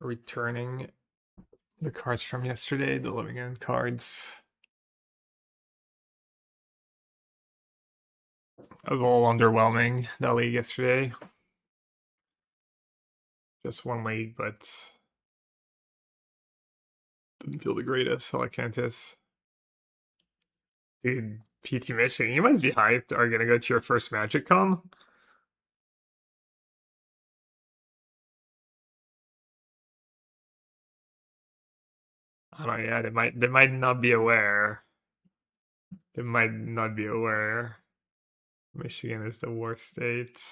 returning the cards from yesterday, the living end cards. That was a little underwhelming, that league yesterday. Just one league, but didn't feel the greatest. Alacantis. Dude, PT Michigan, you must be hyped. Are you gonna go to your first Magic Con? I don't know, yeah, they might not be aware. They might not be aware. Michigan is the worst state.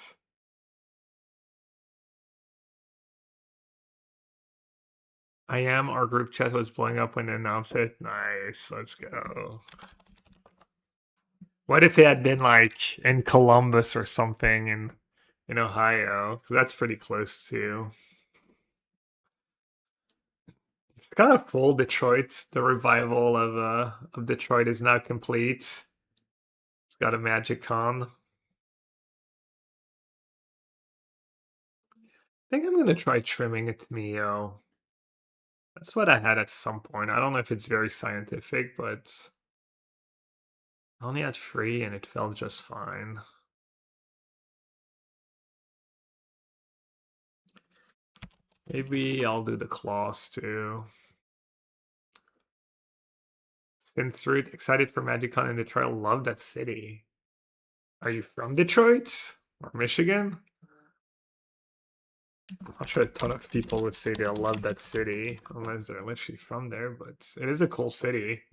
I am. Our group chat was blowing up when they announced it. Nice. Let's go. What if it had been like in Columbus or something in Ohio? 'Cause that's pretty close to. It's kind of full Detroit. The revival of Detroit is now complete. It's got a Magic Con. I think I'm gonna try trimming it Mio. That's what I had at some point. I don't know if it's very scientific, but I only had 3 and it felt just fine. Maybe I'll do the claws too. Synthroot, excited for MagicCon in Detroit. Love that city. Are you from Detroit or Michigan? I'm sure a ton of people would say they love that city, unless they're literally from there, but it is a cool city.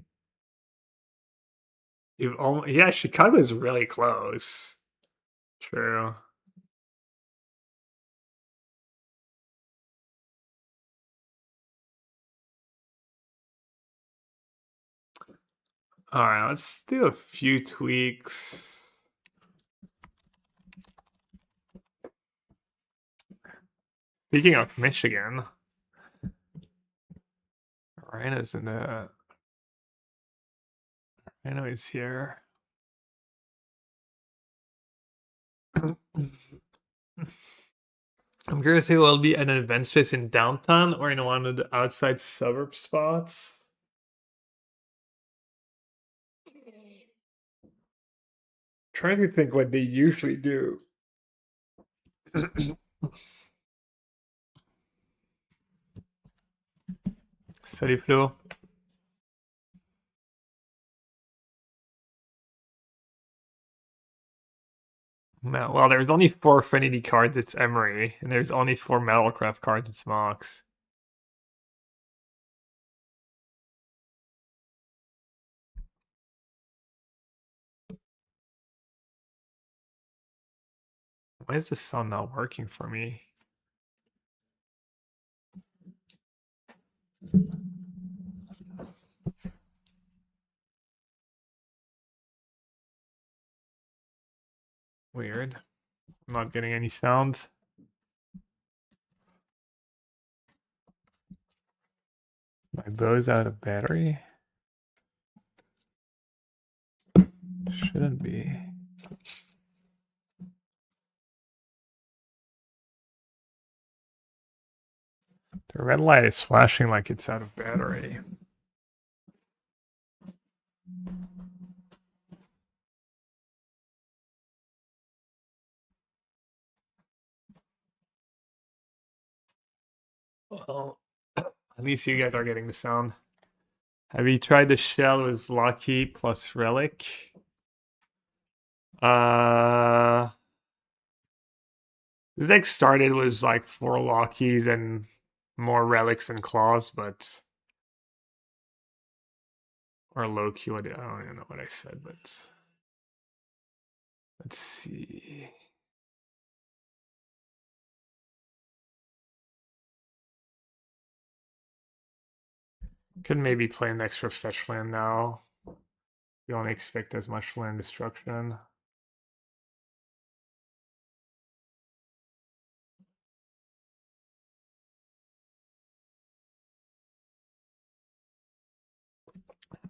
Yeah, Chicago is really close. True. All right, let's do a few tweaks. Speaking of Michigan, Rhino's in the. Rhino is here. I'm curious if it will be at an event space in downtown or in one of the outside suburb spots. Trying to think what they usually do. Salut Flo. Well, there's only 4 Affinity cards, it's Emery, and there's only 4 Metalcraft cards, it's Mox. Why is the sound not working for me? Weird. I'm not getting any sound. My bow's out of battery? Shouldn't be. The red light is flashing like it's out of battery. Well, at least you guys are getting the sound. Have you tried the shell with Lucky plus Relic? This deck started was like 4 Lockies and more Relics and Claws, but or Loki. I don't even know what I said, but let's see. Could maybe play an extra fetch land now. You don't expect as much land destruction.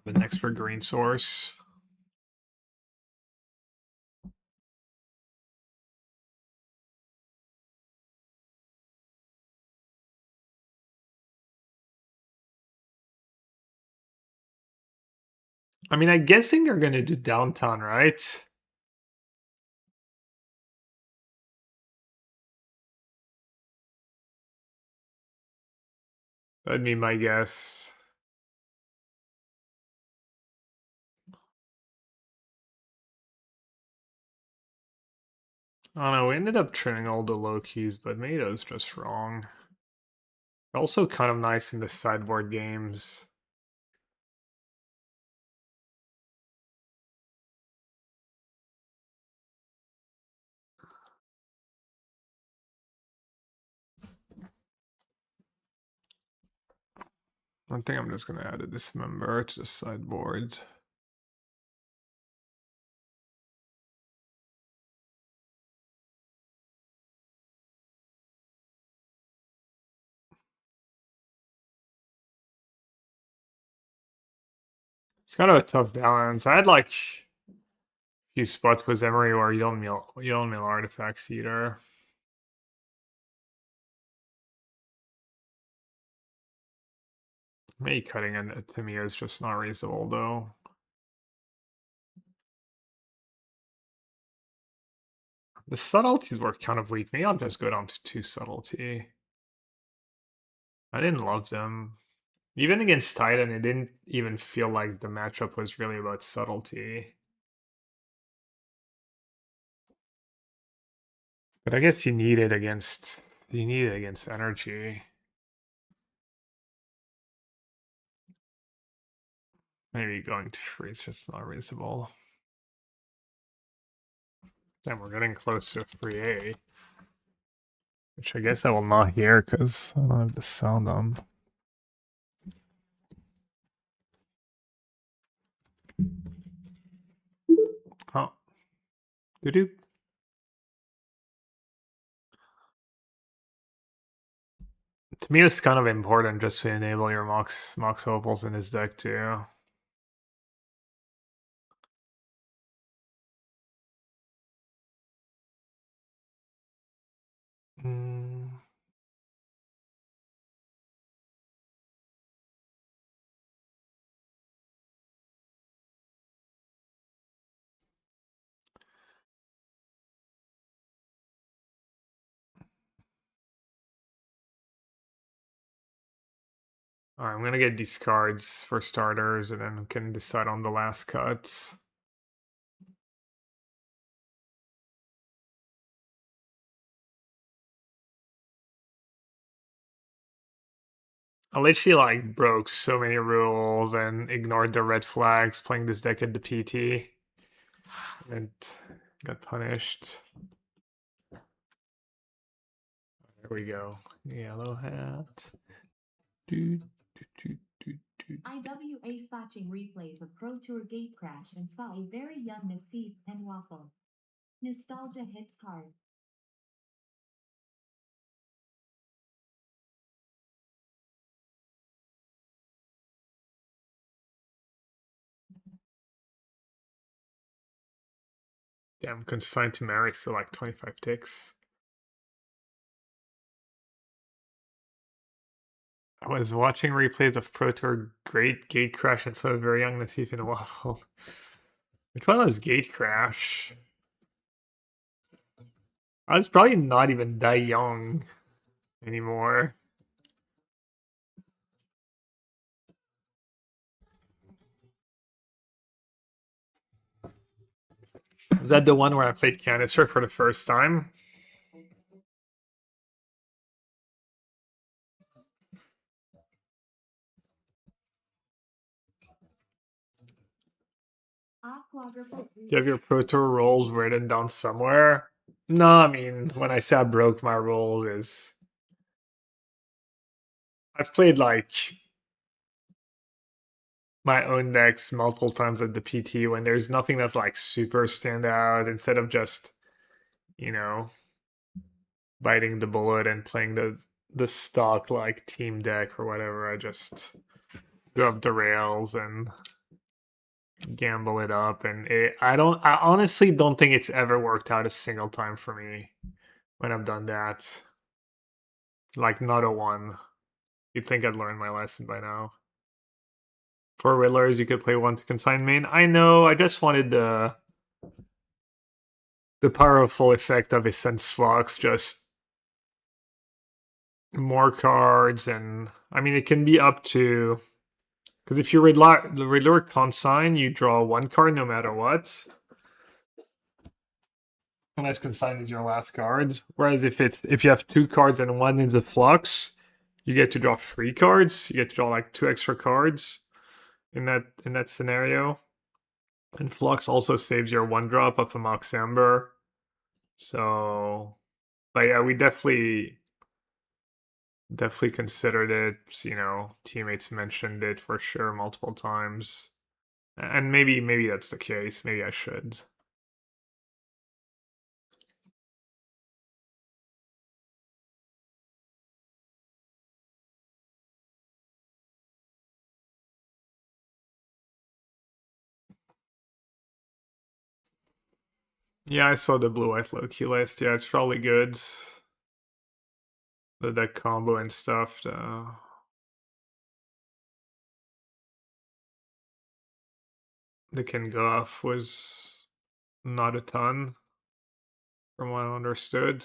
An extra green source. I mean, I'm guessing they're gonna do downtown, right? That'd be my guess. I don't know, we ended up trimming all the low keys, but maybe that was just wrong. Also kind of nice in the sideboard games. I think I'm just gonna add a dismember to the sideboard. It's kind of a tough balance. I had like a few spots with Emery where you don't mill artifacts either. Maybe cutting it to me is just not reasonable though. The subtleties were kind of weak. Maybe I'll just go down to 2 subtlety. I didn't love them. Even against Titan, it didn't even feel like the matchup was really about subtlety. But I guess you need it against energy. Maybe going to free is just not reasonable. Then we're getting close to free A. Which I guess I will not hear because I don't have the sound on. Oh. Doo-doo. To me, it's kind of important just to enable your Mox Opals in his deck too. Mm. Alright, I'm gonna get these cards for starters and then we can decide on the last cuts. I literally like broke so many rules and ignored the red flags playing this deck at the PT. And got punished. There we go. Yellow hat. Do, IWA watching replays of Pro Tour Gate Crash and saw a very young Nassif and Waffle. Nostalgia hits hard. Damn, consigned to marry still like 25 ticks. I was watching replays of Pro Tour Great Gate Crash and saw a very young Nassif and Waffle. Which one was Gate Crash? I was probably not even that young anymore. Was that the one where I played Canister for the first time? Do you have your Pro Tour rolls written down somewhere? No, I mean, when I say I broke my rolls is... I've played like my own decks multiple times at the PT when there's nothing that's like super stand out instead of just, you know, biting the bullet and playing the stock like team deck or whatever. I just go up the rails and gamble it up and I honestly don't think it's ever worked out a single time for me when I've done that. Like not a one. You'd think I'd learned my lesson by now. For Riddlers, you could play one to consign main. I know, I just wanted the powerful effect of Essence Flux, just more cards, and I mean, it can be up to, because if you Riddler consign, you draw one card no matter what. Unless consign is your last card. Whereas if you have two cards and one is a flux, you get to draw three cards. You get to draw like two extra cards in that scenario. And flux also saves your one drop of a Mox Amber. So, but yeah, we definitely considered it. You know, teammates mentioned it for sure multiple times. And maybe that's the case. Maybe I should. Yeah, I saw the blue white Loki list. Yeah, it's probably good. The deck combo and stuff. The Kengoff was not a ton, from what I understood.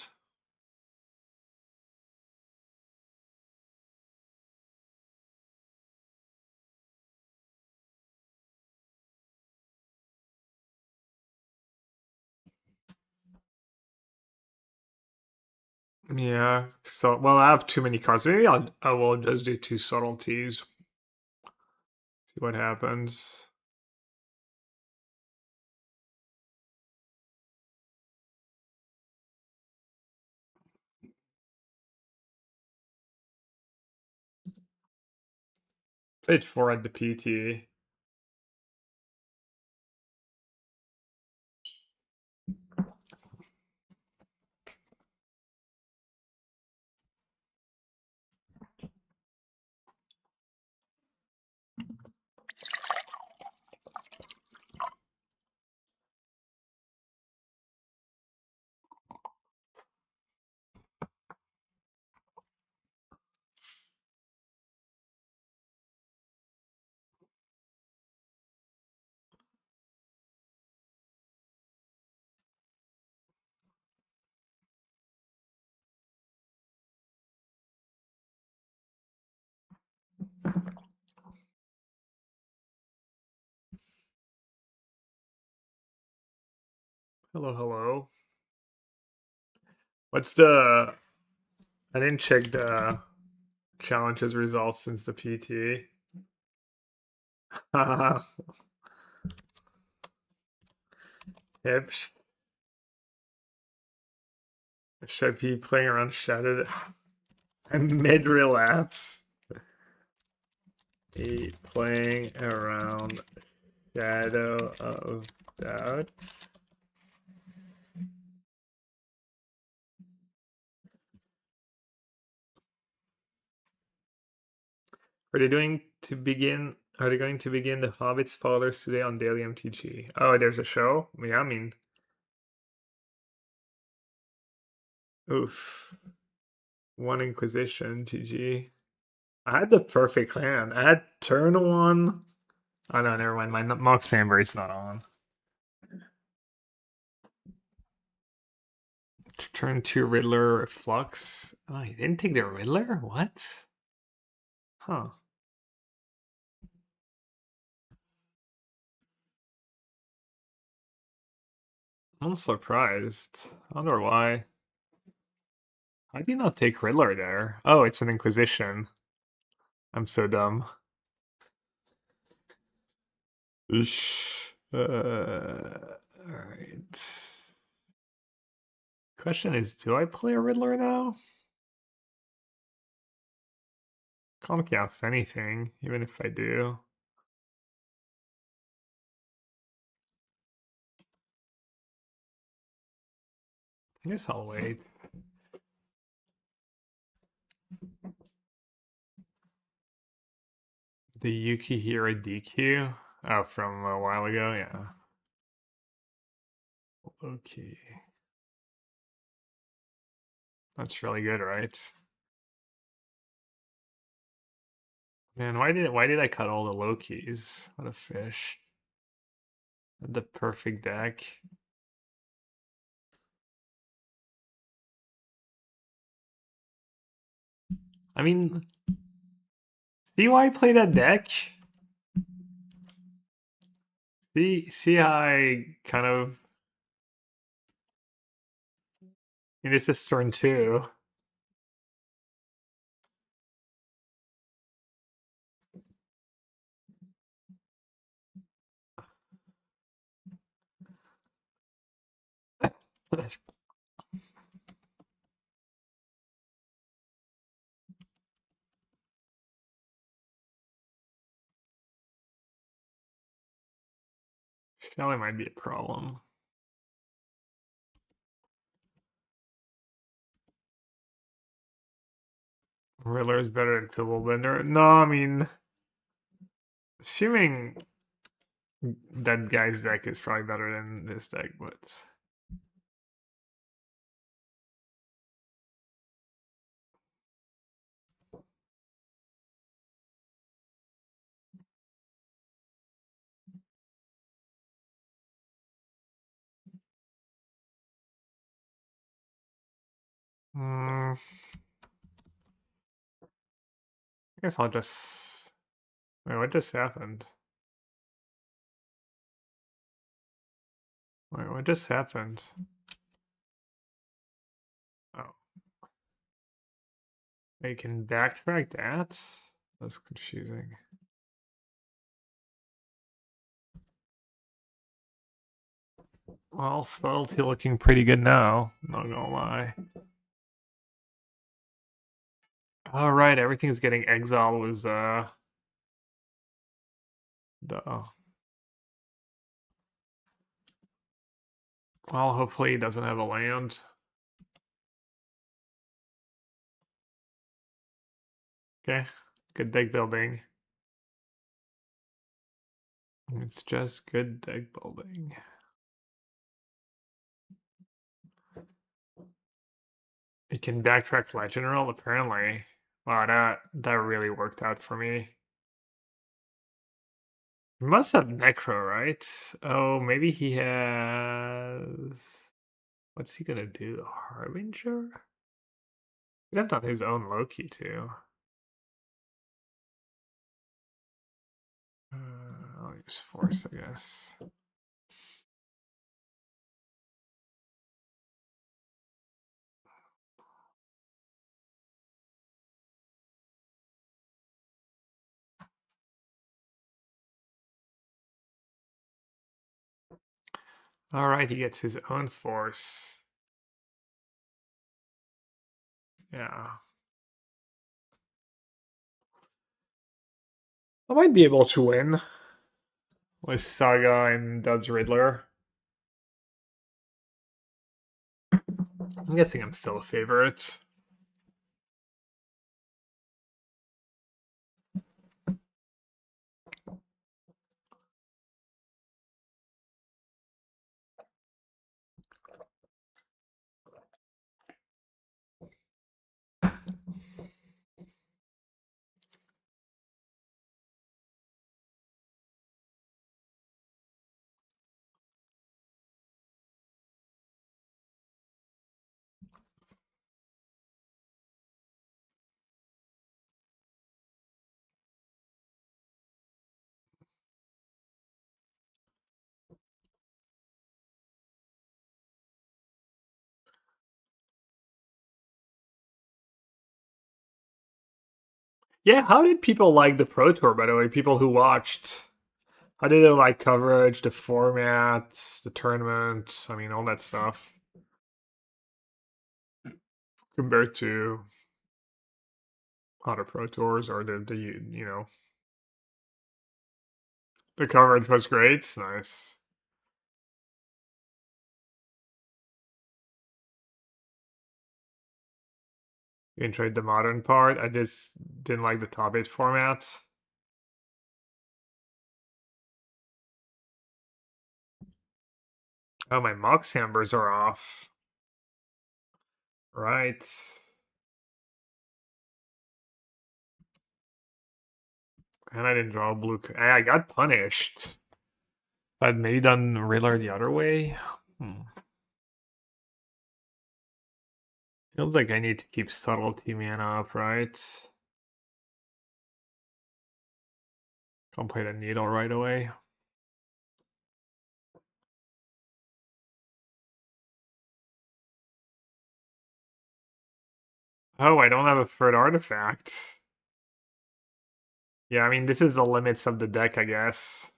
Yeah, so well, I have too many cards. Maybe I will just do two subtleties. See what happens. Played 4 at the PT. Hello, hello. What's the? I didn't check the challenges results since the PT. Yep. Should be playing around Shattered mid relapse. Be playing around Shadow of Doubt. Are they doing to begin? Are they going to begin the Hobbit spoilers today on Daily MTG? Oh, there's a show. Yeah, I mean, oof. One Inquisition, GG. I had the perfect hand. I had turn one. Oh no, never mind. My Mox Samberry's not on. Turn two Riddler Flux. Oh, he didn't take the Riddler? What? Huh. I'm surprised. I wonder why. How do you not take Riddler there? Oh, it's an Inquisition. I'm so dumb. Alright. Question is, do I play a Riddler now? Can't cast anything, even if I do. I guess I'll wait. The Yukihira DQ? Oh, from a while ago, yeah. Okay. That's really good, right? Man, why did I cut all the low keys? What a fish. The perfect deck. I mean, see why I play that deck? See how I kind of. And this is turn 2. Shelly might be a problem. Riddler is better than Pibblebender. No, I mean, assuming that guy's deck is probably better than this deck, but I guess I'll just. Wait, what just happened? Wait, what just happened? Oh, you can backtrack that? That's confusing. Well, subtlety looking pretty good now, not gonna lie. Alright, everything's getting exiled was the well, hopefully he doesn't have a land. Okay, good deck building. It's just good deck building. You can backtrack Legend Roll, apparently. Wow, that really worked out for me. He must have Necro, right? Oh, maybe he has. What's he gonna do? Harbinger? He'd have done his own Loki too. I'll use Force, I guess. Alright, he gets his own Force. Yeah. I might be able to win with Saga and Dubs Riddler. I'm guessing I'm still a favorite. Yeah, how did people like the Pro Tour, by the way? People who watched. How did they like coverage, the format, the tournament? I mean, all that stuff compared to other Pro Tours or the you know the coverage was great. Nice. You enjoyed the modern part. I just didn't like the top 8 format. Oh, my Mox Ambers are off. Right. And I didn't draw a blue. I got punished. I'd maybe done Riddler the other way. Feels like I need to keep subtlety mana up, right? Can't play the needle right away. Oh, I don't have a third artifact. Yeah, I mean, this is the limits of the deck, I guess.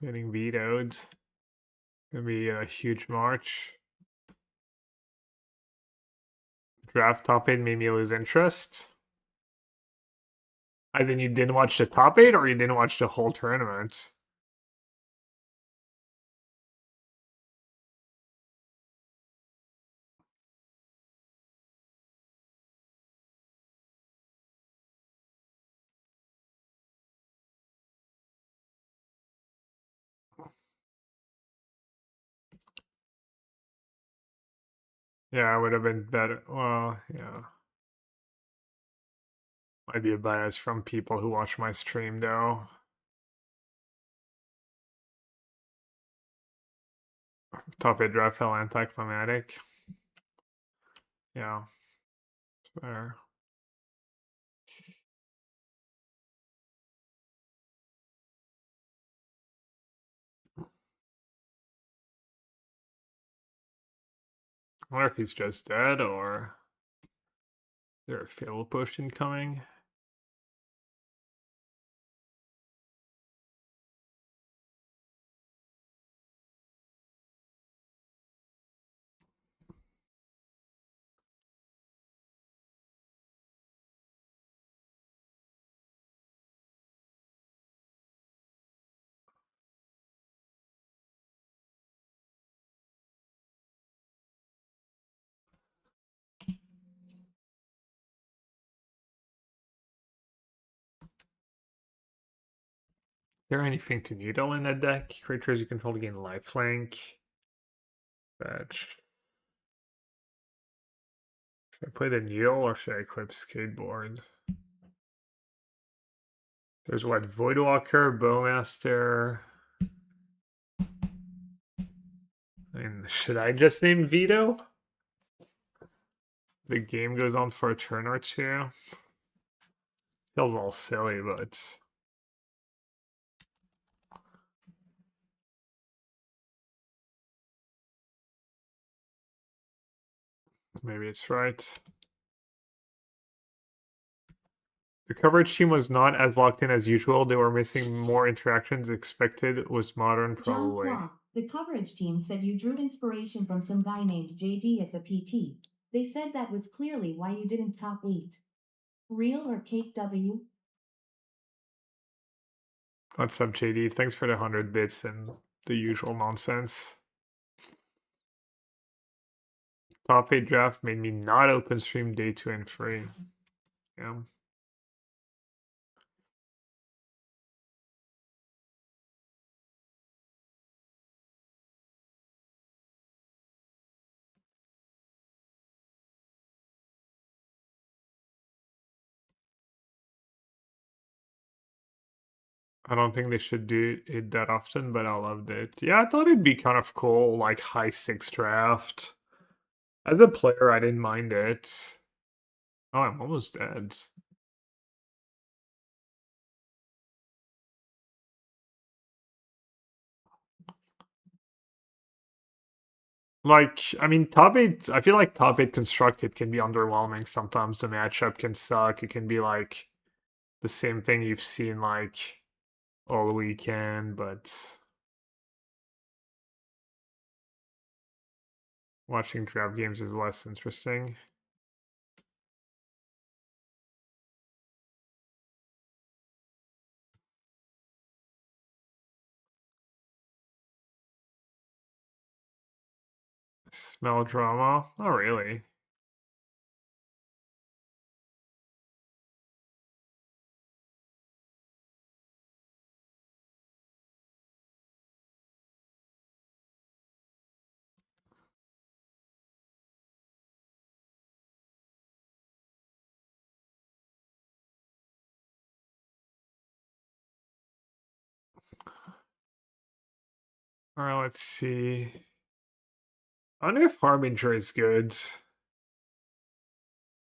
Getting vetoed. Gonna be a huge march. Draft top 8 made me lose interest. As in, you didn't watch the top 8 or you didn't watch the whole tournament? Yeah, it would have been better. Well, yeah. Might be a bias from people who watch my stream, though. Top 8 draft fell anticlimactic. Yeah, fair. I wonder if he's just dead or is there a fatal potion coming? Is there anything to needle in that deck? Creatures you control gain lifelink. Fetch. Should I play the needle or should I equip skateboard? There's what? Voidwalker, Bowmaster. I mean, should I just name Veto? The game goes on for a turn or two. Feels all silly, but maybe it's right. The coverage team was not as locked in as usual. They were missing more interactions expected was modern, John probably. Qua, the coverage team said you drew inspiration from some guy named JD at the PT. They said that was clearly why you didn't top 8. Real or Cake W? What's up, JD? Thanks for the 100 bits and the usual nonsense. Top 8 draft made me not open stream day 2 and 3. Yeah. I don't think they should do it that often, but I loved it. Yeah, I thought it'd be kind of cool, like high 6 draft. As a player, I didn't mind it. Oh, I'm almost dead. Like, I mean, top 8, I feel like top 8 constructed can be underwhelming sometimes. The matchup can suck. It can be like the same thing you've seen like all weekend, but watching draft games is less interesting. Smell drama? Not really. Alright, let's see. I wonder if Harbinger is good.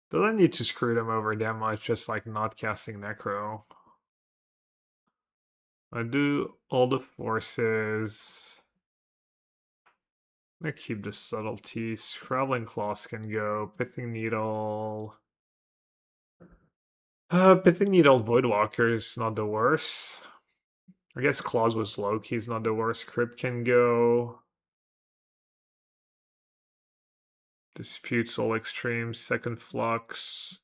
Doesn't need to screw them over that much, just like not casting Necro. I do all the forces. I'm gonna keep the subtleties. Traveling Claws can go. Pithing Needle. Pithing Needle Voidwalker is not the worst. I guess Claws was low-key's not the worst. Crypt can go. Dispute Soul Extreme, Second Flux.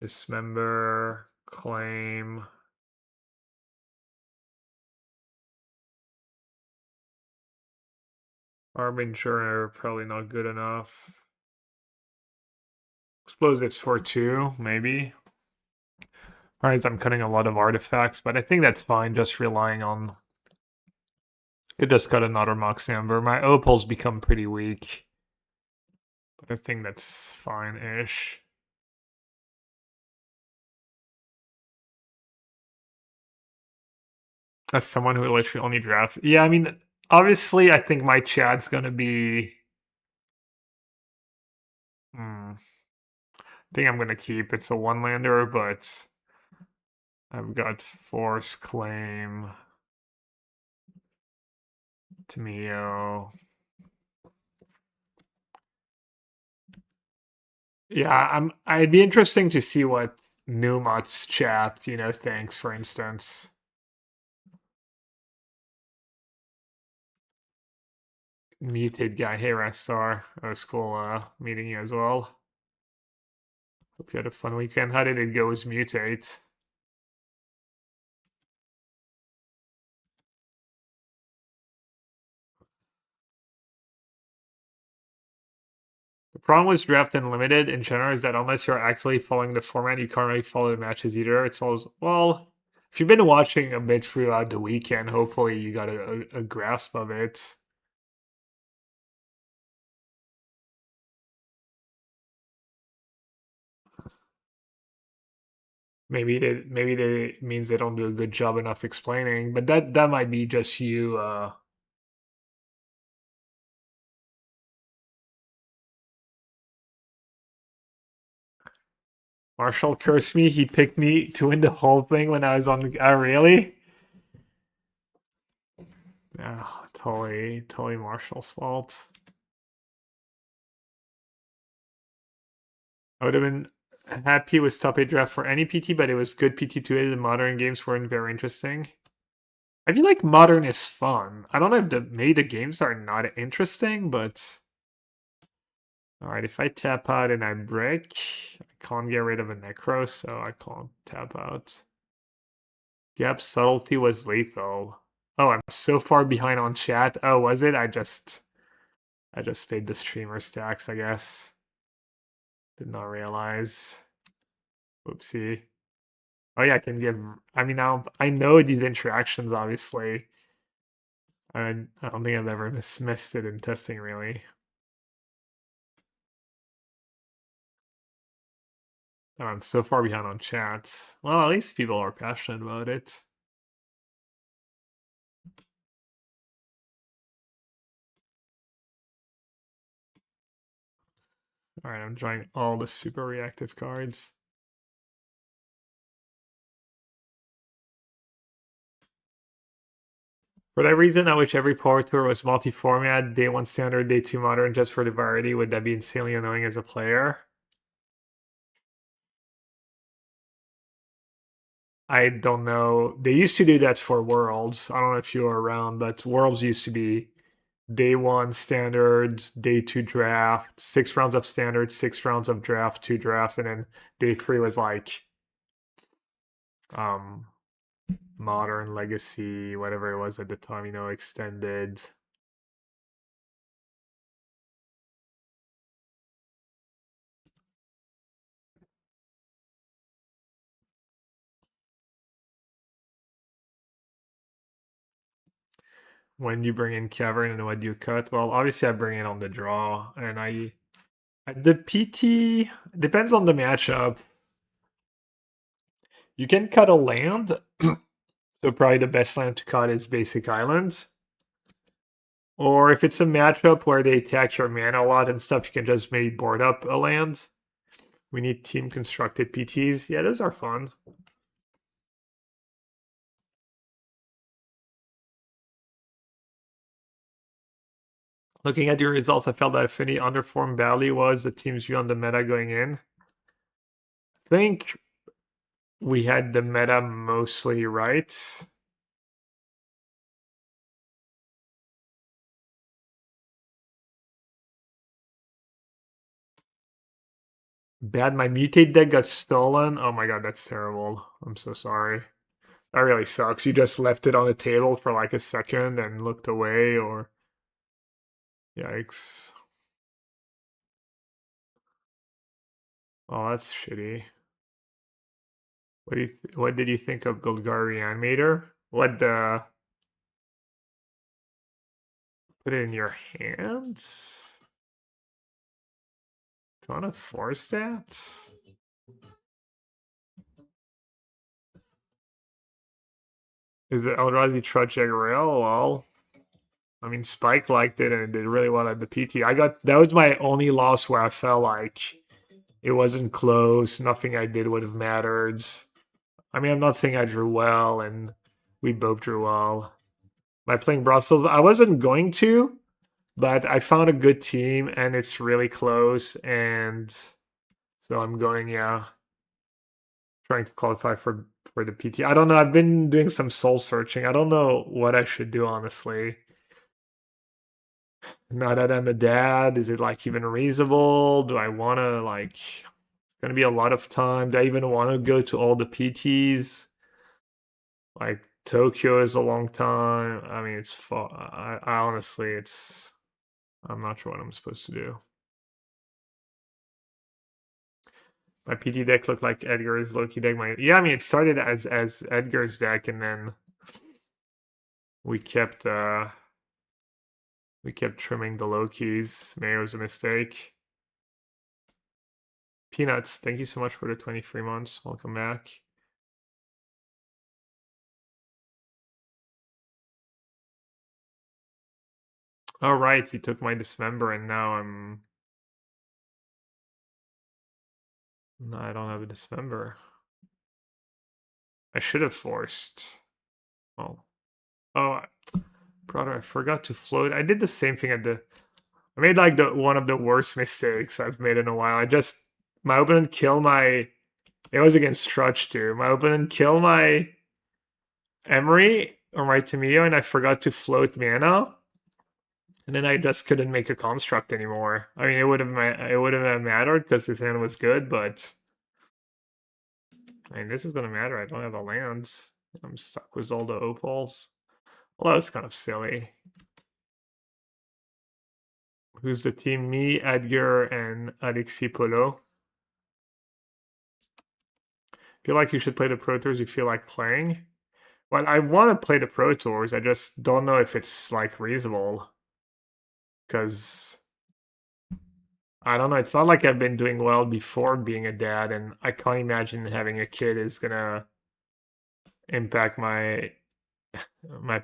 Dismember. Claim. Harbinger, probably not good enough. Explosives for 2, maybe. Alright, I'm cutting a lot of artifacts, but I think that's fine, just relying on... Could just cut another Mox Amber. My Opals become pretty weak. But I think that's fine-ish. As someone who literally only drafts... Yeah, I mean, obviously, I think my Chad's gonna be... I think I'm gonna keep. It's a one-lander, but... I've got Force Claim... Tamio... Yeah, I'd be interesting to see what Numat's chat, thinks, for instance. Mutate guy. Hey, Rastar. It was cool meeting you as well. Hope you had a fun weekend. How did it go with Mutate? The problem with Draft Unlimited in general is that unless you're actually following the format, you can't really follow the matches either. It's always, well, if you've been watching a bit throughout the weekend, hopefully you got a grasp of it. Maybe they means they don't do a good job enough explaining, but that might be just you. Marshall cursed me. He picked me to win the whole thing when I was on. Really? Yeah, totally Marshall's fault. I would have been happy with top 8 draft for any PT, but it was good PT2A. The modern games weren't very interesting. I feel like modern is fun. I don't know if maybe the games are not interesting, but... Alright, if I tap out and I break, I can't get rid of a Necro, so I can't tap out. Yep, Subtlety was lethal. Oh, I'm so far behind on chat. Oh, was it? I just paid the streamer's tax, I guess. Did not realize. Whoopsie. Oh yeah, I can give. I mean, now I know these interactions. Obviously, I don't think I've ever missed it in testing. Really. Oh, I'm so far behind on chat. Well, at least people are passionate about it. All right, I'm drawing all the super reactive cards. For that reason, I wish every Power Tour was multi-format, day 1 standard, day 2 modern, just for the variety. Would that be insanely annoying as a player? I don't know. They used to do that for Worlds. I don't know if you were around, but Worlds used to be day 1 standard, day 2 draft, 6 rounds of standard, 6 rounds of draft, 2 drafts, and then day 3 was like um modern, legacy, whatever it was at the time, extended. When you bring in Cavern and what do you cut? Well, obviously I bring it on the draw, and the PT depends on the matchup. You can cut a land. So probably the best land to cut is Basic Islands. Or if it's a matchup where they attack your mana a lot and stuff, you can just maybe board up a land. We need team constructed PTs. Yeah, those are fun. Looking at your results, I felt that Affinity underperformed badly was the team's view on the meta going in. I think we had the meta mostly right. Bad, my mutate deck got stolen. Oh my god, that's terrible. I'm so sorry. That really sucks. You just left it on the table for like a second and looked away, or yikes. Oh, that's shitty. What did you think of Golgari Animator? What the put it in your hands? Do you want to force that? Is it Eldrazi Trudge Rail? Well, I mean, Spike liked it and it did really well at the PT. That was my only loss where I felt like it wasn't close. Nothing I did would have mattered. I mean, I'm not saying I drew well, and we both drew well. By playing Brussels, I wasn't going to, but I found a good team, and it's really close, and so I'm going, yeah, trying to qualify for the PT. I don't know. I've been doing some soul searching. I don't know what I should do, honestly. Now that I'm a dad, is it like even reasonable? Do I want to like? It's gonna be a lot of time. Do I even want to go to all the PTs? Like Tokyo is a long time. I mean, it's far. I honestly, it's. I'm not sure what I'm supposed to do. My PT deck looked like Edgar's Loki deck. Yeah, I mean, it started as Edgar's deck, and then we kept trimming the Lokis. Maybe it was a mistake. Peanuts, thank you so much for the 23 months. Welcome back. All right, he took my Dismember, and now I'm. No, I don't have a Dismember. I should have forced. Oh, oh, brother, I forgot to float. I did the same thing at the. I made like the one of the worst mistakes I've made in a while. My opponent killed my. It was against Trudge too. My opponent killed my Emery or my Tamiyo, and I forgot to float mana. And then I just couldn't make a construct anymore. I mean, it would have mattered because his hand was good, but I mean, this is gonna matter. I don't have a land. I'm stuck with all the opals. Well, that was kind of silly. Who's the team? Me, Edgar, and Alexi Polo. Feel like you should play the Pro Tours you feel like playing? Well, I want to play the Pro Tours. I just don't know if it's like reasonable. Because I don't know. It's not like I've been doing well before being a dad, and I can't imagine having a kid is gonna impact my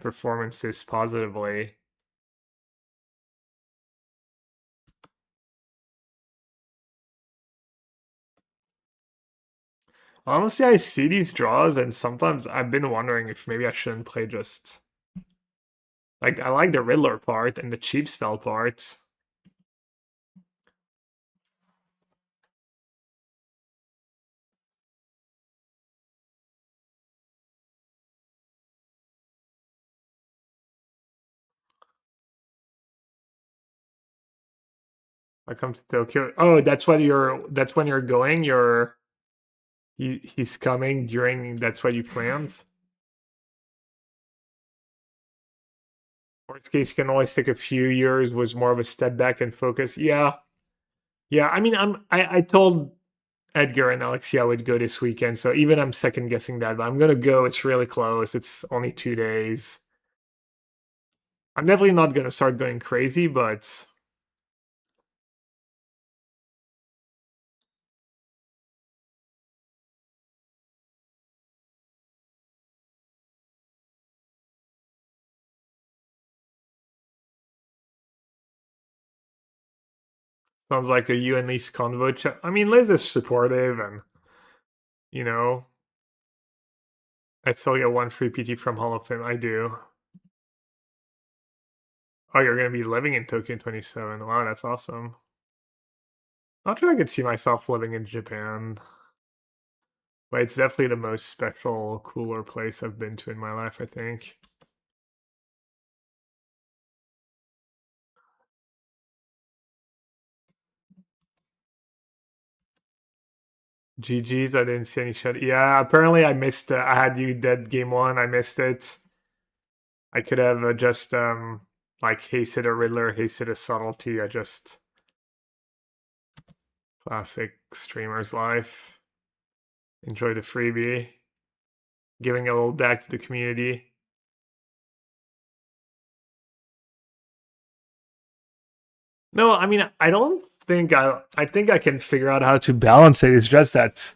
performances positively. Honestly, I see these draws, and sometimes I've been wondering if maybe I shouldn't play just like I like the Riddler part and the cheap spell part. I come to Tokyo. Oh, that's when you're going. He's coming during. That's what you planned. Worst case, you can always take a few years. Was more of a step back and focus. Yeah, yeah. I mean, I told Edgar and Alexia I would go this weekend, so even I'm second guessing that, but I'm gonna go. It's really close. It's only 2 days. I'm definitely not gonna start going crazy, but Sounds like a you and Liz convo chat. I mean, Liz is supportive, and you know, I still get one free PT from Hall of Fame. I do. Oh, you're gonna be living in Tokyo in 27. Wow, that's awesome. Not sure I could see myself living in Japan, but it's definitely the most special, cooler place I've been to in my life, I think. GG's, I didn't see any shot. Yeah, apparently I missed. I had you dead game one. I missed it. I could have just like hasted a Riddler, hasted a subtlety. I just classic streamer's life. Enjoy the freebie. Giving a little back to the community. No, I mean I don't think I think I can figure out how to balance it. It's just that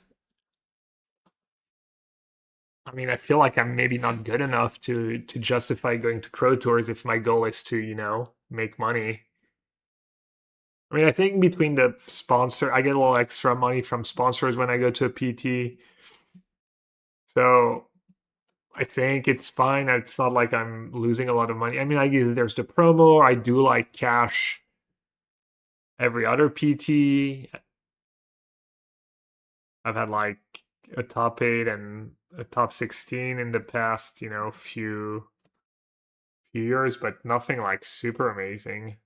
I mean I feel like I'm maybe not good enough to justify going to pro tours if my goal is to, make money. I mean, I think between the sponsor, I get a little extra money from sponsors when I go to a PT. So I think it's fine. It's not like I'm losing a lot of money. I mean, I guess there's the promo. I do like cash every other PT. I've had like a top 8 and a top 16 in the past, few years, but nothing like super amazing.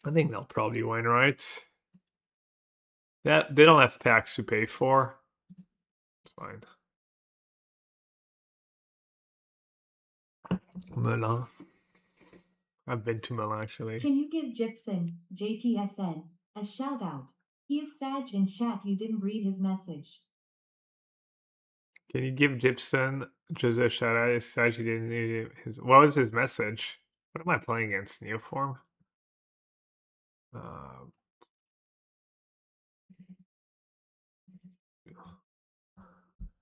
I think they'll probably win, right? Yeah, they don't have packs to pay for. It's fine. Melon. I've been to Milan actually. Can you give Gypsum, JPSN, a shout out? He is Sag in chat, you didn't read his message. Can you give Gibson just a shout out? It says he didn't need his. What was his message? What am I playing against? Neoform? Uh,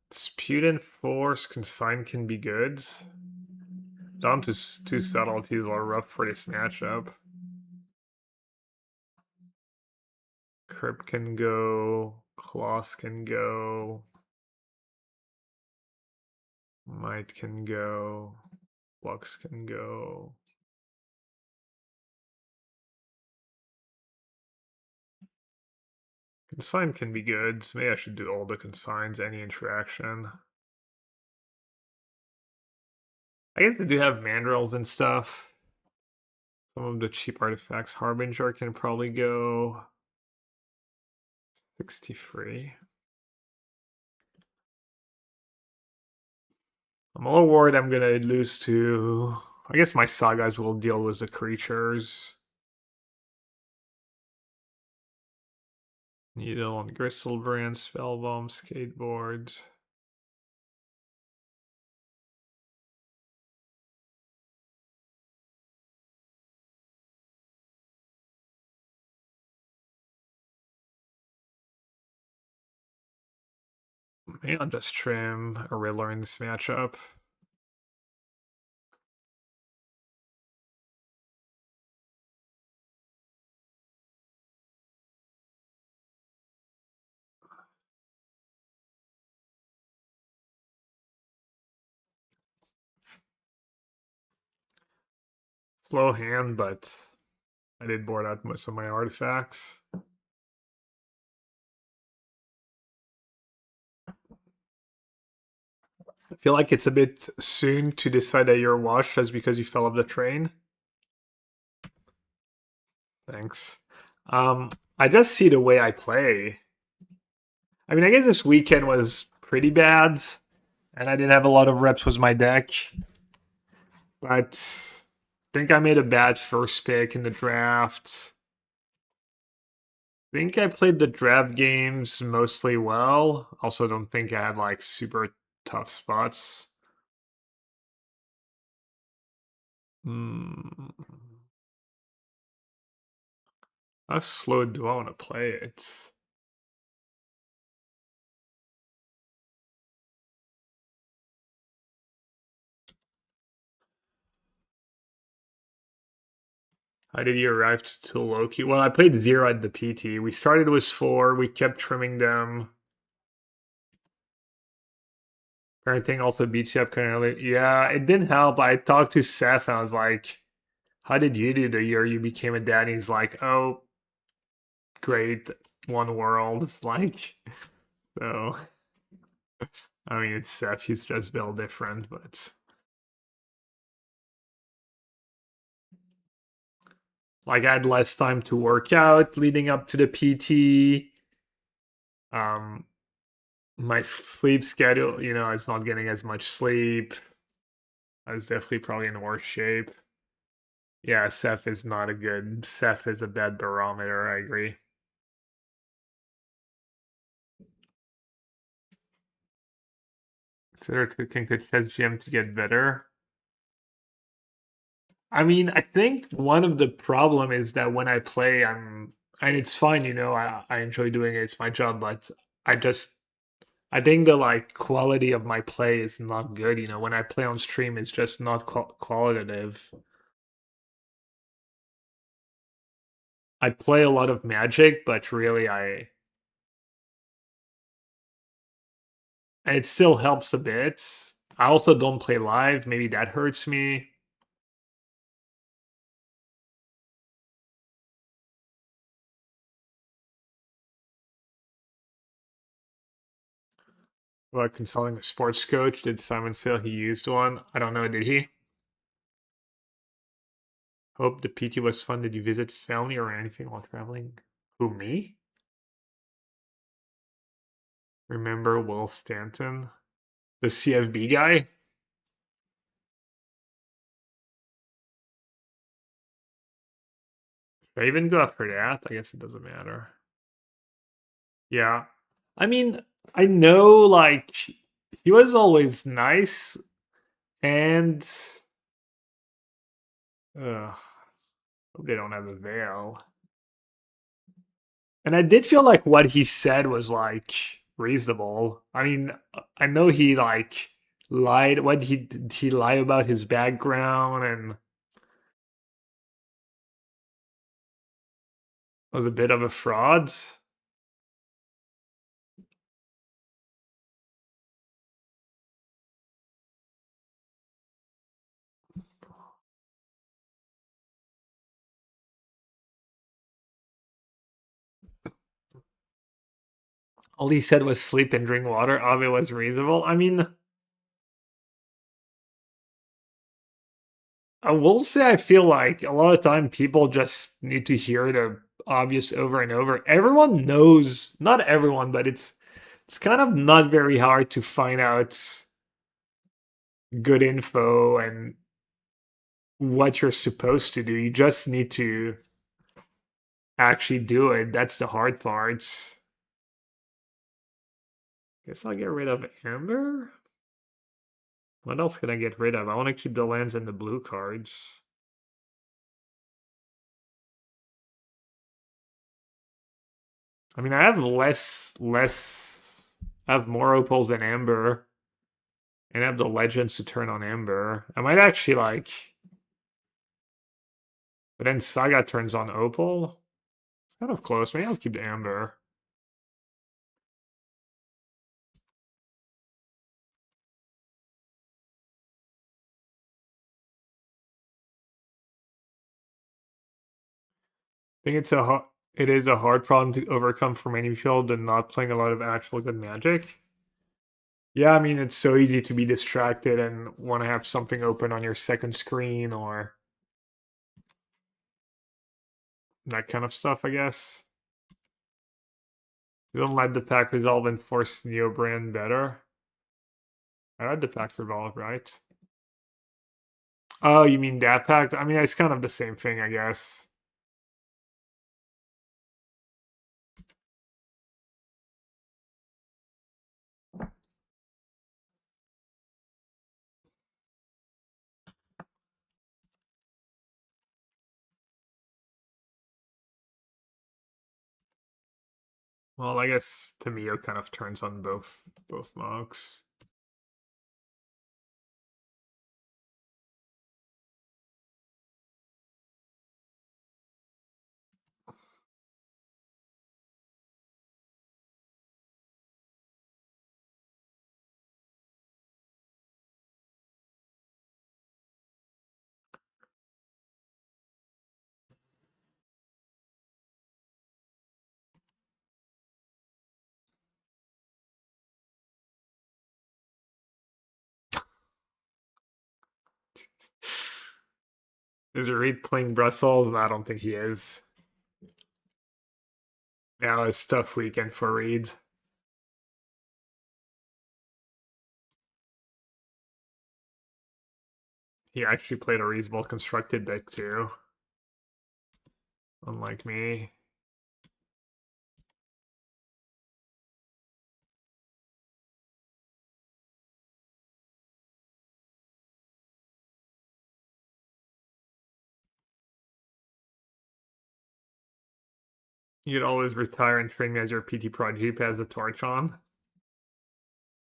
Dispute and Force Consign can be good. Down to two subtleties are rough for this matchup. Crypt can go. Kloss can go. Might can go. Lux can go. Consign can be good. So maybe I should do all the consigns, any interaction. I guess they do have mandrels and stuff. Some of the cheap artifacts. Harbinger can probably go 63. I'm a little worried I'm gonna lose to. I guess my sagas will deal with the creatures. Needle on Gristlebrand, Spellbomb, Skateboard. Maybe I'll just trim a Riddler in this matchup. Slow hand, but I did board out most of my artifacts. I feel like it's a bit soon to decide that you're washed just because you fell off the train. Thanks. I just see the way I play. I mean, I guess this weekend was pretty bad, and I didn't have a lot of reps with my deck. But I think I made a bad first pick in the draft. I think I played the draft games mostly well. Also, don't think I had like super tough spots. Hmm. How slow do I want to play it? How did you arrive to Loki? Well, I played 0 at the PT. We started with 4, we kept trimming them. Parenting also beats you up currently. Yeah, it didn't help. I talked to Seth and I was like, how did you do the year you became a dad? And he's like, oh, great, one world. It's like, so, I mean, it's Seth. He's just built different, but like I had less time to work out leading up to the PT. Um, my sleep schedule, I was not getting as much sleep. I was definitely probably in worse shape. Yeah, Seth is not a good. Seth is a bad barometer. I agree. Consider cooking to chess GM to get better. I mean, I think one of the problem is that when I play, and it's fine, I enjoy doing it. It's my job, but I just I think the like quality of my play is not good. When I play on stream, it's just not qualitative. I play a lot of Magic, but really, and it still helps a bit. I also don't play live. Maybe that hurts me. About consulting a sports coach. Did Simon say he used one? I don't know. Did he? Hope the PT was fun. Did you visit family or anything while traveling? Who, me? Remember Will Stanton? The CFB guy? Should I even go after that? I guess it doesn't matter. Yeah. I mean, I know, like, he was always nice, and hope they don't have a veil. And I did feel like what he said was like reasonable. I mean, I know he like lied. What did he lie about his background and was a bit of a fraud? All he said was sleep and drink water. Obviously, was reasonable. I mean, I will say I feel like a lot of time people just need to hear the obvious over and over. Everyone knows, not everyone, but it's kind of not very hard to find out good info and what you're supposed to do. You just need to actually do it. That's the hard part. Guess I'll get rid of Amber. What else can I get rid of? I want to keep the lands and the blue cards. I mean, I have I have more opals than Amber. And I have the legends to turn on Amber. I might actually like. But then Saga turns on Opal. It's kind of close. Maybe I'll keep the Amber. I think it is a hard problem to overcome for many people and not playing a lot of actual good Magic. Yeah, I mean, it's so easy to be distracted and want to have something open on your second screen or that kind of stuff, I guess. You don't let the pack resolve and force Neo Brand better. I had the pack resolve, right? Oh, you mean that pack? I mean, it's kind of the same thing, I guess. Well, I guess Tamio kind of turns on both marks. Is Reed playing Brussels? I don't think he is. Yeah, it's a tough weekend for Reed. He actually played a reasonable constructed deck too. Unlike me. You'd always retire and train me as your PT Prodigy as a torch on.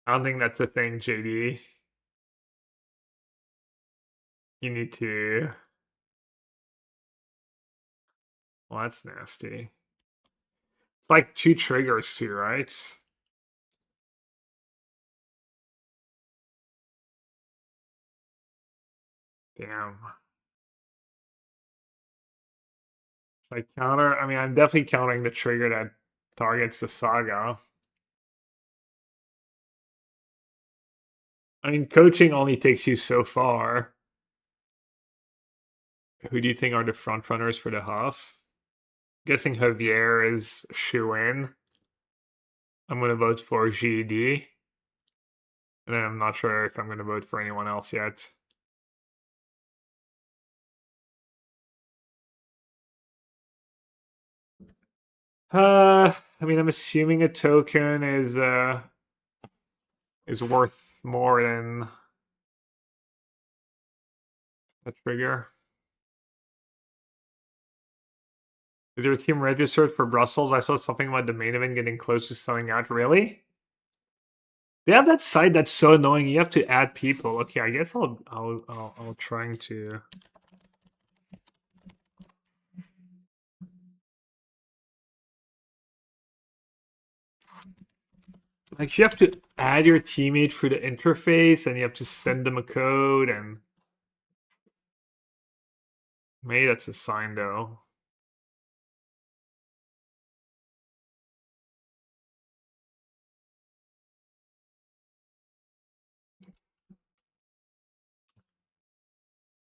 I don't think that's a thing, JD. You need to. Well, that's nasty. It's like 2 triggers too, right? Damn. Like counter. I mean, I'm definitely countering the trigger that targets the Saga. I mean, coaching only takes you so far. Who do you think are the front runners for the Huff? Guessing Javier is shoe in. I'm gonna vote for GD. And then I'm not sure if I'm gonna vote for anyone else yet. I mean, I'm assuming a token is worth more than a trigger. Is your team registered for Brussels? I saw something about the main event getting close to selling out. Really? They have that site that's so annoying. You have to add people. Okay, I guess I'll trying to. Like you have to add your teammate through the interface, and you have to send them a code, and maybe that's a sign though.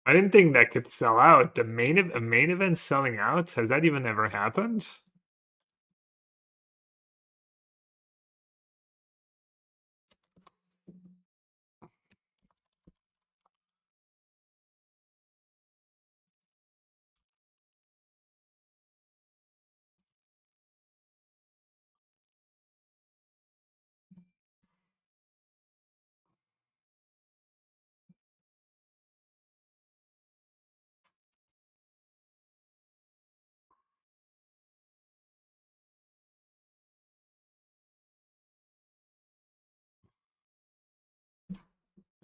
I didn't think that could sell out. A main event selling out? Has that even ever happened?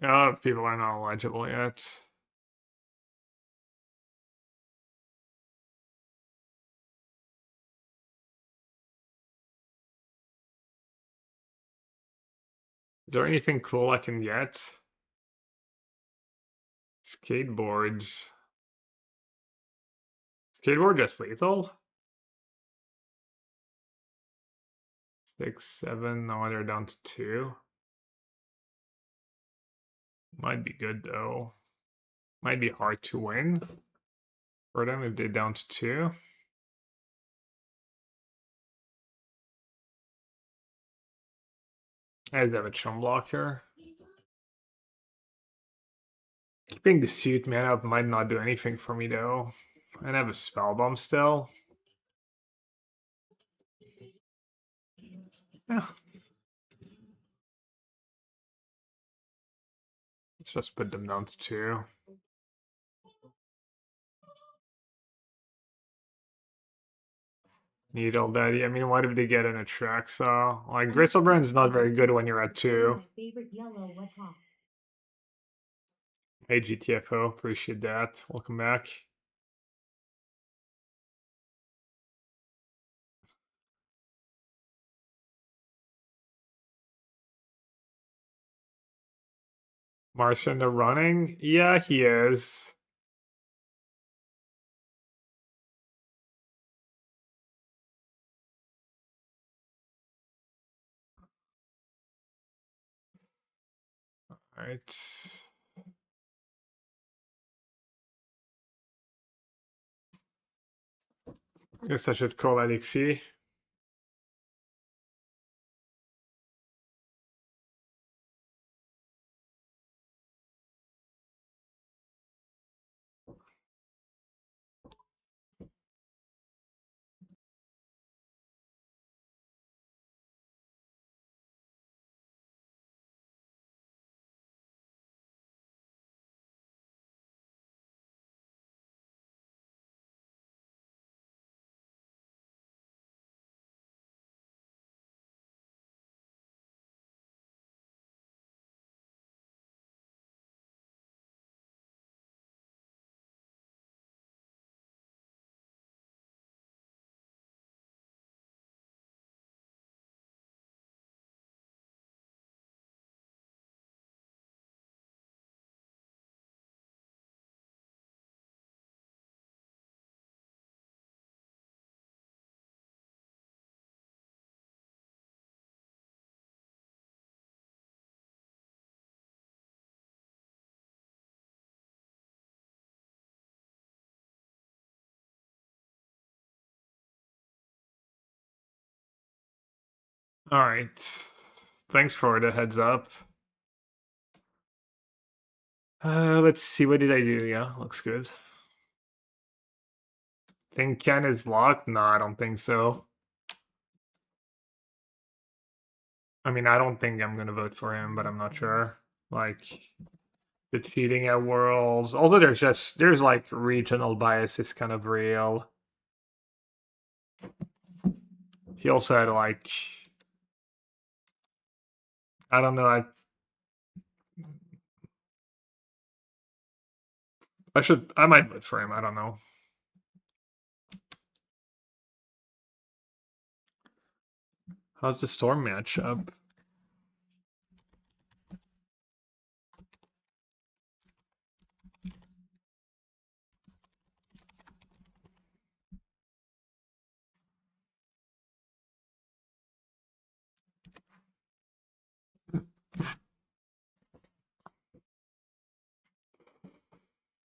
A lot of people are not eligible yet. Is there anything cool I can get? Skateboards. Skateboard just lethal? 6, 7. No, they're down to 2. Might be good though. Might be hard to win for them if they're down to 2. As they have a chum blocker. Keeping the suit man up might not do anything for me though. I have a spell bomb still. Yeah. Let's just put them down to 2. Needle Daddy. I mean, why did they get an Atraxa? Like, Gristlebrand's not very good when you're at 2. Favorite yellow what hot? Hey, GTFO. Appreciate that. Welcome back. Marcia in the running? Yeah, he is. Alright. Guess I should call Alexei. All right. Thanks for the heads up. Let's see. What did I do? Yeah, looks good. Think Ken is locked? No, I don't think so. I mean, I don't think I'm gonna vote for him, but I'm not sure. Like the cheating at Worlds. Although there's like regional bias is kind of real. He also had like I don't know. I might vote for him. I don't know. How's the Storm matchup?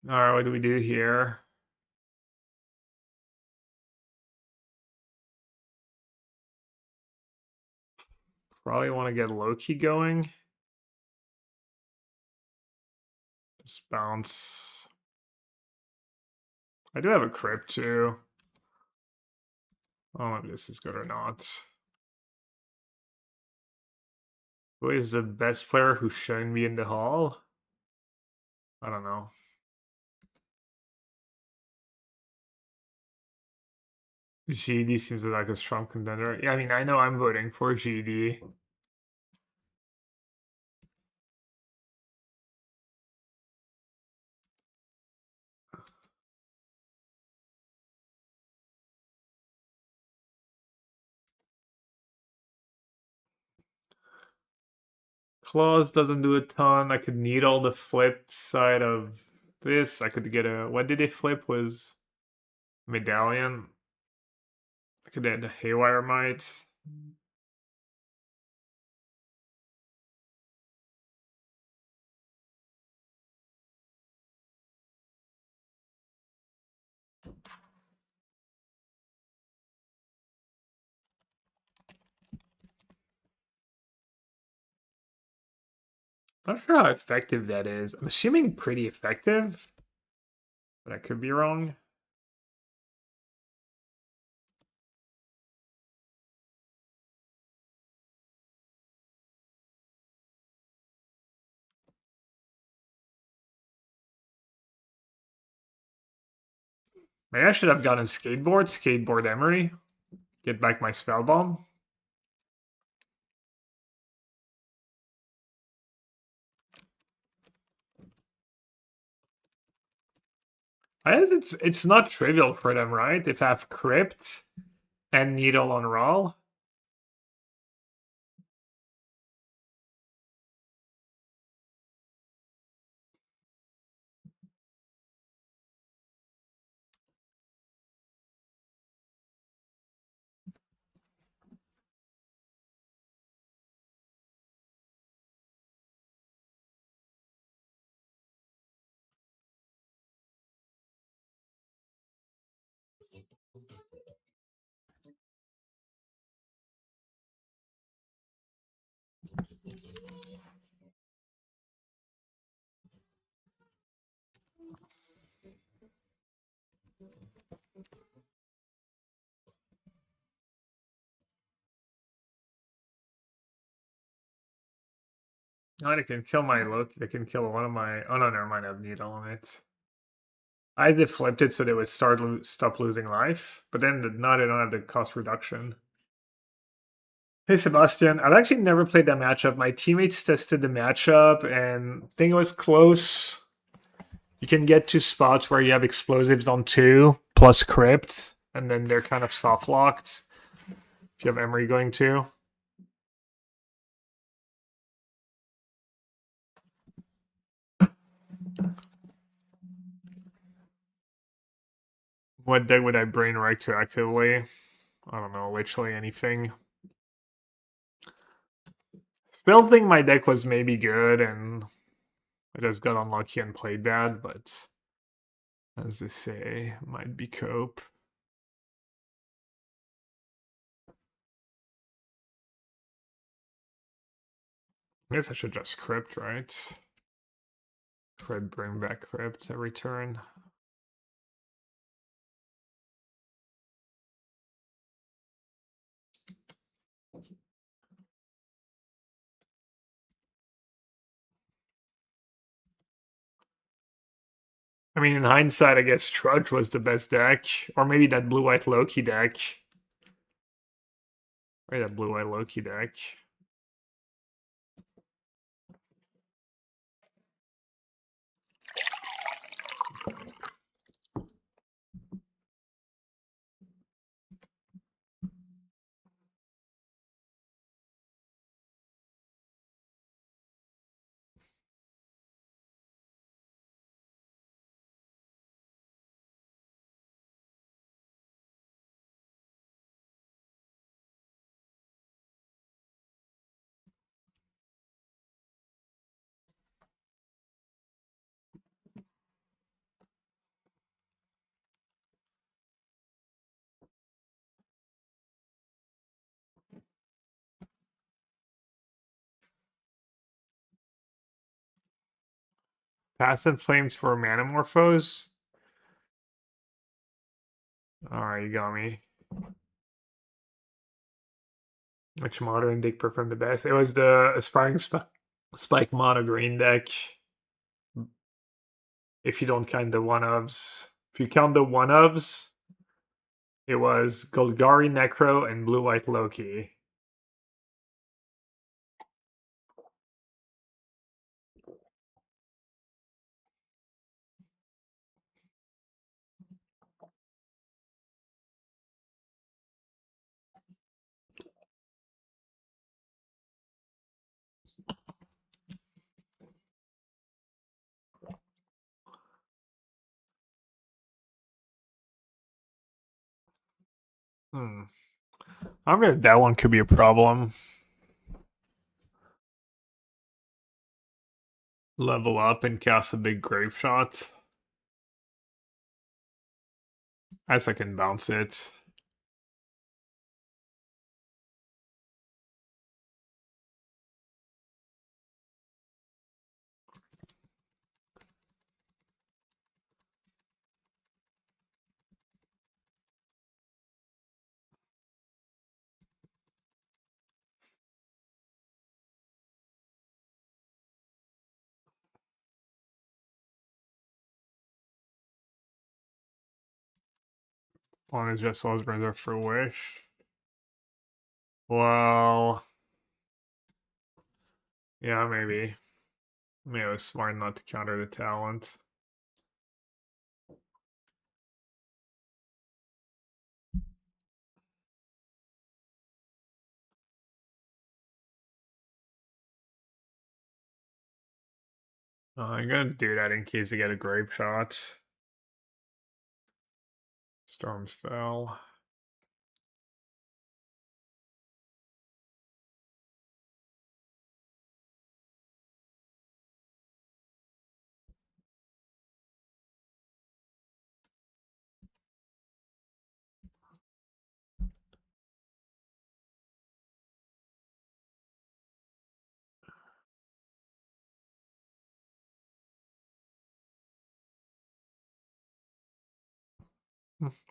All right, what do we do here? Probably want to get Loki going. Just bounce. I do have a crypt too. I don't know if this is good or not. Who is the best player who shouldn't be in the hall? I don't know. GD seems like a strong contender. Yeah, I mean, I know I'm voting for GD. Claws doesn't do a ton. I could needle the flip side of this. I could get a. What did it flip? Was medallion. I could add the haywire might. Not sure how effective that is. I'm assuming pretty effective, but I could be wrong. Maybe I should have gotten skateboard Emery. Get back my spell bomb. I guess it's not trivial for them, right? If I have crypt and needle on roll. Oh, they can kill my look. They can kill one of my. Oh no, never mind. I have needle on it. I either flipped it so they would stop losing life, but then now they don't have the cost reduction. Hey Sebastian, I've actually never played that matchup. My teammates tested the matchup and I think it was close. You can get to spots where you have explosives on 2 plus crypt, and then they're kind of soft locked. If you have Emery going too. What deck would I brain retroactively? I don't know, literally anything. Still think my deck was maybe good and I just got unlucky and played bad, but as they say, might be cope. I guess I should just crypt, right? Could bring back crypt every turn. I mean, in hindsight, I guess Trudge was the best deck, or maybe that blue-white Loki deck. Right, that blue-white Loki deck. Passive Flames for Manamorphose. Alright, you got me. Which modern deck performed the best? It was the Aspiring Spike Mono Green deck. If you don't count the one-ofs. If you count the one-ofs, it was Golgari Necro and Blue-White Loki. Hmm. I'm gonna. That one could be a problem. Level up and cast a big grave shot. As I can bounce it. One is just always reserved for Wish. Well, yeah, maybe. Maybe I was smart not to counter the talent. I'm gonna do that in case I get a grave shot. Storms fell.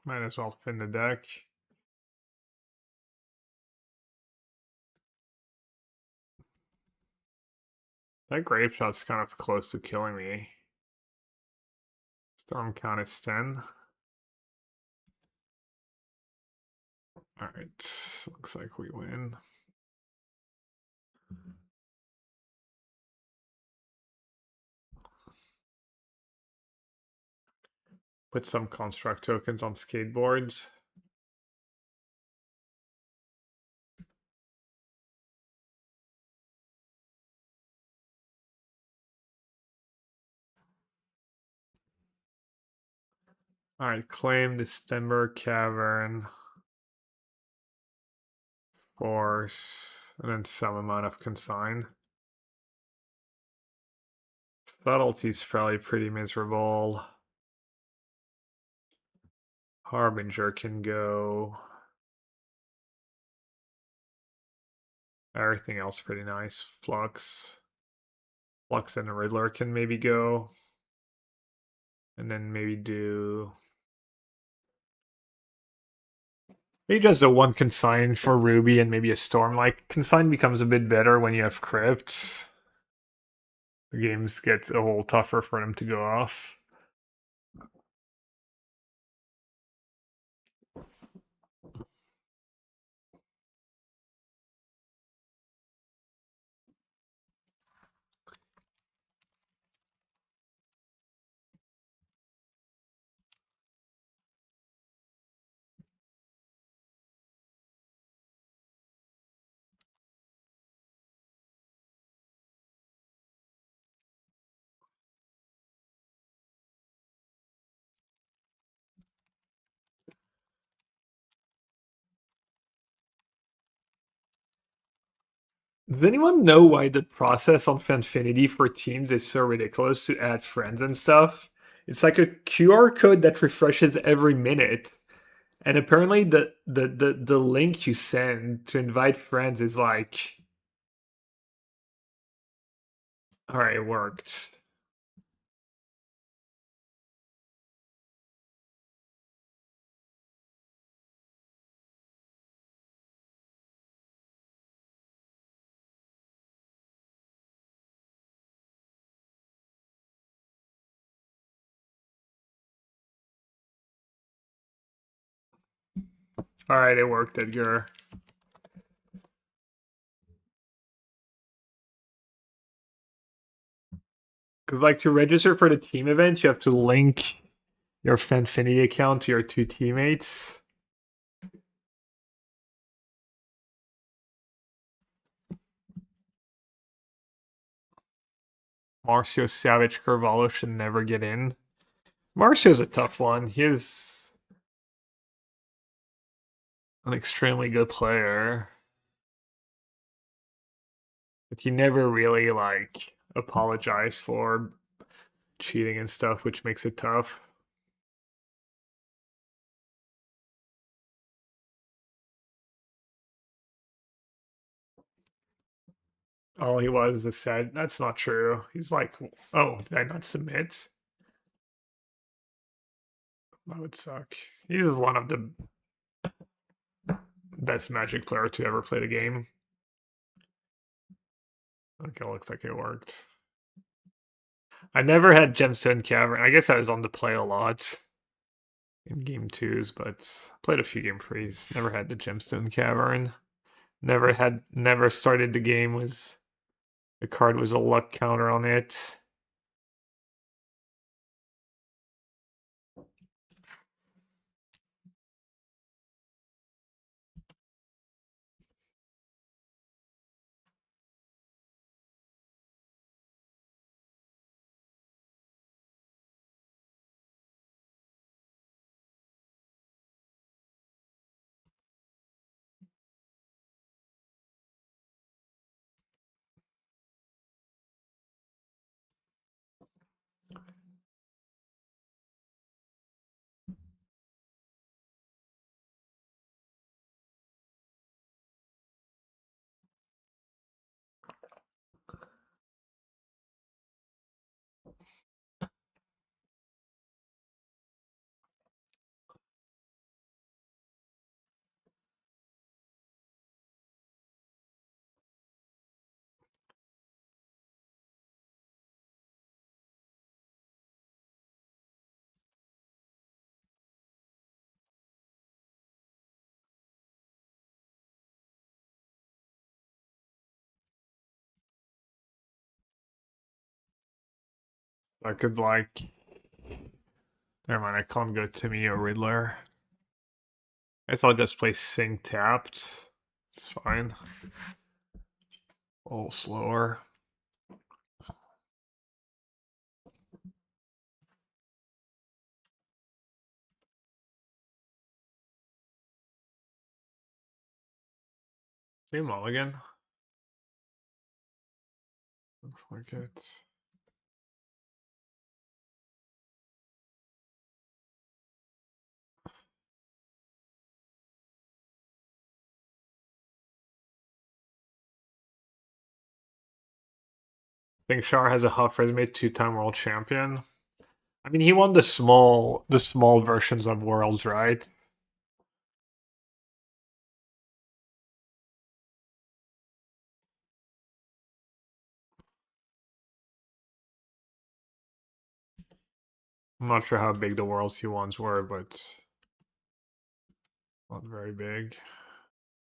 Might as well fin the deck. That grave shot's kind of close to killing me. Storm count is 10. Alright, looks like we win. Put some construct tokens on skateboards. Alright, claim Distember Cavern. Force, and then some amount of consign. Subtlety's probably pretty miserable. Harbinger can go. Everything else pretty nice. Flux. Flux and the Riddler can maybe go. And then maybe do. Maybe just a one consign for Ruby and maybe a Storm. Like, consign becomes a bit better when you have Crypt. The games get a little tougher for them to go off. Does anyone know why the process on Fanfinity for Teams is so ridiculous to add friends and stuff? It's like a QR code that refreshes every minute. And apparently the link you send to invite friends is like, all right, it worked. All right, it worked, Edgar. Because like to register for the team event, you have to link your Fanfinity account to your two teammates. Marcio Savage Carvalho should never get in. Marcio's a tough one. He is an extremely good player. But he never really like apologized for cheating and stuff, which makes it tough. All he was is said, that's not true. He's like, oh, did I not submit? That would suck. He's one of the best Magic player to ever play the game. Okay, looks like it worked. I never had Gemstone Cavern. I guess I was on the play a lot in game twos, but played a few game threes. Never had the Gemstone Cavern. Never started the game was the card was a luck counter on it. I could like. Never mind, I can't go Timmy or Riddler. I guess I'll just play Sing tapped. It's fine. A little slower. Same mulligan. Looks like it. I think Shar has a Huff resume, two-time world champion. I mean, he won the small versions of Worlds, right? I'm not sure how big the Worlds he won were, but not very big.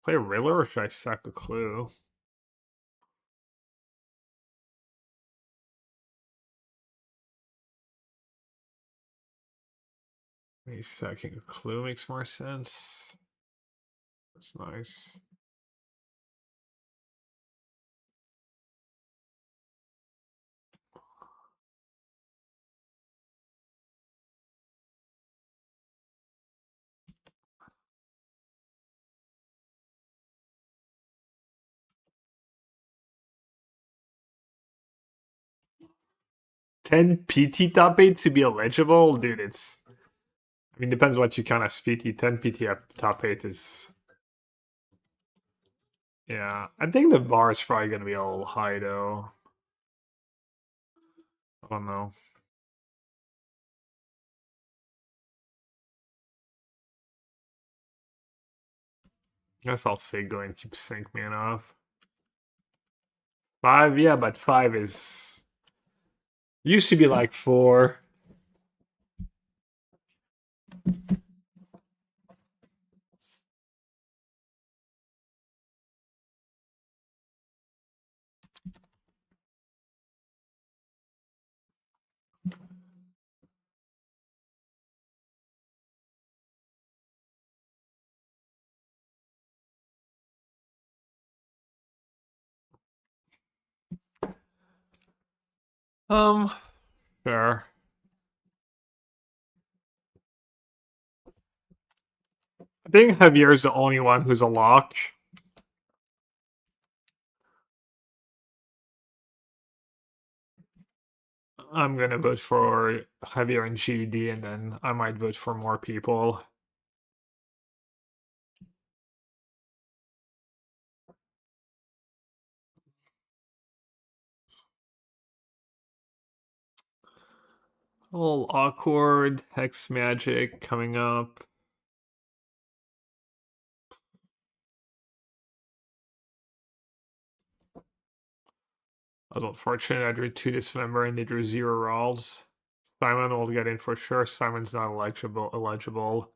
Play a Riddler or should I sack a Clue? Maybe sacking a Clue makes more sense. That's nice. Ten PT top 8 to be eligible? Dude, it's I mean depends what you count as PT. 10 PT at top 8 is yeah. I think the bar is probably gonna be a little high though. I don't know. Guess I'll say go and keep Sync Man off. 5, yeah, but 5 is used to be like 4. Sure. I think Javier is the only one who's a lock. I'm gonna vote for Javier and GD, and then I might vote for more people. A little awkward. Hex Magic coming up. I was unfortunate. I drew 2 Dismember and they drew 0 rolls. Simon will get in for sure. Simon's not eligible.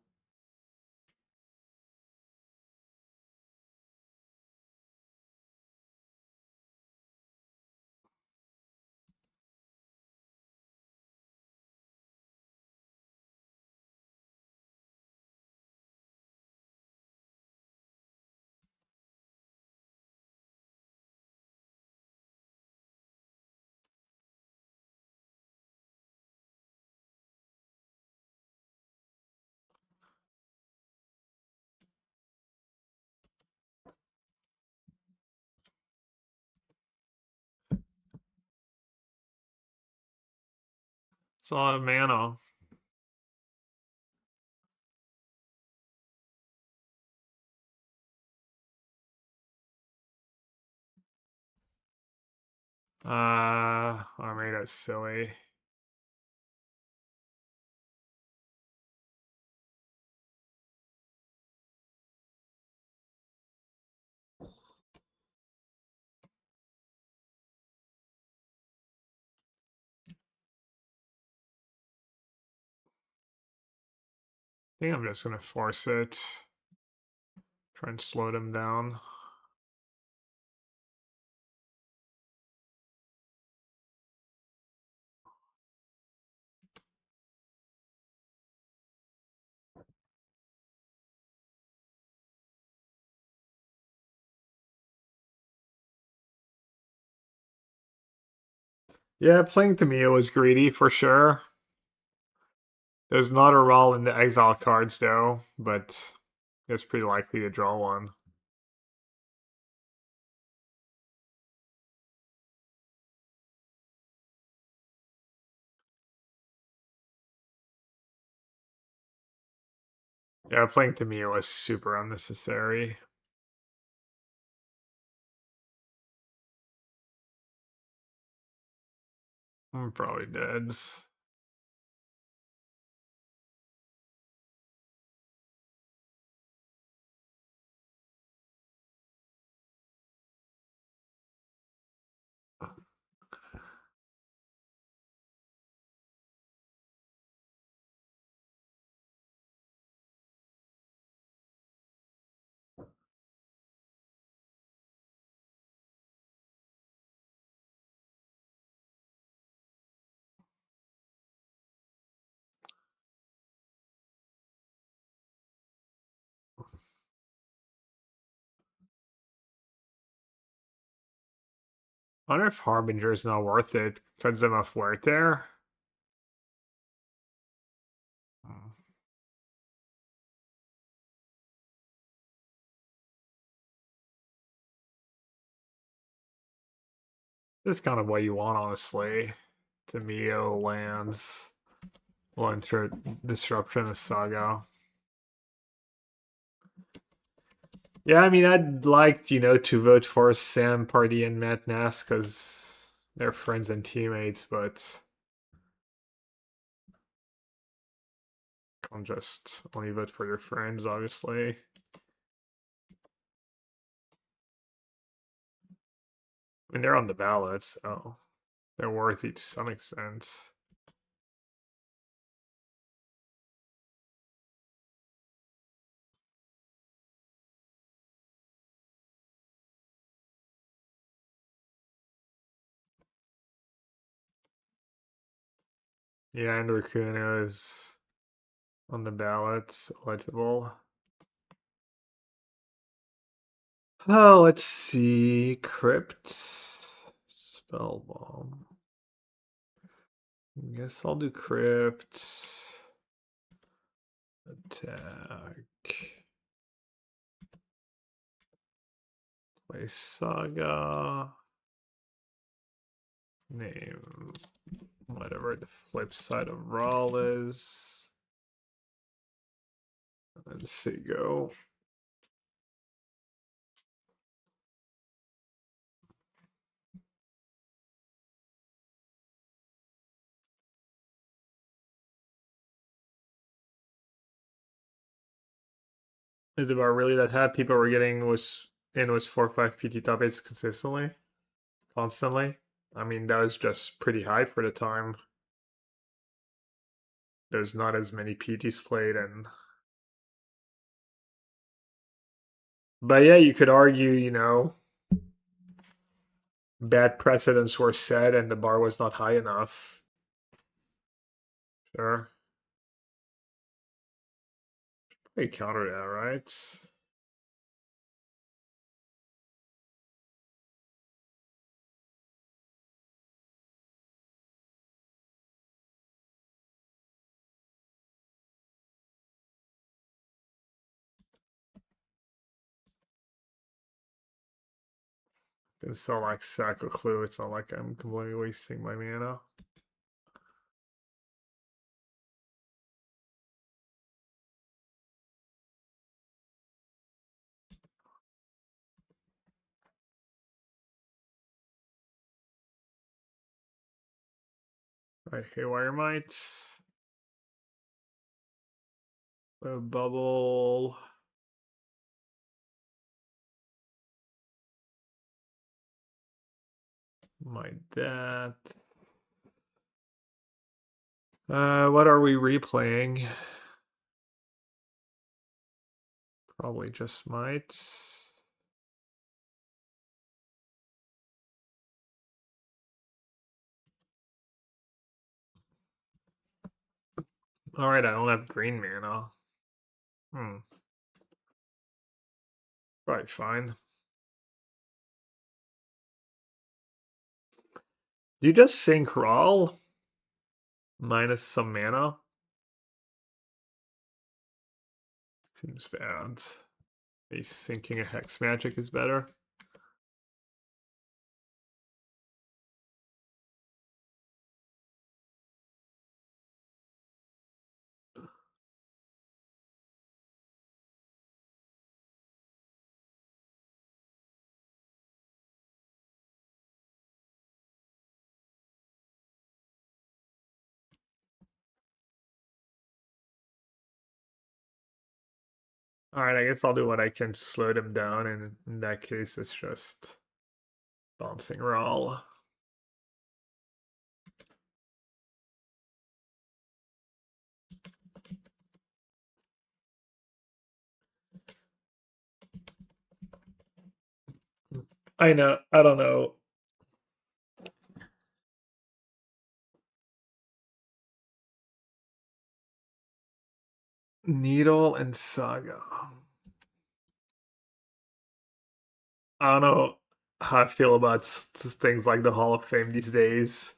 It's a lot of mana. I made that silly. I think I'm just gonna force it. Try and slow them down. Yeah, playing Tamiya was greedy for sure. There's not a roll in the exile cards though, but it's pretty likely to draw one. Yeah, playing Tamiya was super unnecessary. I'm probably dead. I wonder if Harbinger is not worth it because I'm a flirt there. Hmm. This is kind of what you want, honestly. Tamiya lands. Will enter Disruption of Saga. Yeah, I mean, I'd like, to vote for Sam, Party, and Matt Nass because they're friends and teammates, but can't just only vote for your friends, obviously. I mean, they're on the ballot, so they're worthy to some extent. Yeah, and Raccoon is on the ballot, eligible. Oh, let's see. Crypt. Spellbomb. Guess I'll do Crypt. Attack. Play Saga. Name. Whatever the flip side of Rawl is. And Seago. Is it about really that high? People were getting was 4-5 PT top 8s consistently? Constantly? I mean, that was just pretty high for the time. There's not as many PTs played, and but yeah, you could argue, bad precedents were set and the bar was not high enough. Sure. They counter that, right? Can still like sack a clue. It's not like I'm completely wasting my mana. Right, Haywire Might. A bubble. My that. What are we replaying? Probably just might. Alright, I don't have green mana. Probably fine. Do you just sync Rawl minus some mana? Seems bad. Maybe syncing a Hex Magic is better. Alright, I guess I'll do what I can to slow them down, and in that case, it's just bouncing Rawl. I know, I don't know. Needle and Saga. I don't know how I feel about things like the Hall of Fame these days.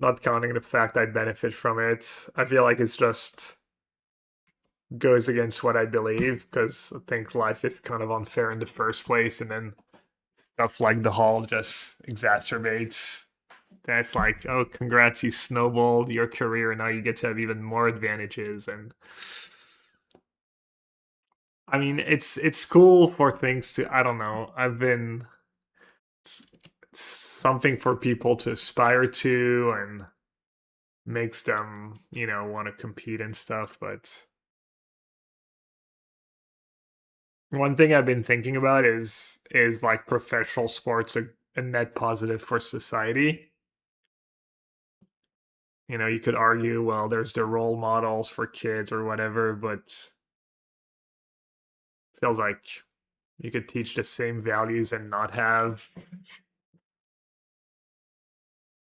Not counting the fact I benefit from it. I feel like it's just goes against what I believe because I think life is kind of unfair in the first place, and then stuff like the Hall just exacerbates. That's like, oh, congrats, you snowballed your career, and now you get to have even more advantages. And I mean, it's cool for things to, I don't know. I've been it's something for people to aspire to and makes them, want to compete and stuff. But one thing I've been thinking about is like professional sports a net positive for society. You could argue, well, there's the role models for kids or whatever, but feels like you could teach the same values and not have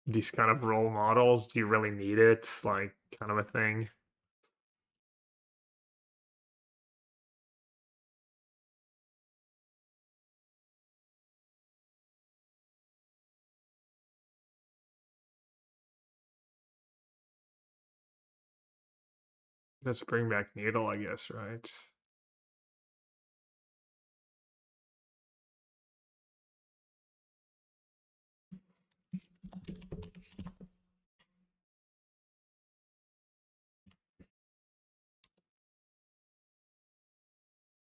these kind of role models. Do you really need it? Like, kind of a thing. Let's bring back Needle, I guess, right?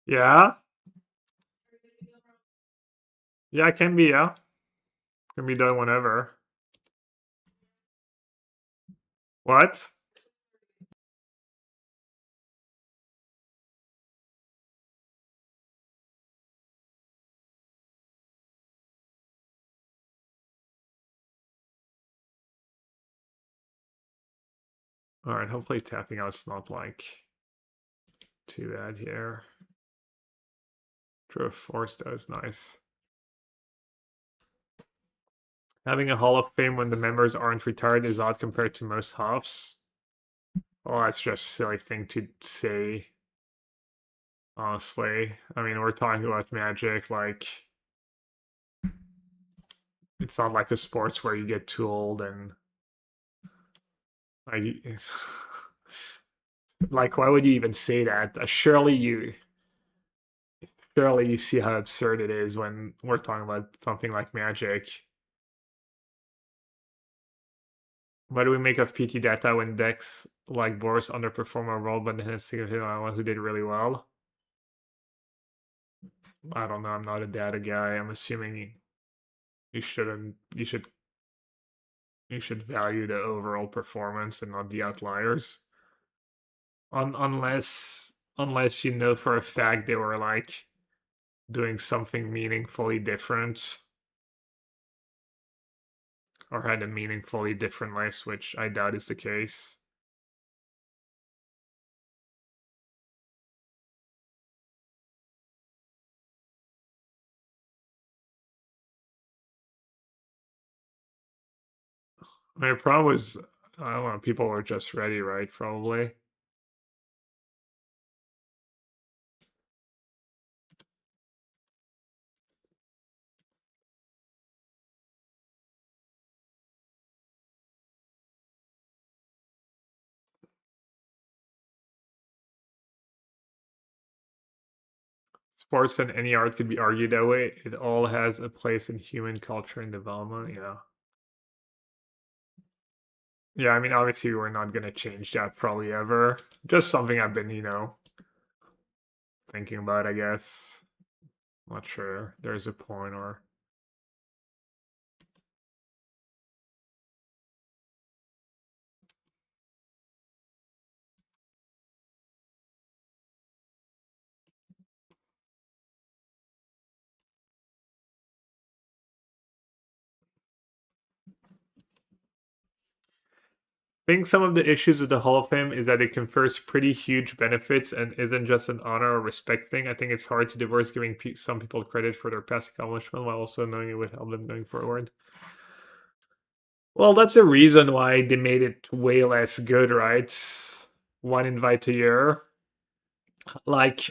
Yeah, yeah, it can be. Yeah, can be done whenever. What? All right. Hopefully, tapping out's not like too bad here. Draw force does nice. Having a Hall of Fame when the members aren't retired is odd compared to most halves. Well, that's just a silly thing to say. Honestly, I mean, we're talking about Magic. Like, it's not like a sports where you get too old and like, like, why would you even say that? Surely you see how absurd it is when we're talking about something like Magic. What do we make of PT data when decks like Boris underperform a role but then have significant one who did really well? I don't know. I'm not a data guy. I'm assuming you shouldn't. You should value the overall performance and not the outliers. Unless you know for a fact they were like doing something meaningfully different or had a meaningfully different list, which I doubt is the case. My problem was, I don't know, people were just ready, right? Probably. Sports and any art could be argued that way. It all has a place in human culture and development. Yeah. Yeah, I mean, obviously, we're not going to change that probably ever. Just something I've been, thinking about, I guess. Not sure there's a point or. I think some of the issues with the Hall of Fame is that it confers pretty huge benefits and isn't just an honor or respect thing. I think it's hard to divorce giving some people credit for their past accomplishment while also knowing it would help them going forward. Well, that's a reason why they made it way less good, right? One invite a year. Like,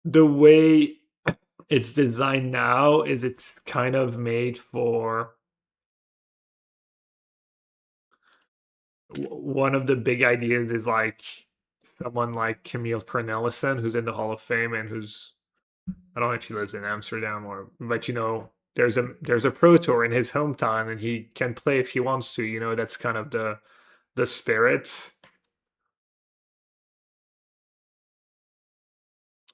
the way it's designed now is it's kind of made for one of the big ideas is like someone like Camille Cornelissen, who's in the Hall of Fame and who's I don't know if he lives in Amsterdam or but there's a pro tour in his hometown and he can play if he wants to, that's kind of the spirit.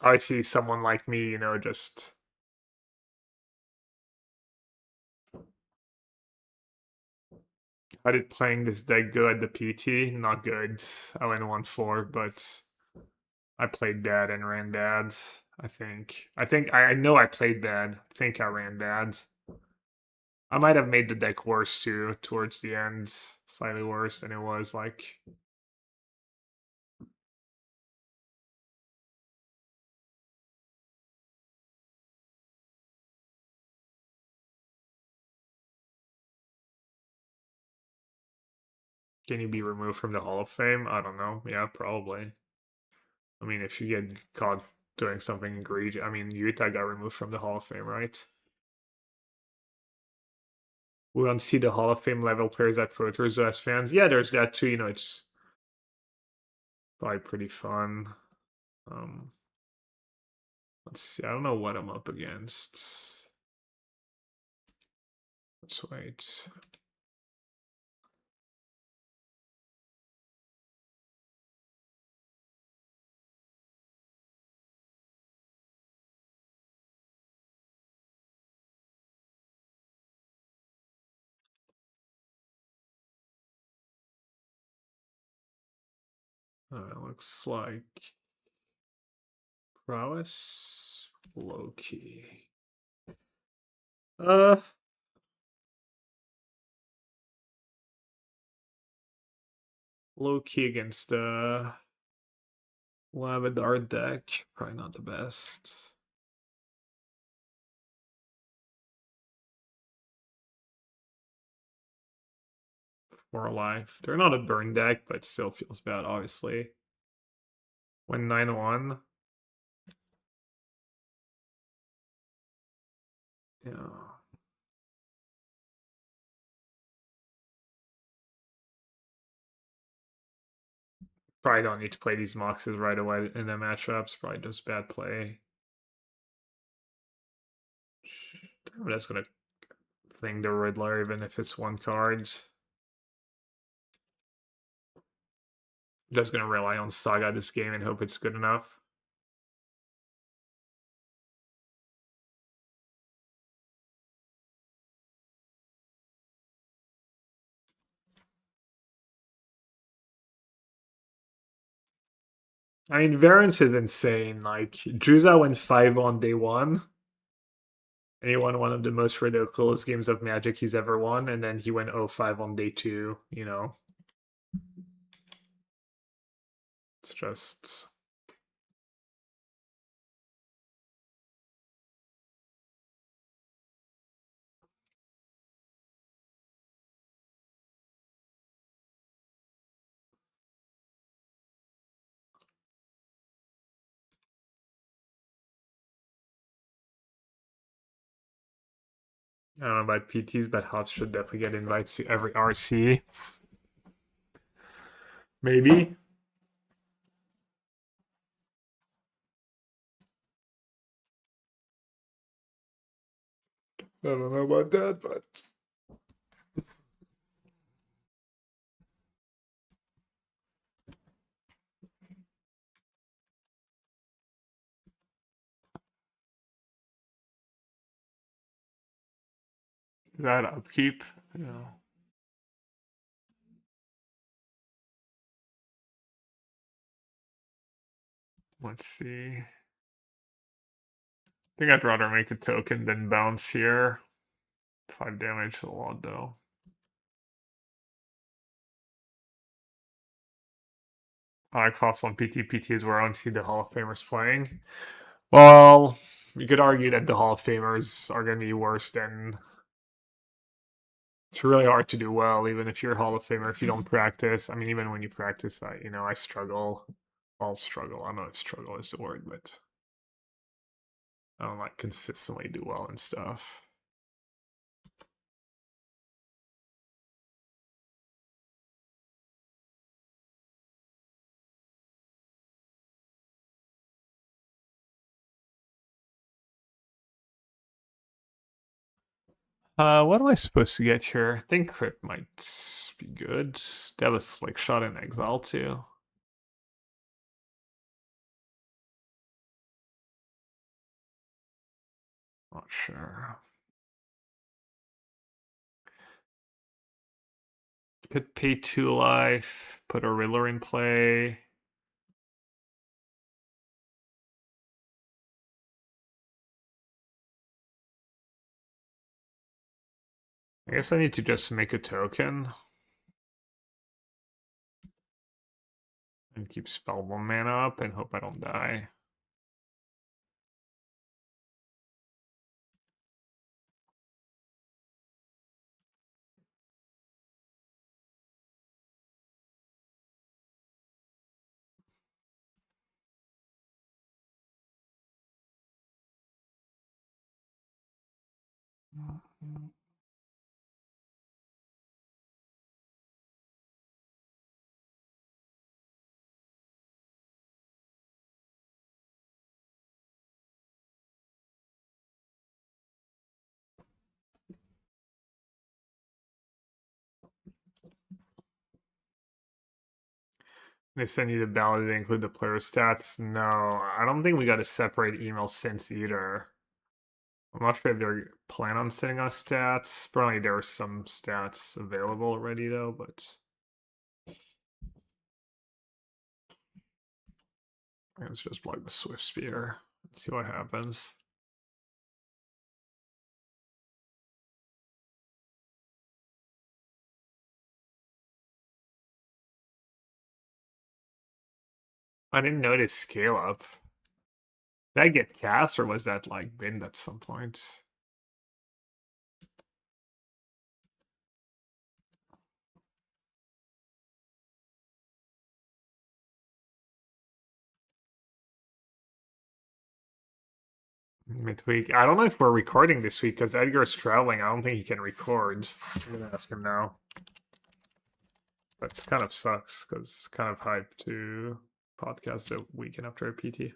I see someone like me, just I did playing this deck good at the PT, not good. I went 1-4, but I played bad and ran bad. I know I played bad. I think I ran bad. I might have made the deck worse too towards the end, slightly worse than it was. Like, can you be removed from the Hall of Fame? I don't know. Yeah, probably. I mean, if you get caught doing something egregious, I mean, Utah got removed from the Hall of Fame, right? We don't see the Hall of Fame level players at Pro Tours as fans. Yeah, there's that too. It's probably pretty fun. Um, let's see. I don't know what I'm up against. Let's wait. It looks like prowess low key. Uh, Low key against Lavadar deck. Probably not the best. For life. They're not a burn deck, but still feels bad, obviously. When 9-1. Yeah. Probably don't need to play these Moxes right away in the matchups. Probably just bad play. I'm just gonna thing the Riddler even if it's one card. Just gonna rely on Saga this game and hope it's good enough. I mean, variance is insane. Like, Juza went 5 on day 1. And he won one of the most ridiculous games of Magic he's ever won. And then he went 0-5 on day 2, It's just. I don't know about PTs, but HOTS should definitely get invites to every RC. Maybe. I don't know about that, but that upkeep, yeah. Let's see. I think I'd rather make a token than bounce here. 5 damage is a lot though. Cops on PT. PT is where I don't see the Hall of Famers playing. Well, you could argue that the Hall of Famers are going to be worse than. It's really hard to do well, even if you're a Hall of Famer, if you don't practice. I mean, even when you practice, I struggle. I'll struggle. I don't know if struggle is the word, but I don't like consistently do well and stuff. What am I supposed to get here? I think Crypt might be good. They have a like shot in exile too. Not sure. Could pay 2 life, put a Riddler in play. I guess I need to just make a token. And keep spell 1 mana up and hope I don't die. They send you the ballot to include the player stats. No, I don't think we got to separate email since either. I'm not sure if they plan on sending us stats. Apparently there are some stats available already though, but let's just plug the Swift Spear. See what happens. I didn't notice scale up. Did I get cast or was that like binned at some point? Midweek. I don't know if we're recording this week because Edgar's traveling. I don't think he can record. I'm gonna ask him now. That's kind of sucks because it's kind of hype to podcast a weekend after a PT.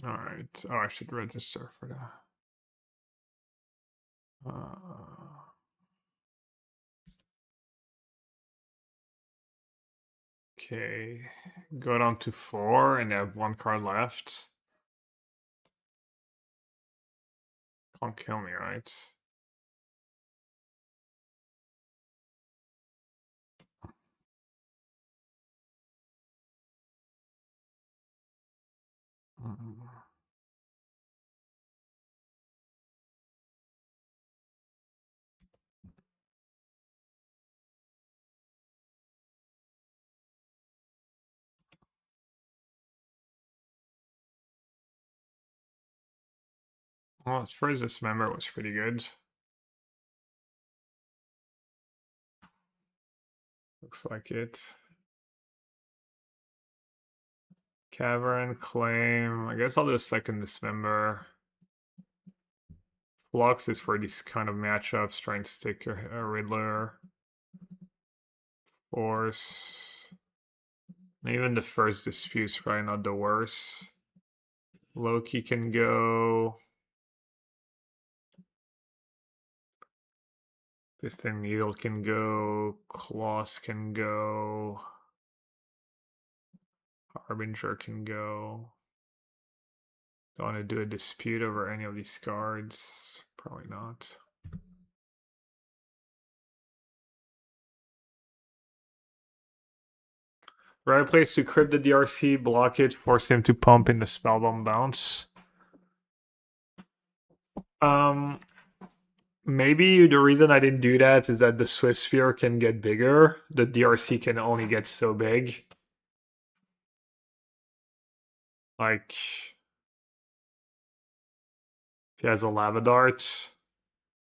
All right. Oh, I should register for that. Okay, go down to 4 and have 1 card left. Can't kill me, right? Well, as far as this member was pretty good. Looks like it. Cavern, Claim. I guess I'll do a second Dismember. Flux is for these kind of matchups, trying to stick a Riddler. Force. Even the first dispute's probably not the worst. Loki can go. Piston Needle can go. Kloss can go. Harbinger can go. Don't want to do a dispute over any of these cards. Probably not. Right place to crypt the DRC, block it, force him to pump in the spellbound bounce. Maybe the reason I didn't do that is that the Swift Sphere can get bigger. The DRC can only get so big. Like, if he has a Lava Dart,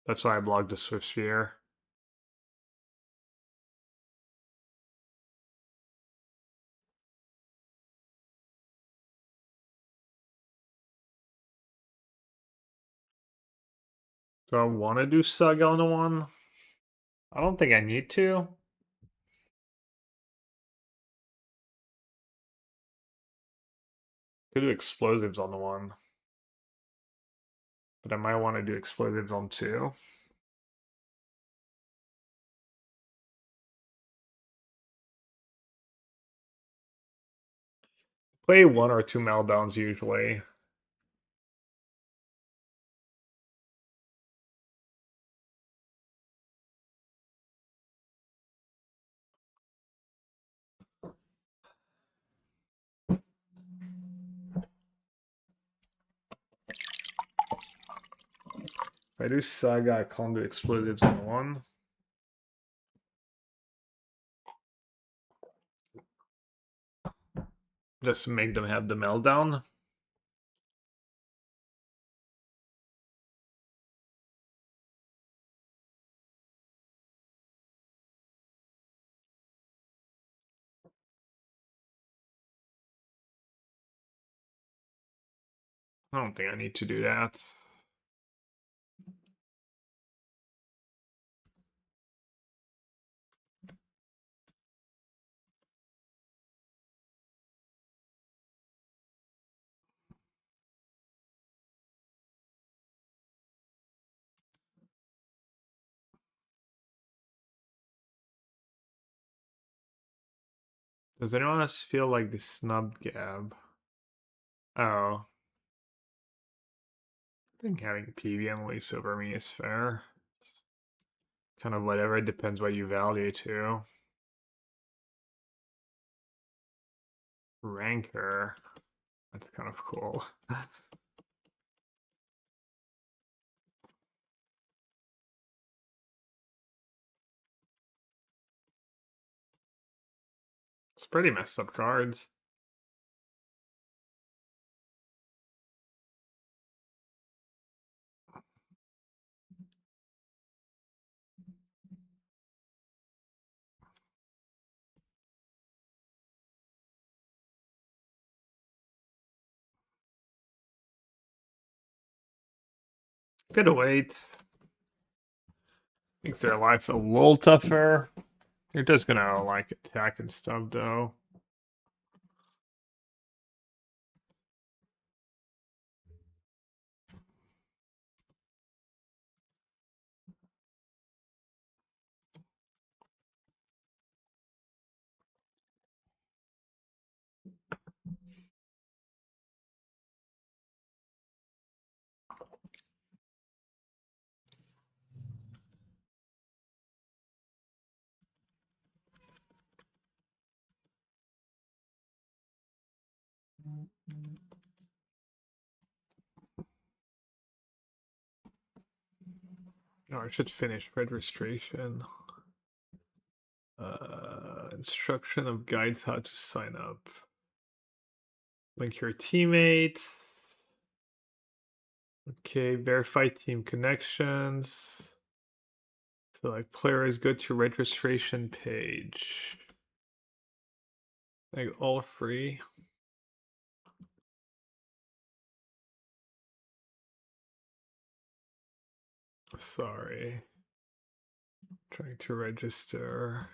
that's why I blocked the Swift Sphere. Do I want to do Saga on the one? I don't think I need to. Could do explosives on the one. But I might want to do explosives on two. Play one or two meltdowns usually. If I do Saga, I can't do explosives on one. Just to make them have the meltdown. I don't think I need to do that. Does anyone else feel like the snub Gab? Oh. I think having PBM lease over me is fair. Kind of whatever, it depends what you value too. Rancor. That's kind of cool. It's pretty messed up cards. Good wait. Makes their life a little tougher. They're just gonna like attack and stuff though. No, I should finish registration. Instruction of guides how to sign up. Link your teammates. Okay, verify team connections. Select players, go to registration page. Like all free. Sorry. Trying to register.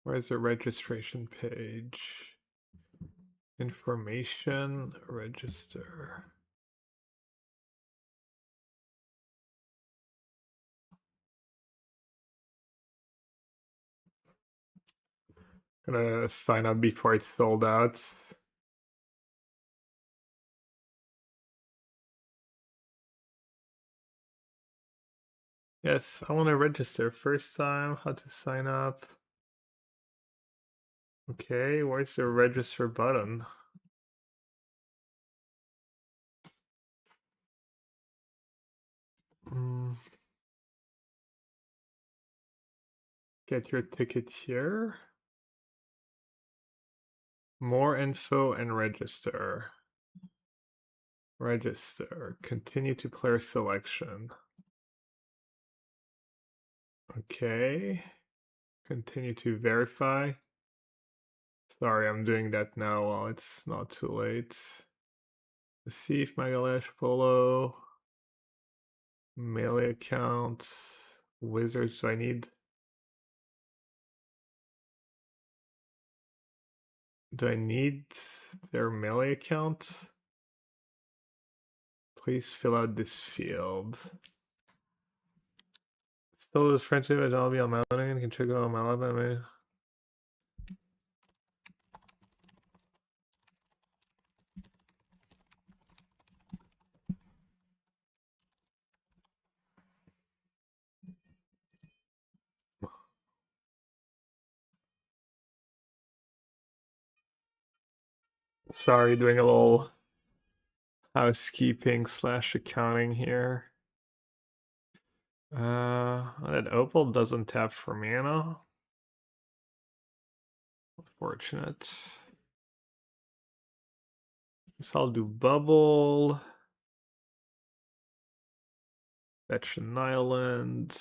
Where's the registration page? Information, register. Gonna sign up before it's sold out. Yes, I want to register. First time, how to sign up. Okay, where's the register button? Get your ticket here. More info and register. Register. Continue to player selection. Okay. Continue to verify. Sorry, I'm doing that now while it's not too late. Receive Megalash Polo. Melee account. Wizards, do I need? Do I need their melee account? Please fill out this field. Still is friendship at all be on mounting and can check out my life. Sorry, doing a little housekeeping / accounting here. That opal doesn't tap for mana. Unfortunate. Guess I'll do bubble. Fetch an island.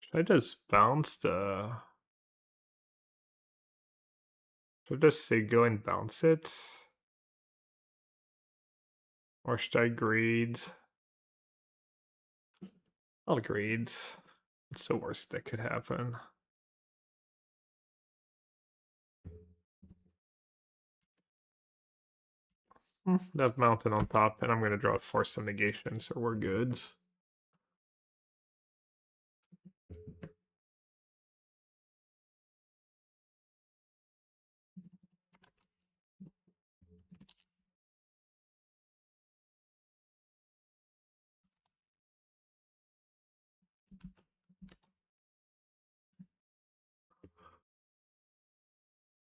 Should I just bounce the... Should I just say go and bounce it? Or should I greed? I'll greed. It's the worst that could happen. That mountain on top, and I'm going to draw Force of Negation, so we're good.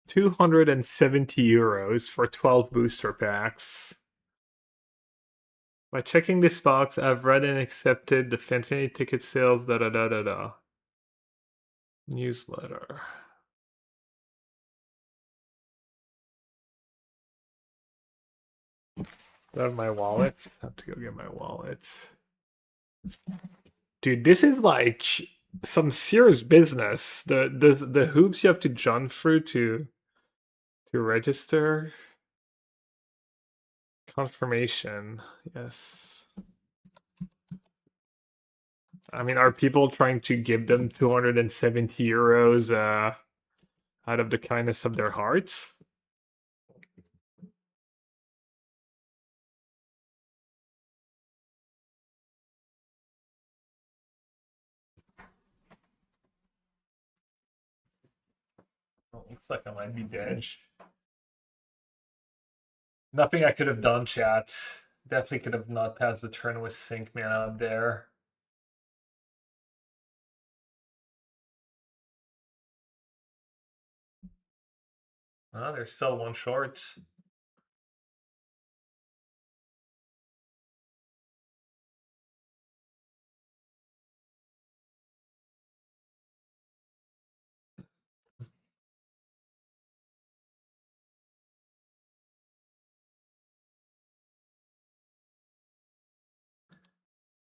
€270 for 12 booster packs. By checking this box, I've read and accepted the Fanfinity ticket sales newsletter. Do I have my wallet? I have to go get my wallet. Dude, this is like some serious business. The hoops you have to jump through to register. Confirmation, yes. I mean, are people trying to give them €270 out of the kindness of their hearts? Oh, looks like I might be dead. Nothing I could have done, chat. Definitely could have not passed the turn with Sync Mana up there. Oh, there's still one short.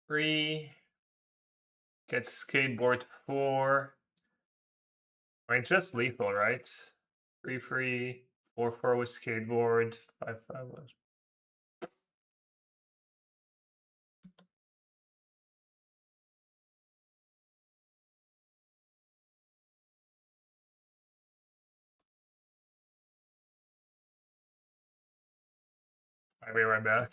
Three. Get skateboard 4. I mean, just lethal, right? 3/3, 4/4 with skateboard, 5/5 with. I'll be right back.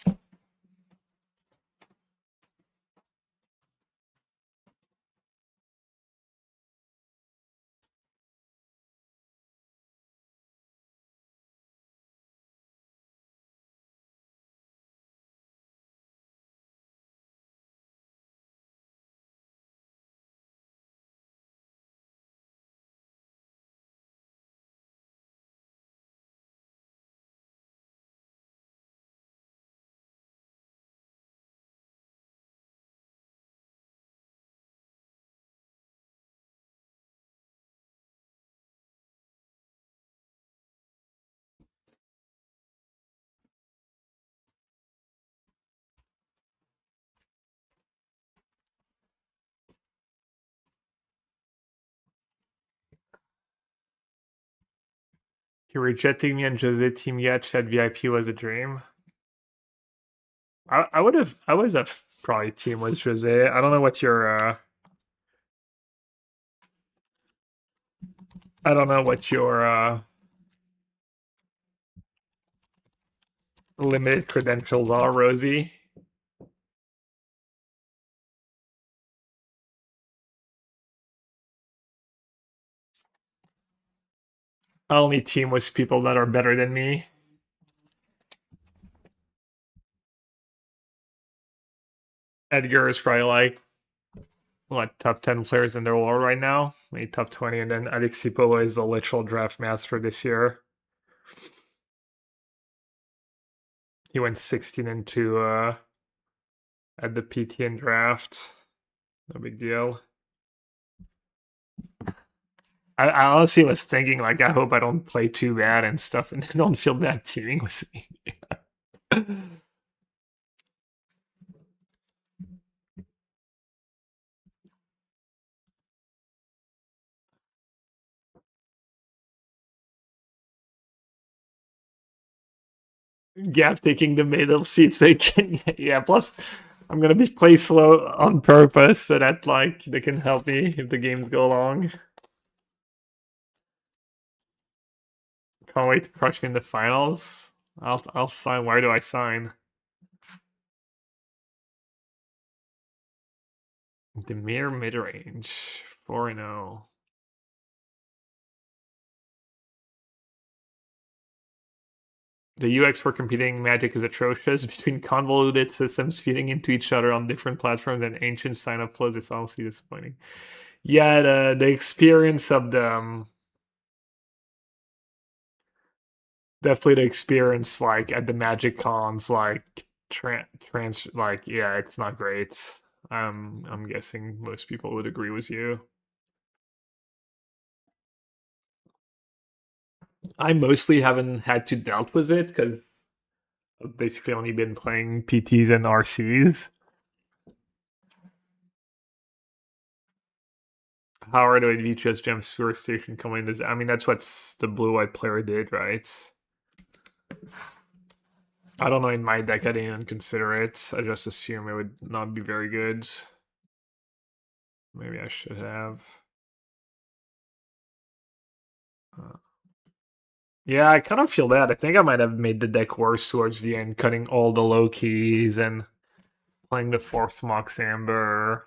You're rejecting me on Jose Team Yet said VIP was a dream. I was a probably team with Jose. I don't know what your I don't know what your limited credentials are, Rosie. I only team with people that are better than me. Edgar is probably like what top 10 players in the world right now, maybe top 20, and then Alexi Polo is the literal draft master this year. He went 16-2 at the PTN draft. No big deal. I honestly was thinking like I hope I don't play too bad and stuff and don't feel bad teaming with me. Gav taking the middle seat so he can yeah, plus I'm gonna be play slow on purpose so that like they can help me if the games go long. Can't wait to crush me in the finals. I'll sign. Where do I sign? The mere mid range 4-0. The UX for competing Magic is atrocious between convoluted systems feeding into each other on different platforms and ancient sign-up flows. It's honestly disappointing. Yeah, the experience of the definitely the experience like at the Magic cons like trans like yeah, it's not great. I'm guessing most people would agree with you. I mostly haven't had to dealt with it because I've basically only been playing PTs and RCs. How are the VGS Gem Sewer Station coming? This, I mean, that's what the blue-white player did, right? I don't know. In my deck, I didn't even consider it. I just assumed it would not be very good. Maybe I should have. Yeah, I kind of feel that. I think I might have made the deck worse towards the end, cutting all the low keys and playing the fourth Mox Amber.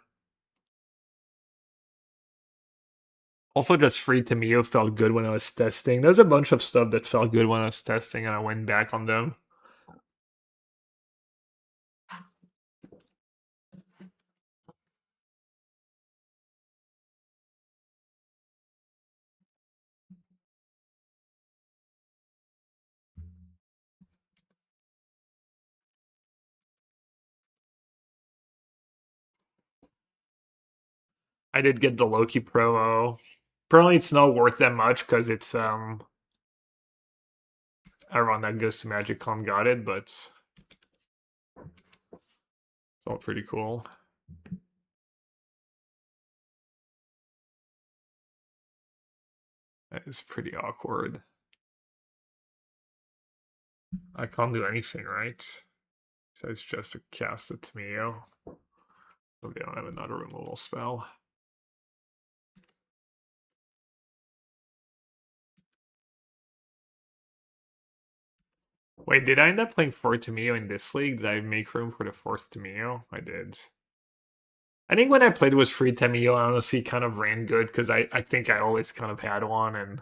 Also, just free Tamio felt good when I was testing. There's a bunch of stuff that felt good when I was testing, and I went back on them. I did get the Loki promo. Apparently, it's not worth that much because it's everyone that goes to MagicCon got it, but it's all pretty cool. That is pretty awkward. I can't do anything, right? So it's just to cast a Tamio. So they don't have another removal spell. Wait, did I end up playing 4 Tamio in this league? Did I make room for the 4th Tamio? I did. I think when I played with free Tamio, I honestly kind of ran good because I think I always kind of had one and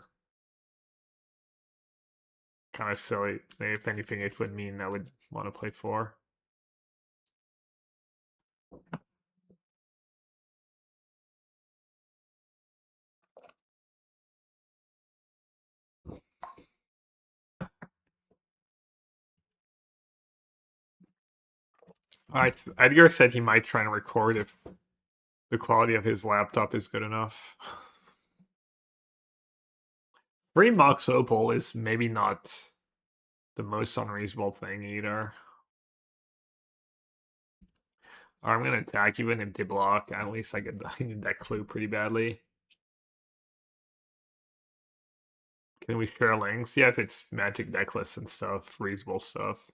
kind of silly. Maybe if anything, it would mean I would want to play 4. Alright, Edgar said he might try and record if the quality of his laptop is good enough. Free Mox Opal is maybe not the most unreasonable thing either. Or I'm gonna attack even if they block. At least I need that clue pretty badly. Can we share links? Yeah, if it's magic necklace and stuff, reasonable stuff.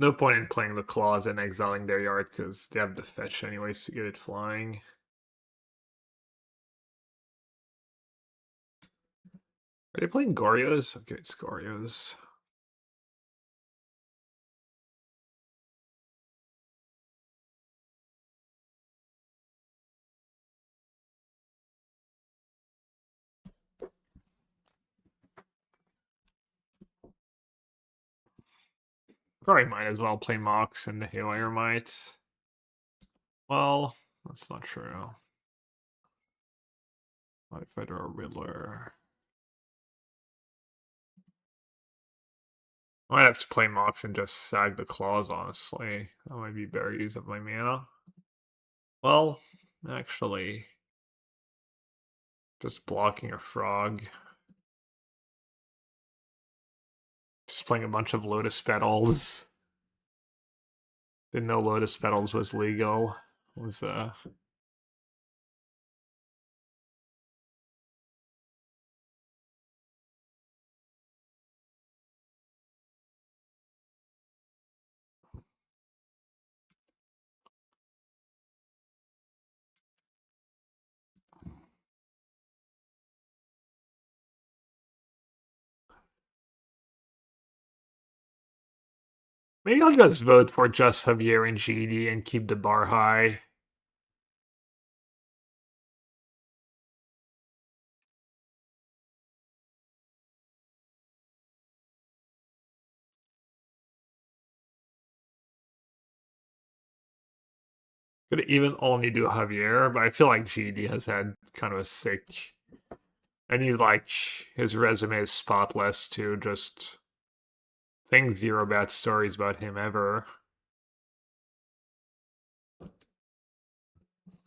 No point in playing the claws and exiling their yard because they have the fetch anyways to get it flying. Are they playing Gorios? Okay, it's Gorios. Probably might as well play Mox and the Haywire might. Well, that's not true. What if I draw a Riddler? I might have to play Mox and just sag the claws, honestly. That might be better use of my mana. Well, actually, just blocking a frog. Just playing a bunch of Lotus Petals. Didn't know Lotus Petals was legal. Was maybe I'll just vote for just Javier and GD and keep the bar high. Could even only do Javier, but I feel like GD has had kind of a sick. And he's like, his resume is spotless too. Just think zero bad stories about him ever. I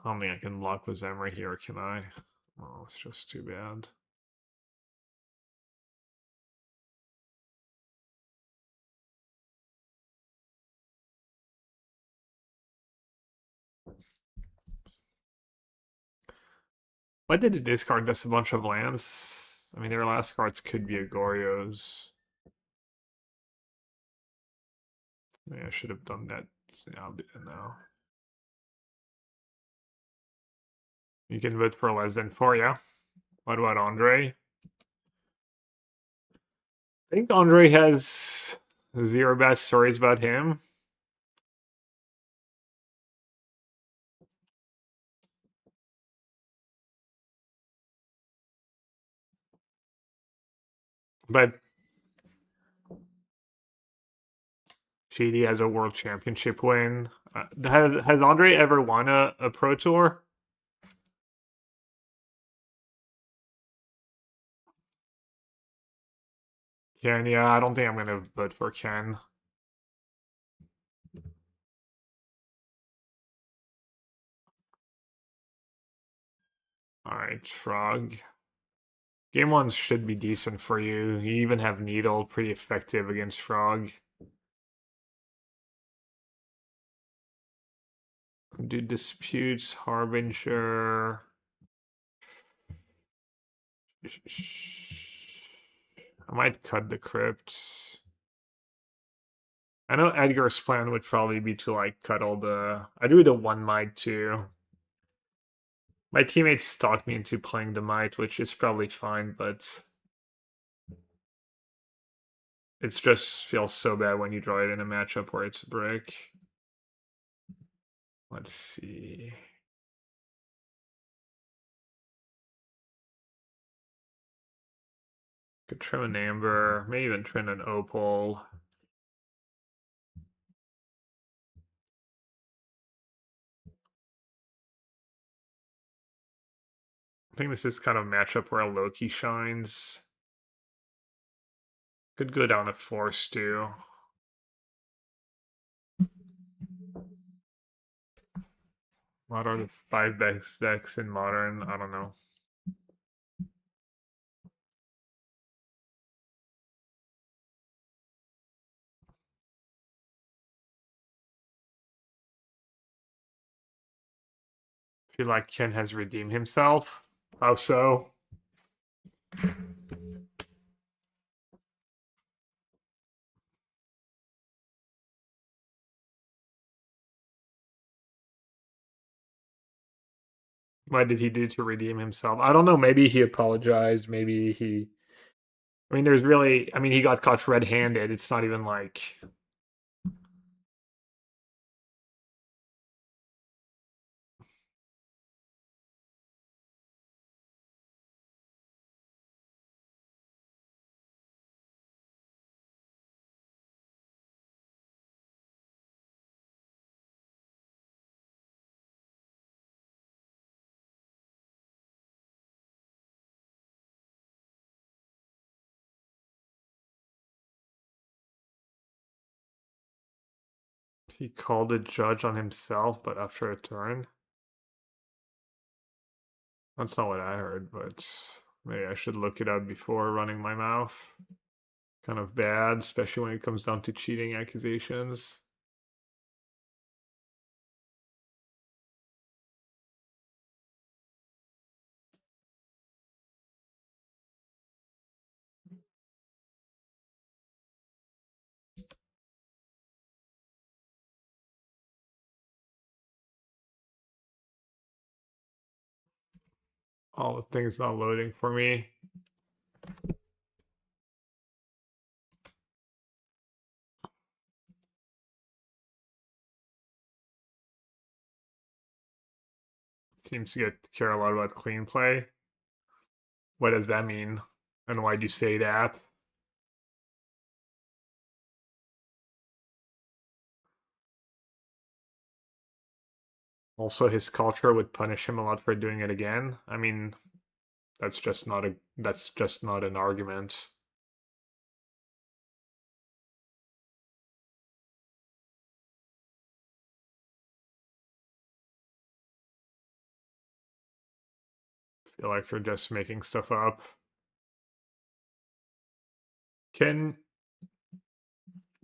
don't think I can lock with Emery here, can I? Oh, it's just too bad. Why did it discard just a bunch of lands? I mean, their last cards could be Agorios. Maybe I should have done that. So yeah, I'll do that now. You can vote for less than 4, yeah? What about Andre? I think Andre has zero bad stories about him. But GD has a world championship win. Has Andre ever won a pro tour? Ken, yeah, I don't think I'm gonna vote for Ken. Alright, Frog. Game 1 should be decent for you. You even have Needle, pretty effective against Frog. Do disputes, Harbinger. I might cut the crypts. I know Edgar's plan would probably be to like cut all the. I do the one might too. My teammates talked me into playing the might, which is probably fine, but it just feels so bad when you draw it in a matchup where it's a brick. Let's see. Could trim an amber, maybe even trim an opal. I think this is kind of a matchup where Loki shines. Could go down to force too. What are the 5 best decks in modern? I don't know. I feel like Ken has redeemed himself. How so? What did he do to redeem himself? I don't know. Maybe he apologized. Maybe he. I mean, there's really. I mean, he got caught red-handed. It's not even like. He called a judge on himself, but after a turn. That's not what I heard, but maybe I should look it up before running my mouth. Kind of bad, especially when it comes down to cheating accusations. All the things not loading for me. Seems to care a lot about clean play. What does that mean? And why'd you say that? Also, his culture would punish him a lot for doing it again. I mean, that's just not an argument. I feel like you're just making stuff up. Can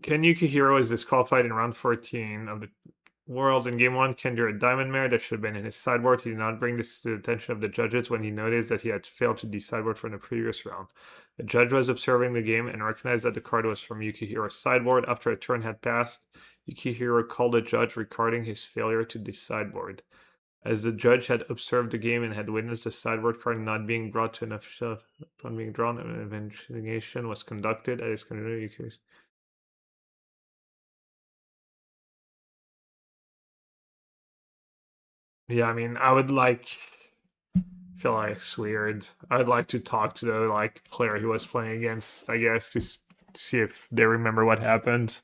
Yukihiro is disqualified in round 14 of the Worlds in game 1. Ken drew a diamond mare that should have been in his sideboard. He did not bring this to the attention of the judges when he noticed that he had failed to decideboard from the previous round. The judge was observing the game and recognized that the card was from Yukihiro's sideboard. After a turn had passed, Yukihiro called the judge regarding his failure to decideboard. As the judge had observed the game and had witnessed the sideboard card not being brought to an official upon being drawn, an investigation was conducted at his community. Yeah, I mean, I would like feel like it's weird. I'd like to talk to the like player he was playing against, I guess, to see if they remember what happened.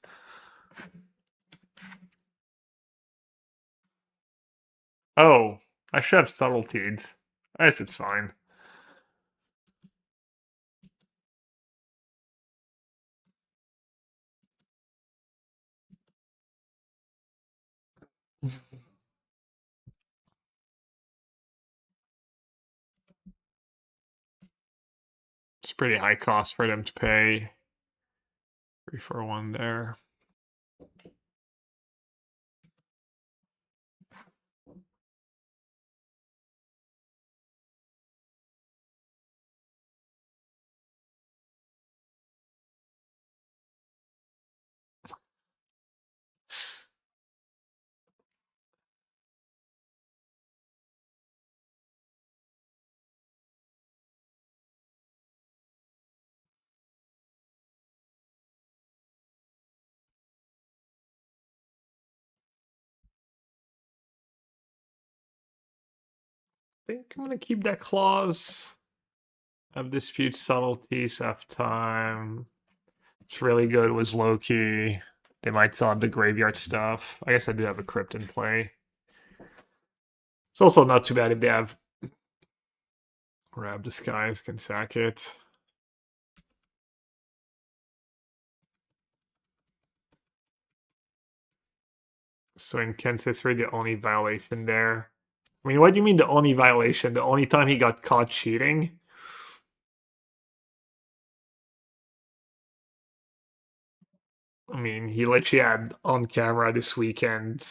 Oh, I should have subtleties. I guess it's fine. It's pretty high cost for them to pay. 3 for 1 there. think I'm gonna keep that clause. Have dispute subtleties, have time. It's really good, was low key. They might still have the graveyard stuff. I guess I do have a crypt in play. It's also not too bad if they have grab disguise, can sack it. So in Ken's history, the only violation there. I mean, what do you mean the only violation? The only time he got caught cheating? I mean, he literally had on camera this weekend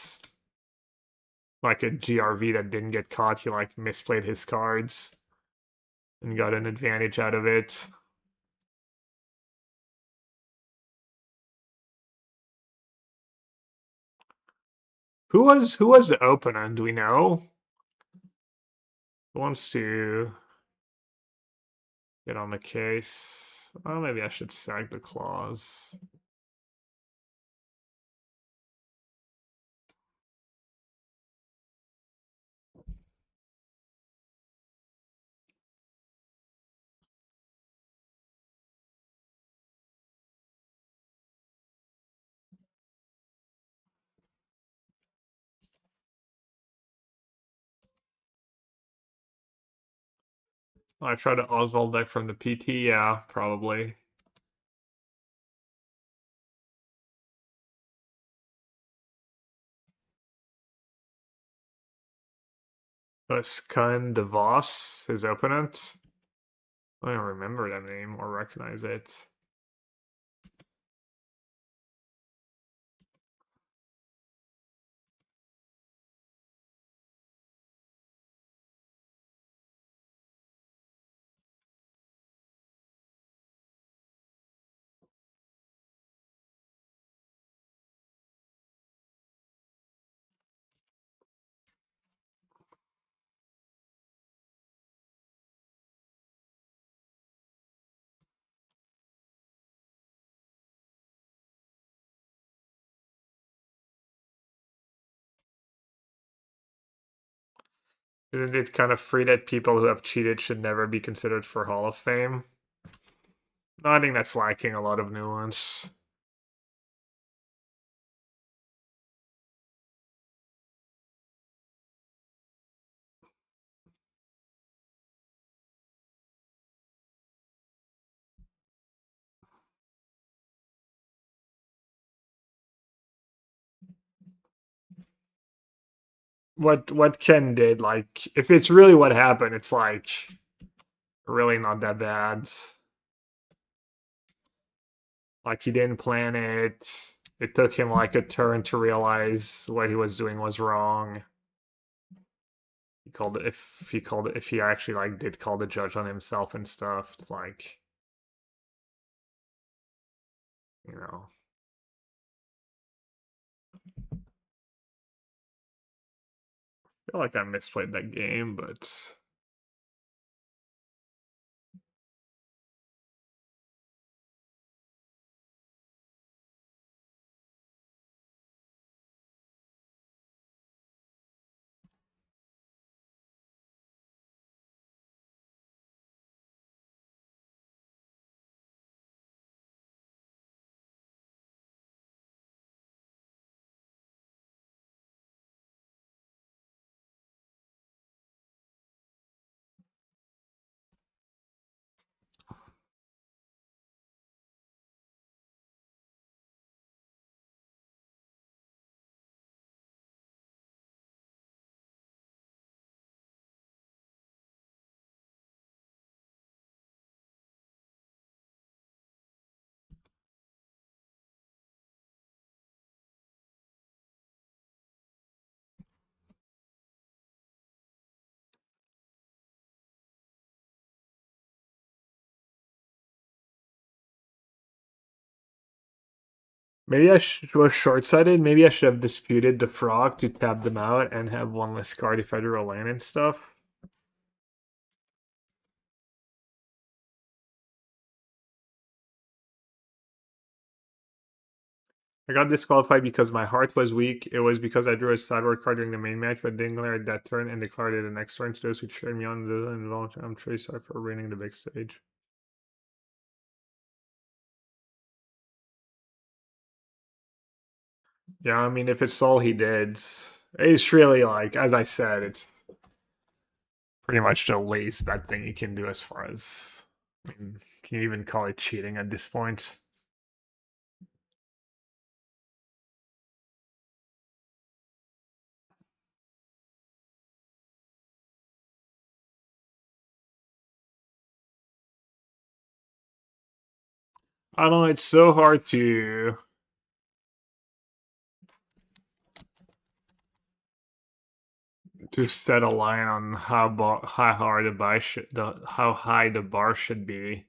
like a GRV that didn't get caught. He like misplayed his cards and got an advantage out of it. Who was the opener? Do we know? Who wants to get on the case? Oh, maybe I should sack the clause. I tried to Oswald deck from the PT. Yeah, probably. Kun de Vos, his opponent. I don't remember that name or recognize it. Isn't it kind of free that people who have cheated should never be considered for Hall of Fame? No, I think that's lacking a lot of nuance. What Ken did, like, if it's really what happened, it's like really not that bad. Like he didn't plan it. It took him like a turn to realize what he was doing was wrong. If he actually like did call the judge on himself and stuff, like, you know. I feel like I misplayed that game, but maybe was short-sighted. Maybe I should have disputed the frog to tap them out and have one less card if I drew a land and stuff. I got disqualified because my heart was weak. It was because I drew a sideboard card during the main match, but didn't glare at that turn and declared it the next turn to those who cheered me on the involuntary. I'm truly sorry for ruining the big stage. Yeah, I mean, if it's all he did, it's really like, as I said, it's pretty much the least bad thing you can do as far as, I mean, can you even call it cheating at this point? I don't know, it's so hard to set a line on how hard the bar should, how high the bar should be.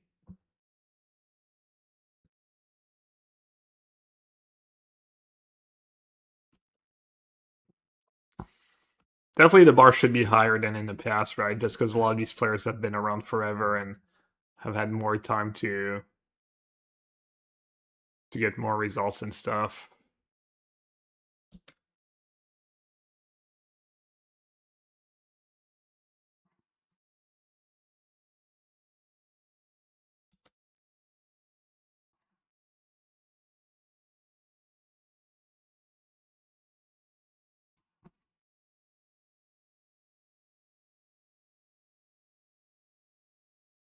Definitely the bar should be higher than in the past, right? Just because a lot of these players have been around forever and have had more time to get more results and stuff.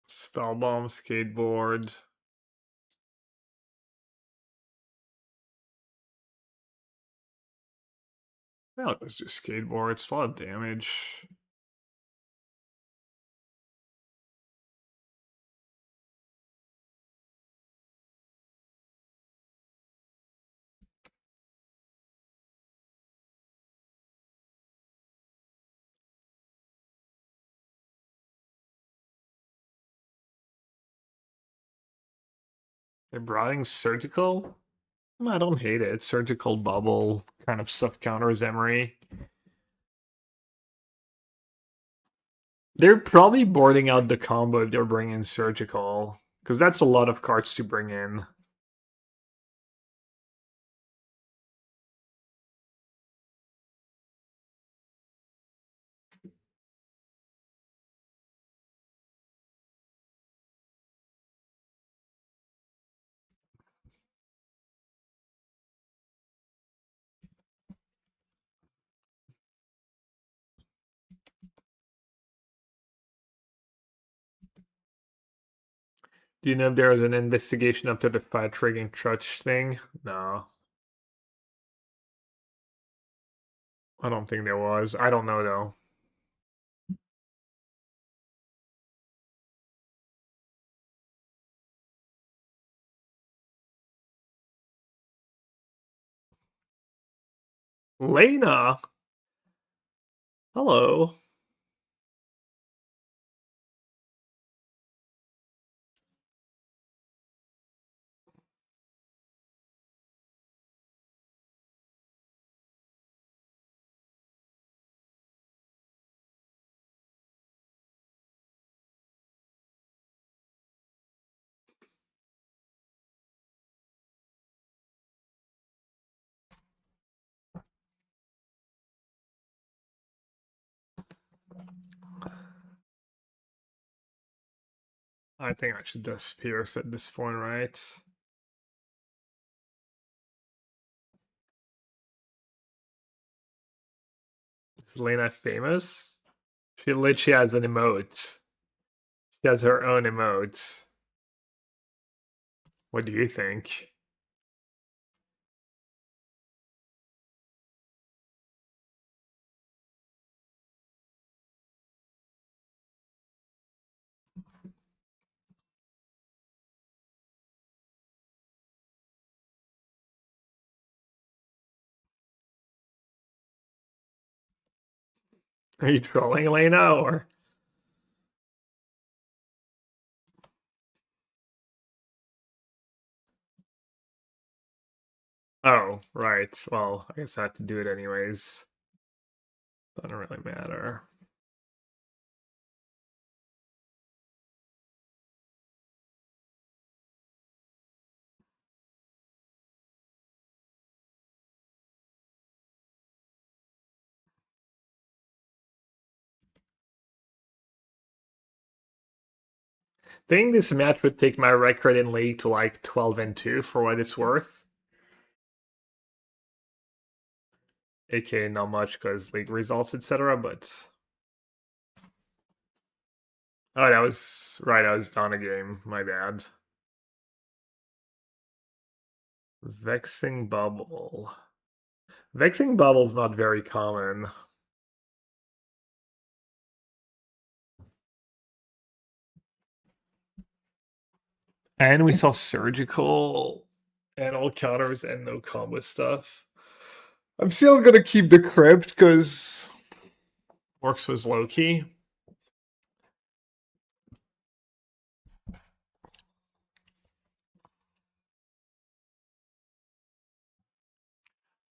Spellbomb, skateboard. Well, let's just skateboard. It's a lot of damage. They're broadening surgical. I don't hate it. Surgical bubble kind of stuff counters Emery. They're probably boarding out the combo if they're bringing surgical, because that's a lot of cards to bring in. Do you know if there was an investigation up to the fat triggering trudge thing? No. I don't think there was. I don't know though. Lena! Hello. I think I should just Pierce at this point, right? Is Lena famous? She literally has an emote. She has her own emote. What do you think? Are you trolling Lena or? Oh, right. Well, I guess I had to do it anyways. Doesn't really matter. think this match would take my record in league to like 12-2 for what it's worth. AKA not much because league results, etc. But oh, that was right. I was down a game. My bad. Vexing bubble. Vexing bubble's not very common. And we saw surgical and all counters and no combo stuff. I'm still gonna keep the crypt because Orcs was low key.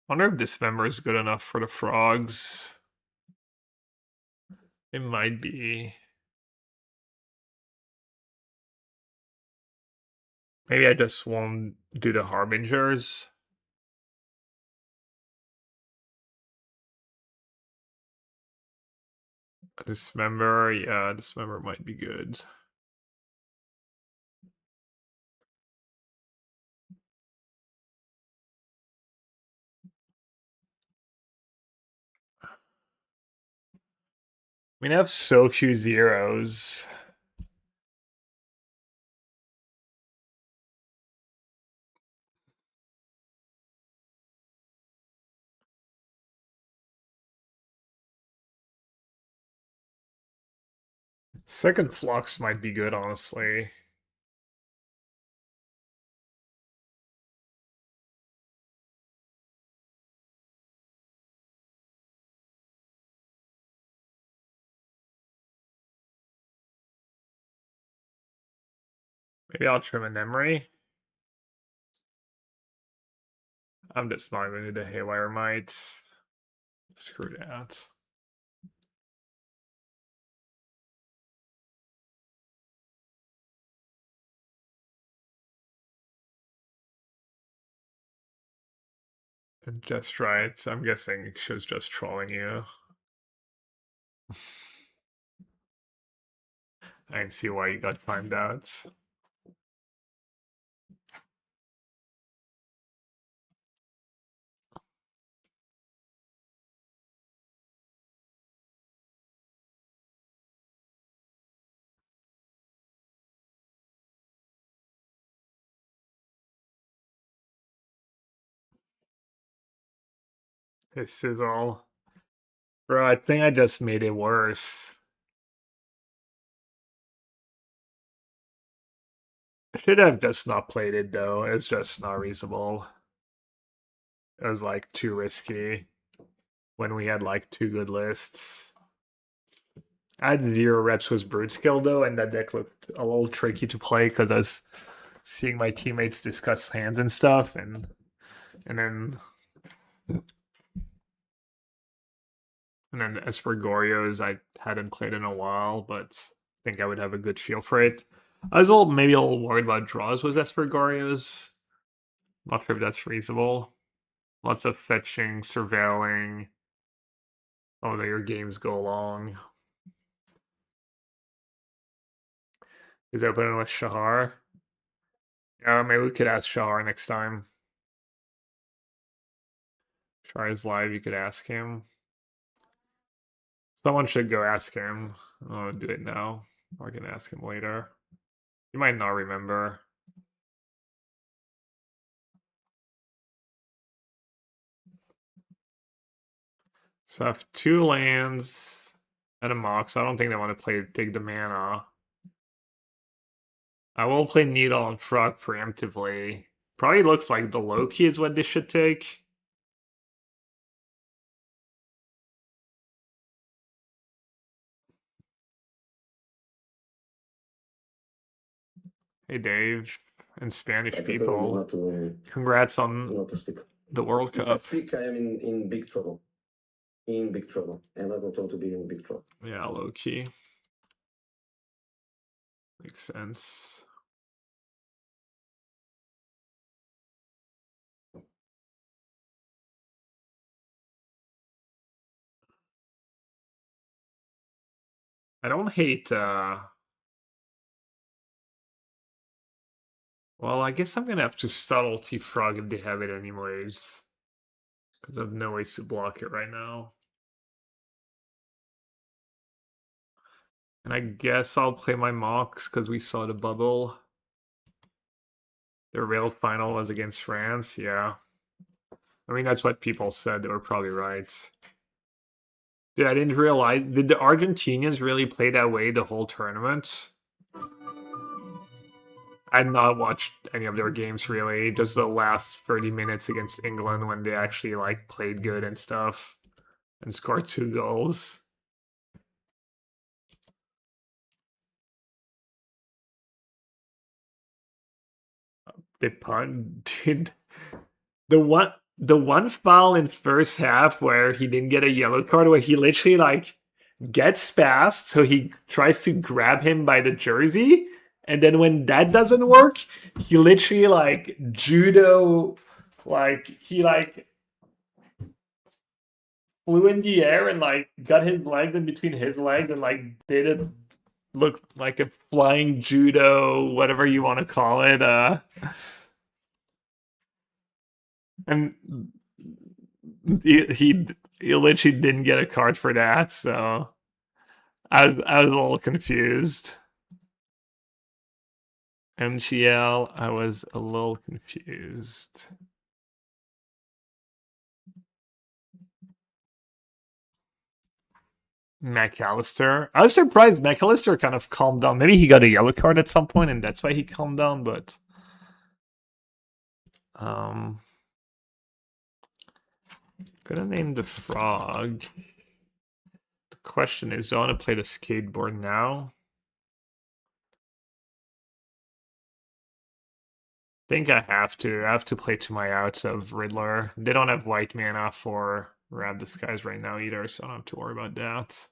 Wonder if Dismember is good enough for the frogs. It might be. Maybe I just won't do the Harbingers. Dismember, yeah, Dismember might be good. We have so few zeros. Second Flux might be good, honestly. Maybe I'll trim an Emery. I'm just not going to do the Haywire Might. Screw that. Just right. I'm guessing she was just trolling you. I can see why you got timed out. This is all. Bro, I think I just made it worse. I should have just not played it though. It's just not reasonable. It was like too risky when we had like two good lists. I had 0 reps with Brute Skill though, and that deck looked a little tricky to play because I was seeing my teammates discuss hands and stuff, and then Espergorios I hadn't played in a while, but I think I would have a good feel for it. I was maybe a little worried about draws with Espergorios. Not sure if that's reasonable. Lots of fetching, surveilling. Oh, no, your games go long. Is opening with Shahar? Yeah, maybe we could ask Shahar next time. Shahar is live, you could ask him. Someone should go ask him. I'll do it now. Or I can ask him later. You might not remember. So I have 2 lands and a Mox. I don't think they want to play take the mana. I will play Needle and Frog preemptively. Probably looks like the Loki is what this should take. Hey Dave and Spanish I prefer people. Congrats on not to speak. the World If I Cup. speak, I am in big trouble. In big trouble. And I don't want to be in big trouble. Yeah, low key. Makes sense. I don't hate Well, I guess I'm gonna have to subtlety frog if they have it anyways. Because I have no ways to block it right now. And I guess I'll play my mocks because we saw the bubble. The real final was against France, yeah. I mean, that's what people said. They were probably right. Dude, I didn't realize. Did the Argentinians really play that way the whole tournament? I had not watched any of their games really. Just the last 30 minutes against England when they actually like played good and stuff and scored 2 goals. They punt, dude. The one foul in first half where he didn't get a yellow card, where he literally like gets past, so he tries to grab him by the jersey, and then when that doesn't work, he literally like judo, like he like flew in the air and like got his legs in between his legs and like did it look like a flying judo, whatever you want to call it. And he literally didn't get a card for that, so I was a little confused. MGL, I was a little confused. McAllister. I was surprised McAllister kind of calmed down. Maybe he got a yellow card at some point and that's why he calmed down, but gonna name the frog. The question is, do I want to play the skateboard now? I think I have to. I have to play to my outs of Riddler. They don't have white mana for Rab Disguise right now either, so I don't have to worry about that.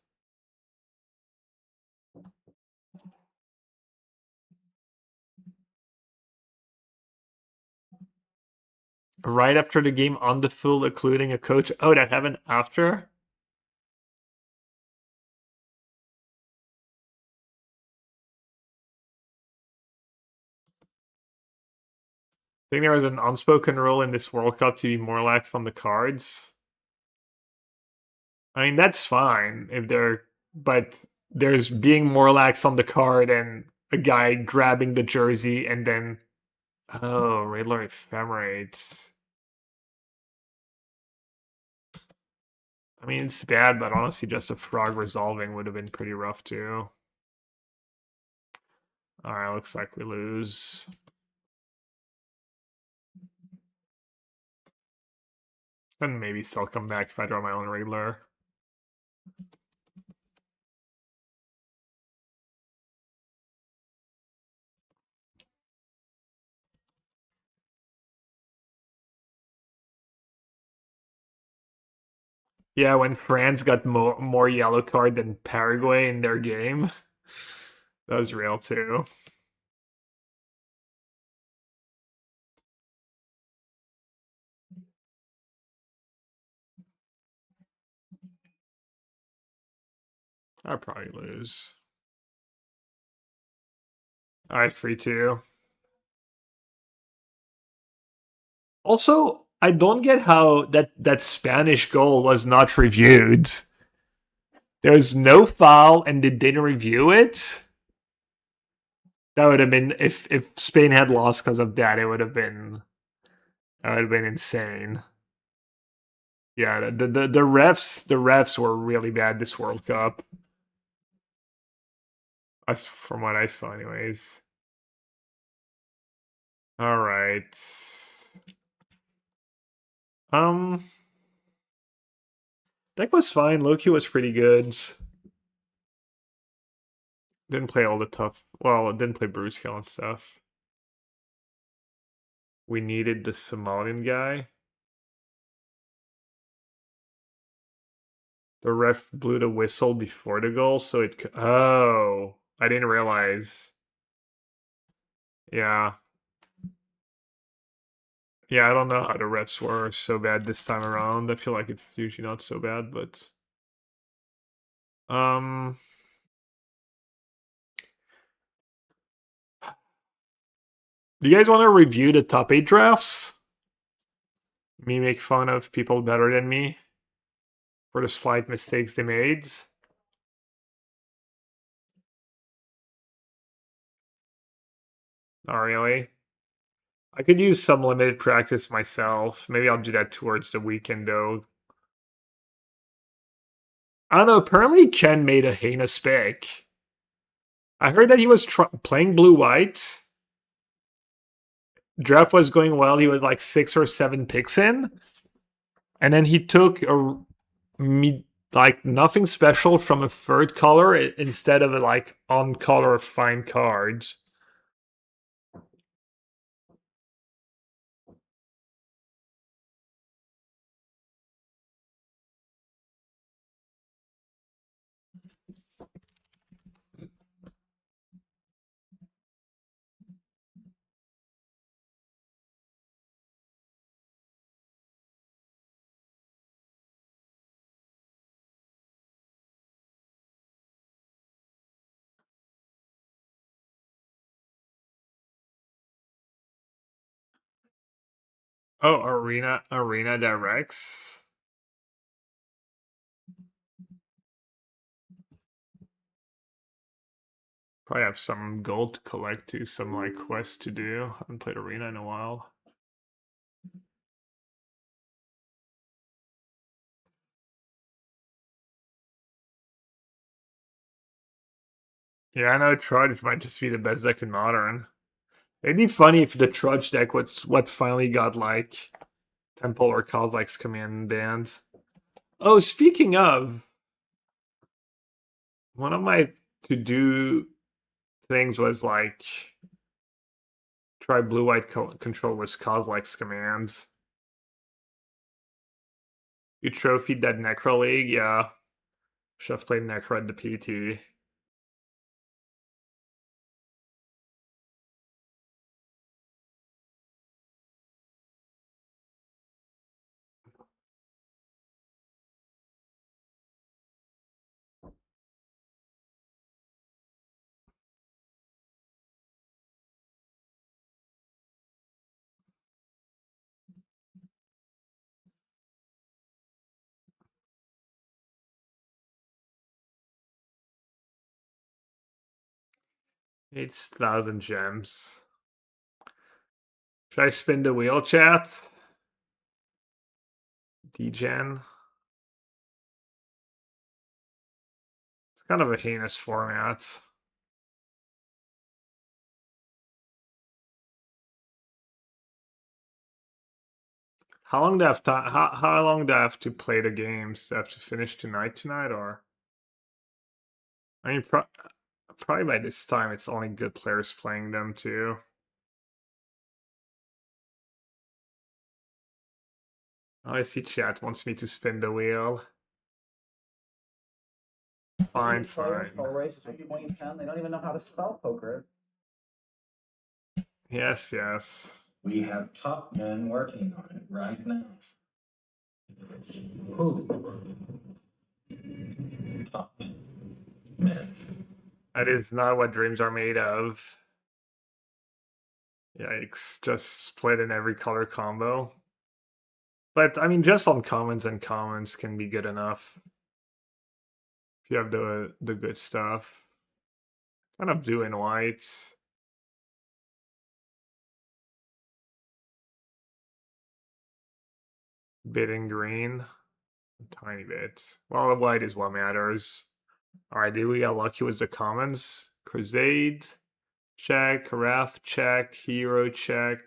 Right after the game on the full, including a coach. Oh, that happened after? I think there was an unspoken rule in this World Cup to be more lax on the cards. I mean, that's fine if they're, but there's being more lax on the card and a guy grabbing the jersey and then, oh, Riddler Ephemerates. I mean, it's bad, but honestly, just a frog resolving would have been pretty rough too. Alright, looks like we lose. And maybe still come back if I draw my own Riddler. Yeah, when France got more yellow card than Paraguay in their game. That was real too. I'll probably lose. Alright, free two. Also, I don't get how that Spanish goal was not reviewed. There's no foul and they didn't review it. That would have been if Spain had lost because of that, it would have been insane. Yeah, the refs were really bad this World Cup. That's from what I saw, anyways. All right. Deck was fine. Loki was pretty good. Didn't play all the tough. Well, it didn't play Bruce Kill and stuff. We needed the Somalian guy. The ref blew the whistle before the goal, so it. Oh, I didn't realize. Yeah. Yeah, I don't know how the refs were so bad this time around. I feel like it's usually not so bad, but. Do you guys want to review the top 8 drafts? Me make fun of people better than me for the slight mistakes they made? Not really. I could use some limited practice myself. Maybe I'll do that towards the weekend, though. I don't know. Apparently, Ken made a heinous pick. I heard that he was playing blue-white. Draft was going well. He was like 6 or 7 picks in. And then he took like nothing special from a third color instead of a like on color fine cards. Oh, Arena Directs. Probably have some gold to collect too, some like quests to do. I haven't played Arena in a while. Yeah, I know Trudge might just be the best deck in Modern. It'd be funny if the Trudge deck was what finally got like Temple or Kozilek's command banned. Oh, speaking of, one of my to-do things was like try blue-white control with Kozilek's commands. You trophied that Necro League? Yeah. Should have played Necro at the PT. It's 1,000 gems. Should I spin the wheel, chat? Degen. It's kind of a heinous format. How long do I have to how long do I have to play the games? Do I have to finish tonight or? I mean, probably by this time it's only good players playing them too. Oh, I see chat wants me to spin the wheel. Fine, fine. Races with 2010. They don't even know how to spell poker. Yes, yes. We have top men working on it right now. Who? Top men. That is not what dreams are made of. Yikes, just split in every color combo. But, I mean, just on commons and commons can be good enough. If you have the good stuff. Kind of blue and white. Bit in green. A tiny bit. Well, the white is what matters. Alright, did we get lucky with the commons? Crusade, check. Wrath, check. Hero, check.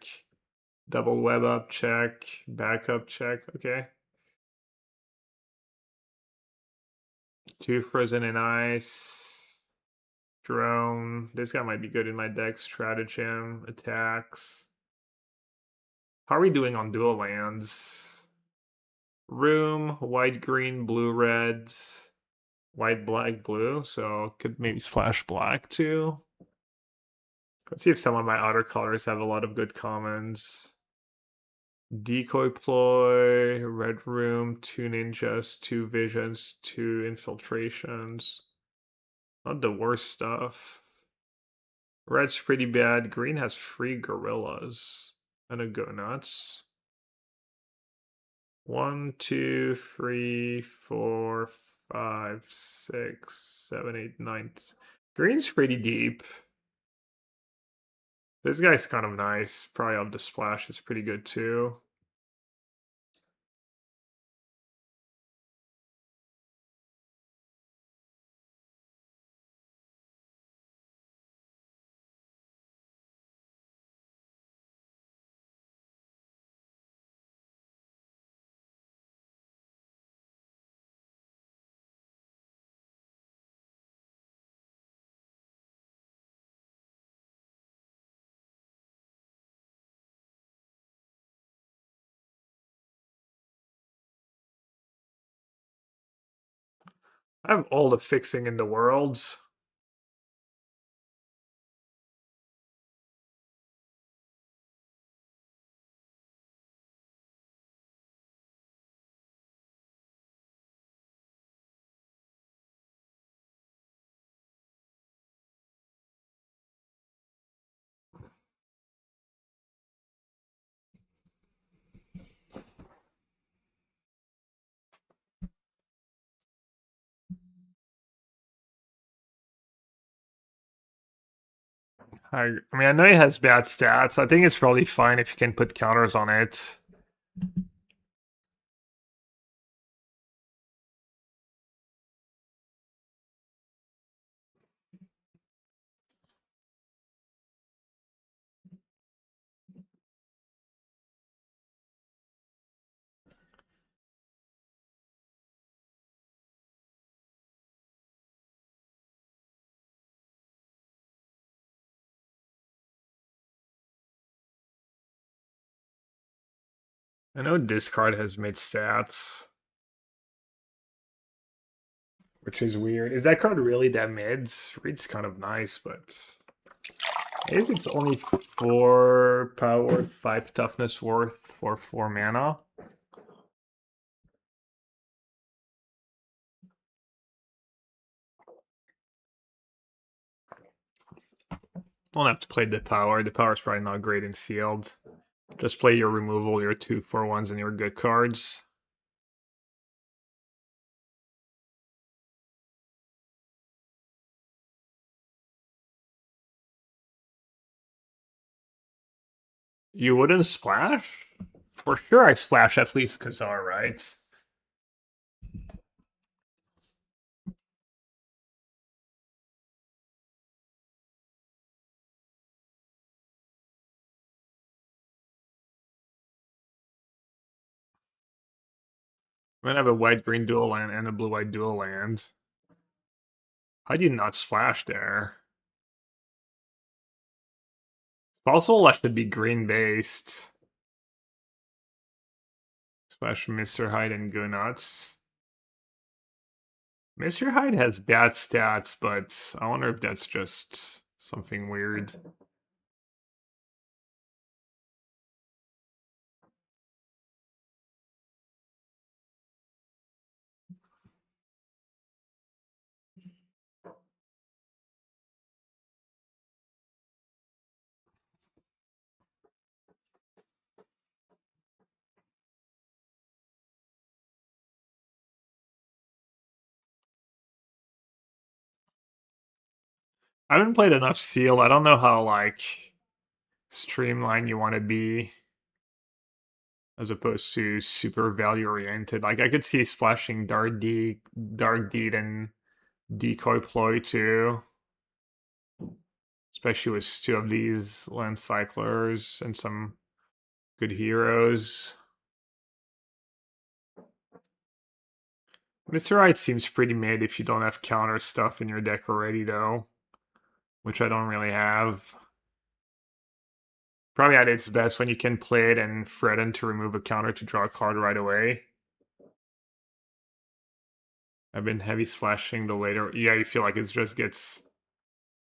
Double web up, check. Backup, check. Okay. 2 frozen in ice. Drone. This guy might be good in my deck. Stratagem, attacks. How are we doing on dual lands? Room, white, green, blue, reds. White, black, blue. So could maybe splash black too. Let's see if some of my other colors have a lot of good commons. Decoy ploy, red room, 2 ninjas, 2 visions, 2 infiltrations. Not the worst stuff. Red's pretty bad. Green has 3 gorillas and a go nuts. 1, 2, 3, 4, 5, 6, 7, 8, 9. Green's pretty deep. This guy's kind of nice. Probably up the splash is pretty good too. I have all the fixing in the world. I mean, I know it has bad stats. I think it's probably fine if you can put counters on it. I know this card has mid stats, which is weird. Is that card really that mid? Reed's kind of nice, but if it's only 4 power, 5 toughness worth for 4 mana. Don't have to play the power. The power's probably not great in sealed. Just play your removal, your 2/4/1s, and your good cards. You wouldn't splash? For sure I splash at least Khazar, right? I'm gonna have a white-green dual land and a blue-white dual land. How do you not splash there? It's possible that should be green-based. Splash Mr. Hyde and go nuts. Mr. Hyde has bad stats, but I wonder if that's just something weird. I haven't played enough Seal. I don't know how, like, streamlined you want to be as opposed to super value oriented. Like, I could see splashing Dark Deed, and Decoy Ploy too. Especially with 2 of these land cyclers and some good heroes. Mr. Right seems pretty mid if you don't have counter stuff in your deck already, though. Which I don't really have. Probably at its best when you can play it and threaten to remove a counter to draw a card right away. I've been heavy slashing the later. Yeah, you feel like it just gets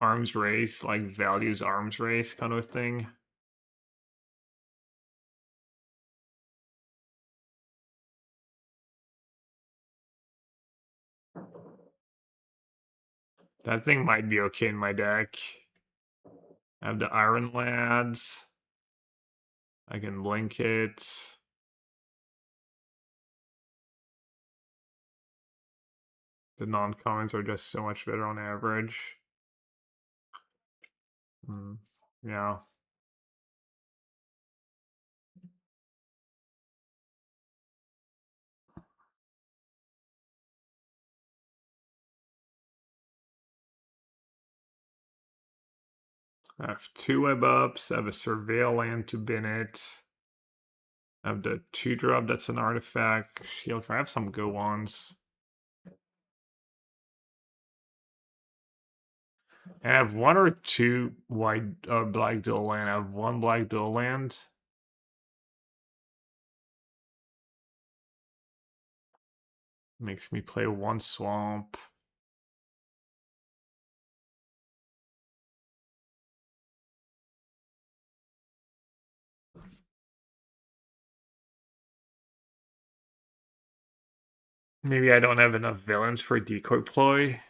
arms race, like values arms race kind of thing. That thing might be okay in my deck. I have the Iron Lads. I can blink it. The non-commons are just so much better on average. Yeah. I have 2 web ups. I have a surveil land to bin it. I have the 2-drop that's an artifact. Shield. I have some go ones. I have 1 or 2 white black dual land. I have 1 black dual land. Makes me play 1 swamp. Maybe I don't have enough villains for decoy ploy.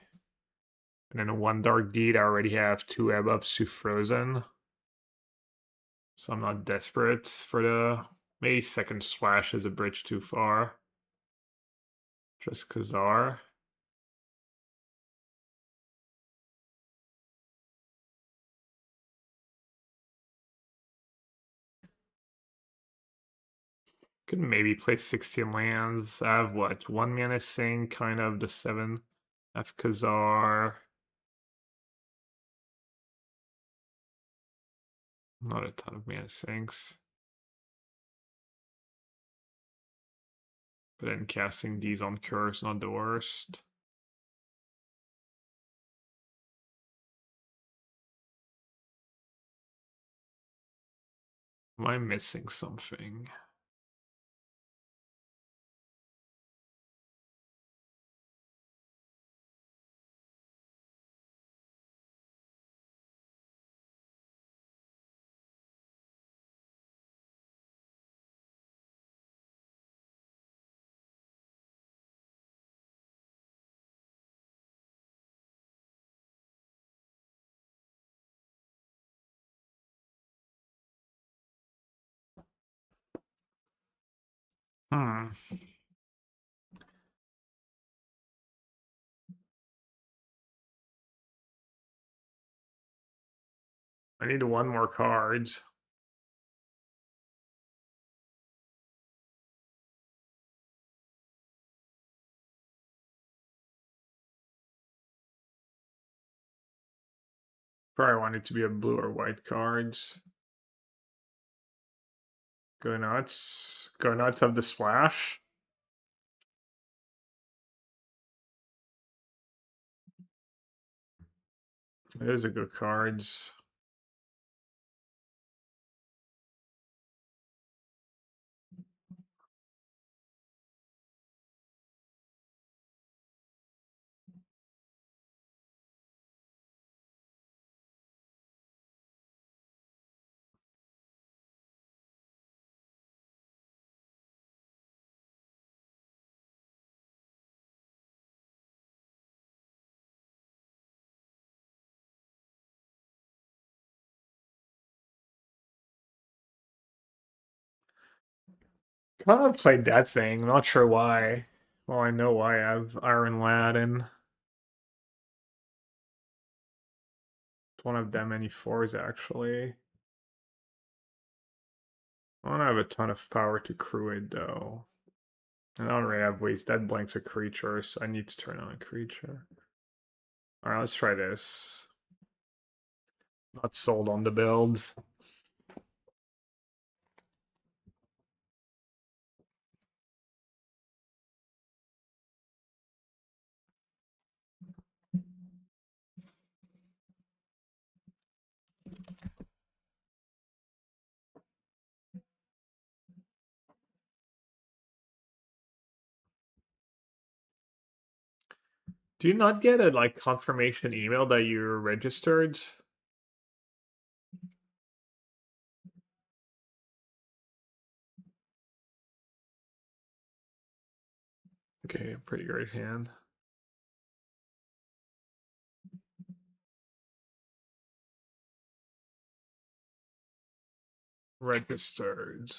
And then 1 dark deed, I already have 2 web ups to frozen. So I'm not desperate for the maybe second splash is a bridge too far. Just Khazar. Could maybe play 16 lands. I have what? 1 mana sink, kind of the 7. I have Khazar. Not a ton of mana sinks. But then casting these on Cure is not the worst. Am I missing something? Hmm. I need 1 more card. Probably want it to be a blue or white cards. Go nuts. Go nuts of the splash. Those are good cards. Kind of played that thing. Not sure why. Well, I know why. I have Iron Lad and don't have that many 4s actually. I don't have a ton of power to crew it though. And I don't really have ways that blanks a creature, so I need to turn on a creature. Alright, let's try this. Not sold on the builds. Do you not get a like confirmation email that you're registered? Okay, pretty great hand. Registered.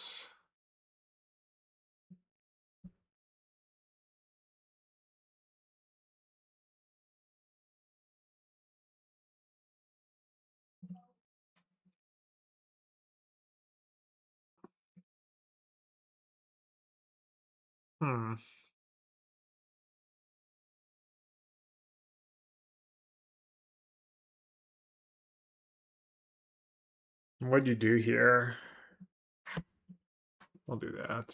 Hmm. What'd you do here? I'll do that.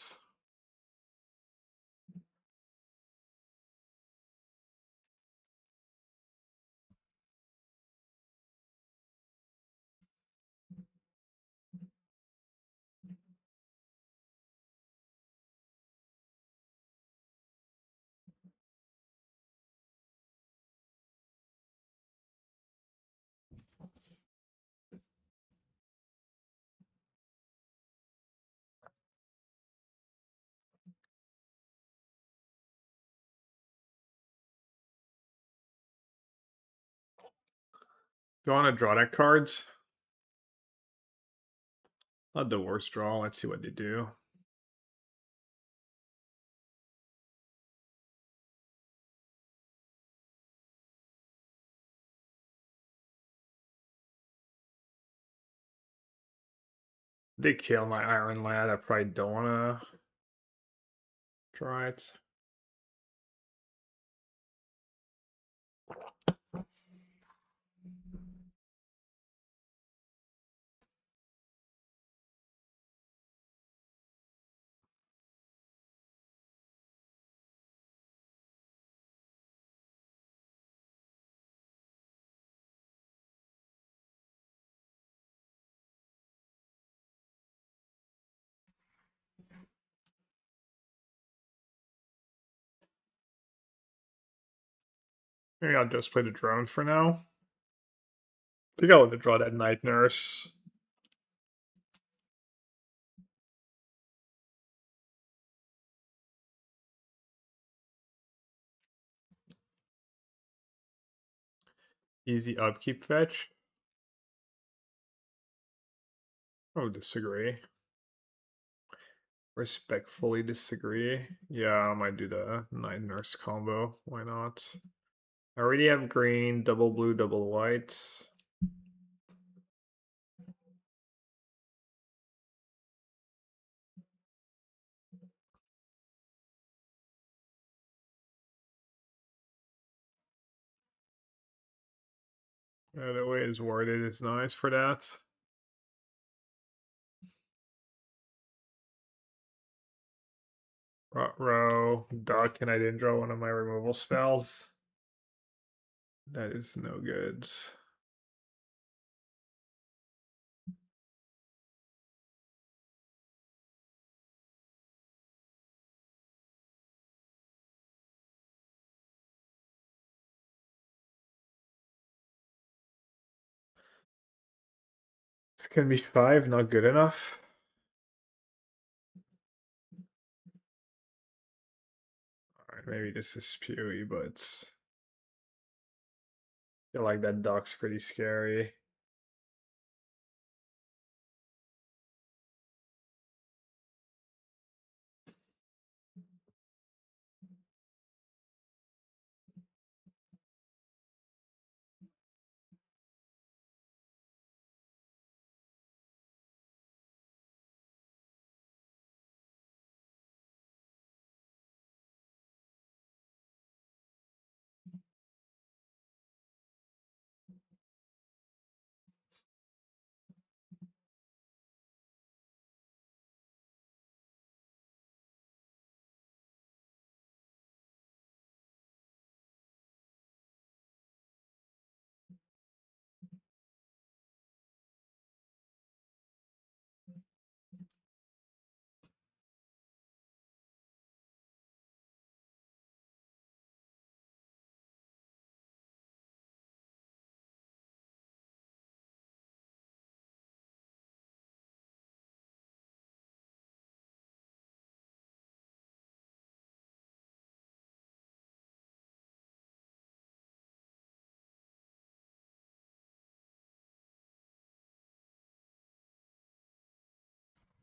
Do you want to draw that cards? Not the worst draw. Let's see what they do. They kill my Iron Lad. I probably don't wanna try it. Maybe I'll just play the drone for now. I think I want to draw that Night Nurse. Easy upkeep fetch. Oh, disagree. Respectfully disagree. Yeah, I might do the Night Nurse combo. Why not? I already have green, double blue, double white. The way it's worded is nice for that. Row, duck, and I didn't draw one of my removal spells. That is no good. This can be 5, not good enough. Alright, maybe this is spewy, but I feel like that duck's pretty scary.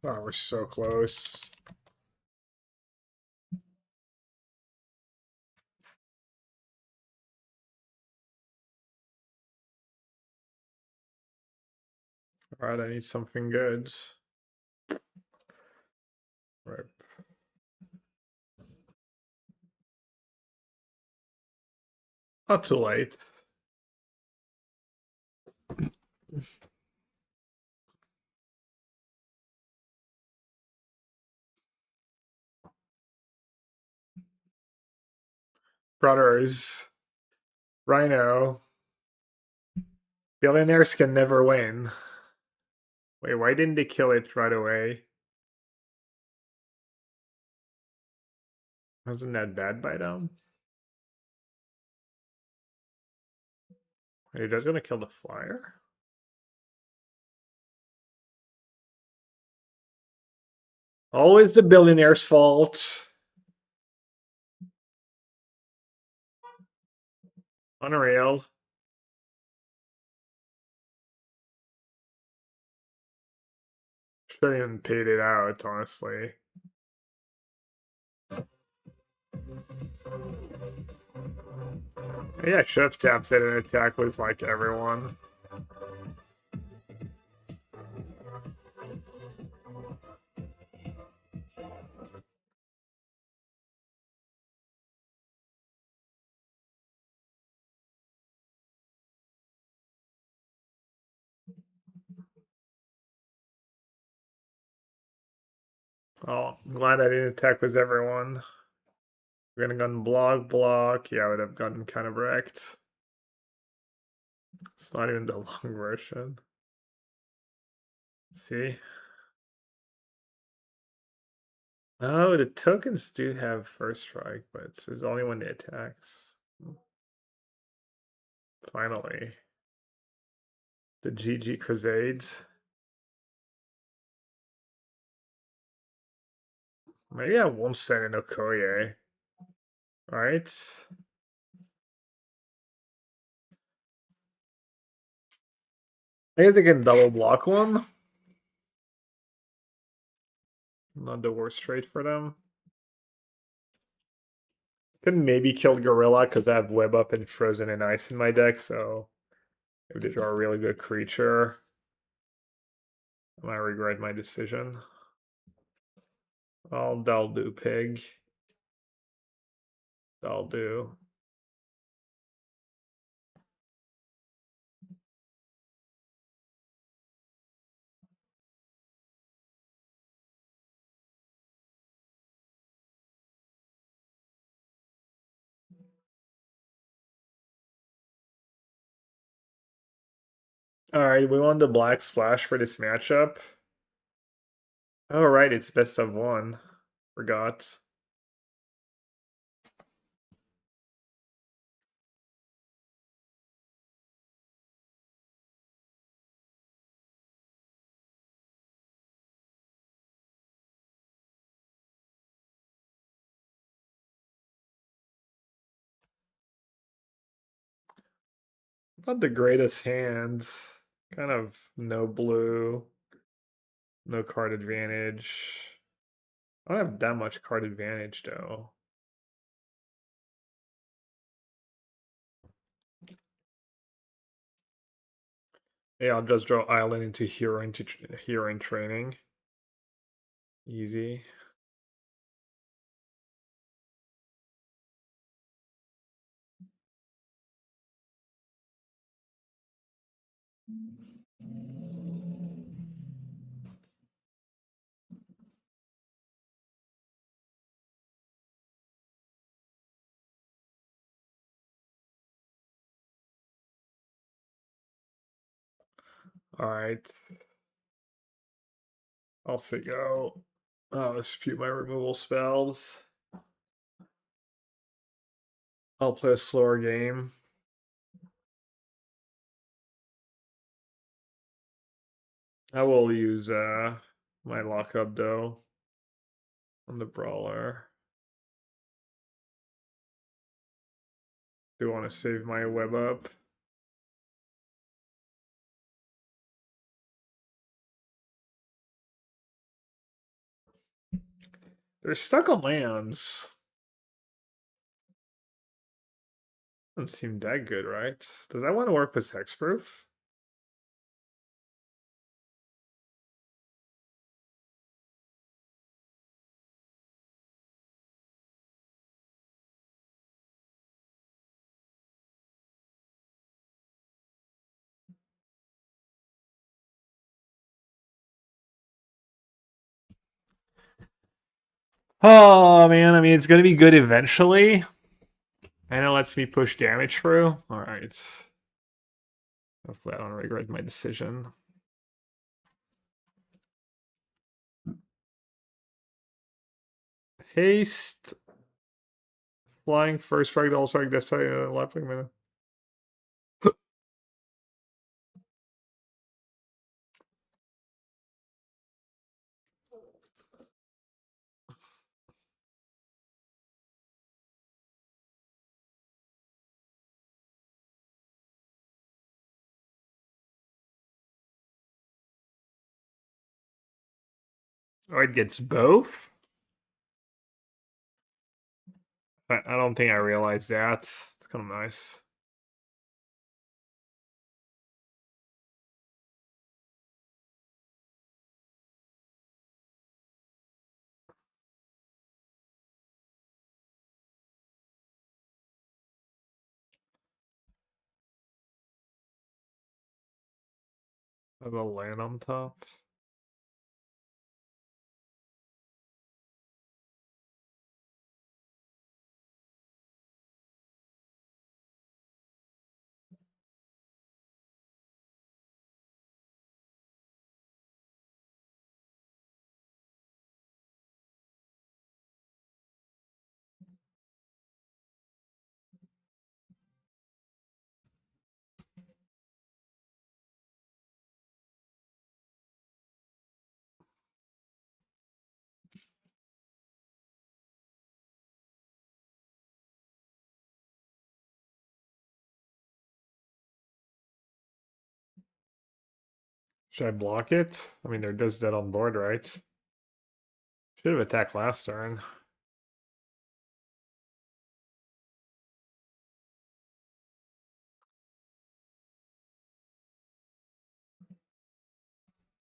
Oh, we're so close. Alright, I need something good. Right. Not too late. Brothers. Rhino. Billionaires can never win. Wait, why didn't they kill it right away? Wasn't that bad by them? Are you just gonna kill the flyer? Always the billionaire's fault. Unreal. Shouldn't even paid it out, honestly. Yeah, should have tapped it and attack with like everyone. Oh, I'm glad I didn't attack with everyone. We're gonna gun block. Yeah, I would have gotten kind of wrecked. It's not even the long version. See? Oh, the tokens do have first strike, but it's only when they attacks. Finally. The GG Crusades. Maybe I won't send in Okoye. Right? I guess I can double block one. Not the worst trade for them. Could maybe kill Gorilla because I have Web Up and Frozen and Ice in my deck, so maybe they draw a really good creature. I might regret my decision. That'll do, Pig. That'll do. Alright, we want the black splash for this matchup. Oh, right, it's best of one. Forgot. Not the greatest hands. Kind of no blue. No card advantage. I don't have that much card advantage though. Yeah, I'll just draw Island into hero in training. Easy. Alright. I'll say go. I'll dispute my removal spells. I'll play a slower game. I will use my lockup though on the brawler. Do want to save my web up. They're stuck on lands. Doesn't seem that good, right? Does that want to work with hexproof? Oh man, I mean it's gonna be good eventually. And it lets me push damage through. Alright. Hopefully I don't regret my decision. Haste. Flying, first strike, double strike, death strike, left click mana. Oh, it gets both? I don't think I realized that. It's kind of nice. I have a land on top. Should I block it? I mean, there does that on board, right? Should have attacked last turn.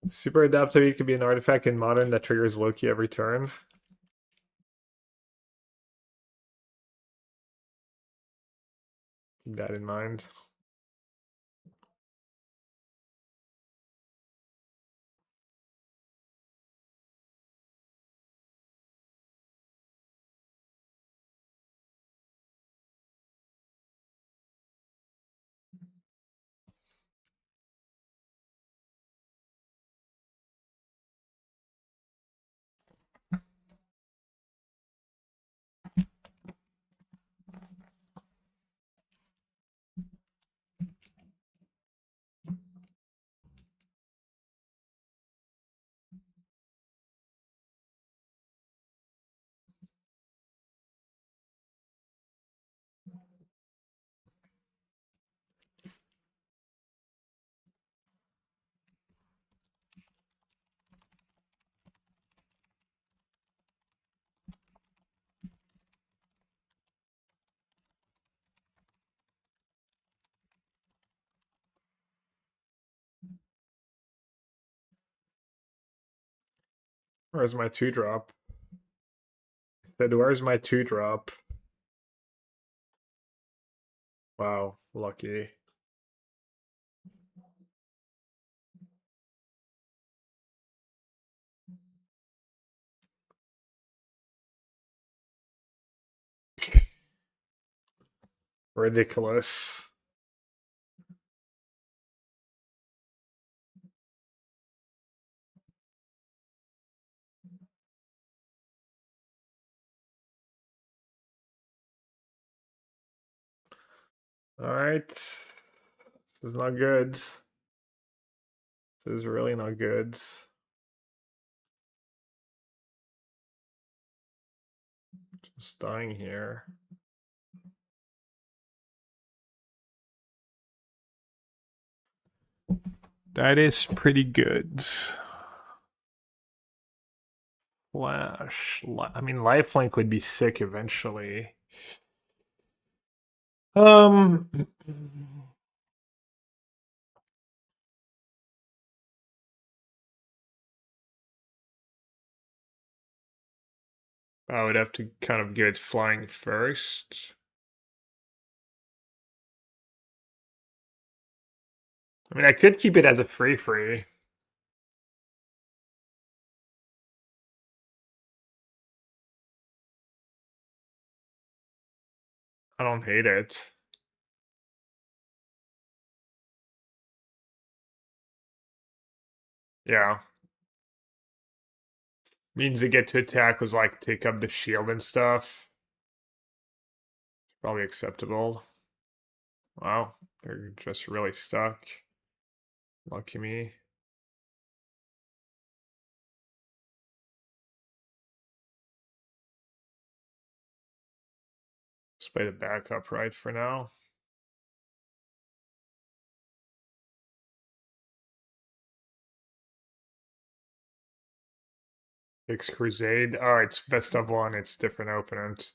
Super adaptive could be an artifact in modern that triggers Loki every turn. Keep that in mind. Where's my 2-drop? Said, where's my 2-drop? Wow, lucky. Ridiculous. Alright. This is not good. This is really not good. Just dying here. That is pretty good. Flash. I mean, lifelink would be sick eventually. Um. I would have to kind of get flying first. I mean, I could keep it as a free. I don't hate it. Yeah. Means they get to attack was like take up the shield and stuff. Probably acceptable. Wow, they're just really stuck. Lucky me. Let's play the backup right for now. Six Crusade. Oh, it's best of one. It's different opponent.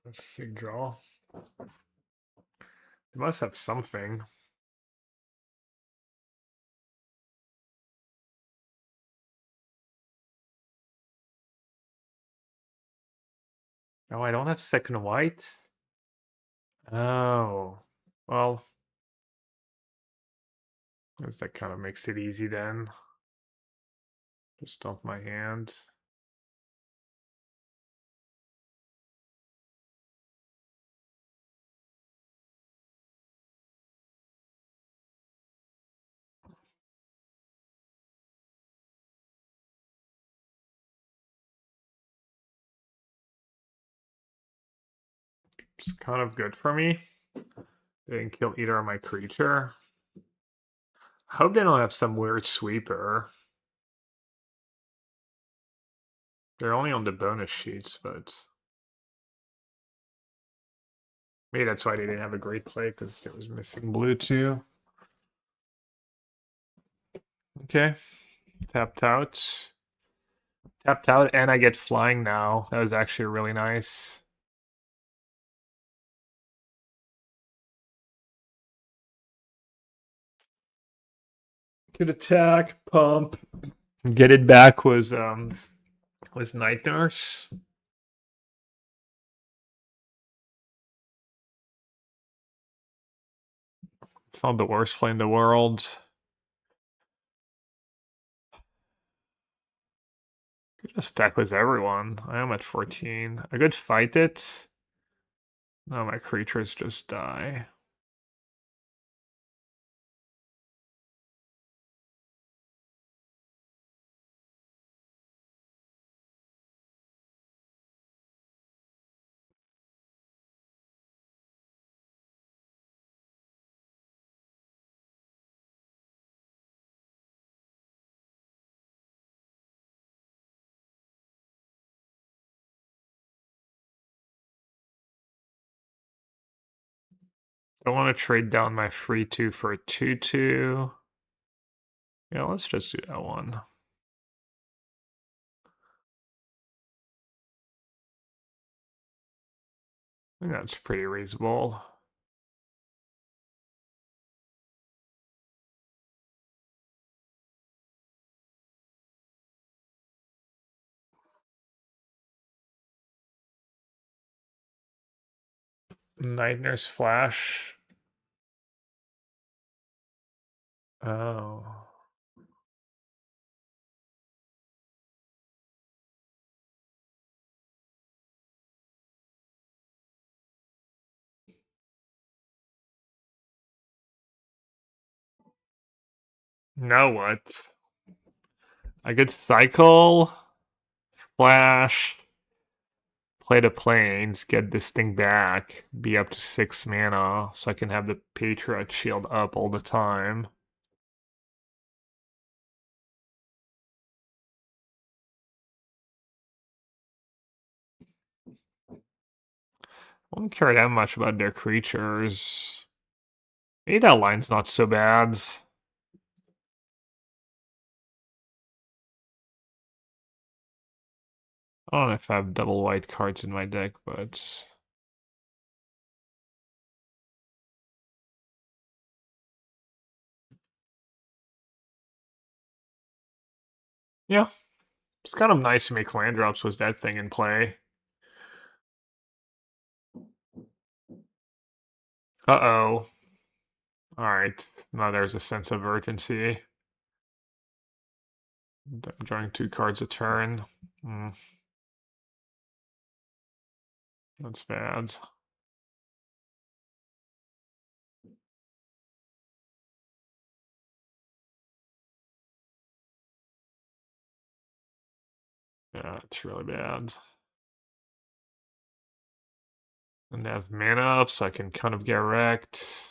Let's see, draw. They must have something. Oh, I don't have second white. Oh, well, I guess that kind of makes it easy then. Just dump my hand. It's kind of good for me. They didn't kill either of my creature. Hope they don't have some weird sweeper. They're only on the bonus sheets, but maybe that's why they didn't have a great play, because it was missing blue too. Okay. Tapped out. Tapped out, and I get flying now. That was actually really nice. Good attack, pump. Get it back was Night Nurse. It's not the worst play in the world. Could just stack with everyone. I am at 14. I could fight it. No, my creatures just die. I want to trade down my free 2 for a 2/2. Yeah, let's just do that one. I think that's pretty reasonable. Night Nurse Flash. Oh. Now what? I could cycle, flash, play the planes, get this thing back, be up to 6 mana, so I can have the Patriot shield up all the time. I don't care that much about their creatures. Maybe that line's not so bad. I don't know if I have double white cards in my deck, but yeah, it's kind of nice to make land drops with that thing in play. Uh-oh. Alright, now there's a sense of urgency. I'm drawing 2 cards a turn. That's bad. Yeah, it's really bad. And I have mana up, so I can kind of get wrecked.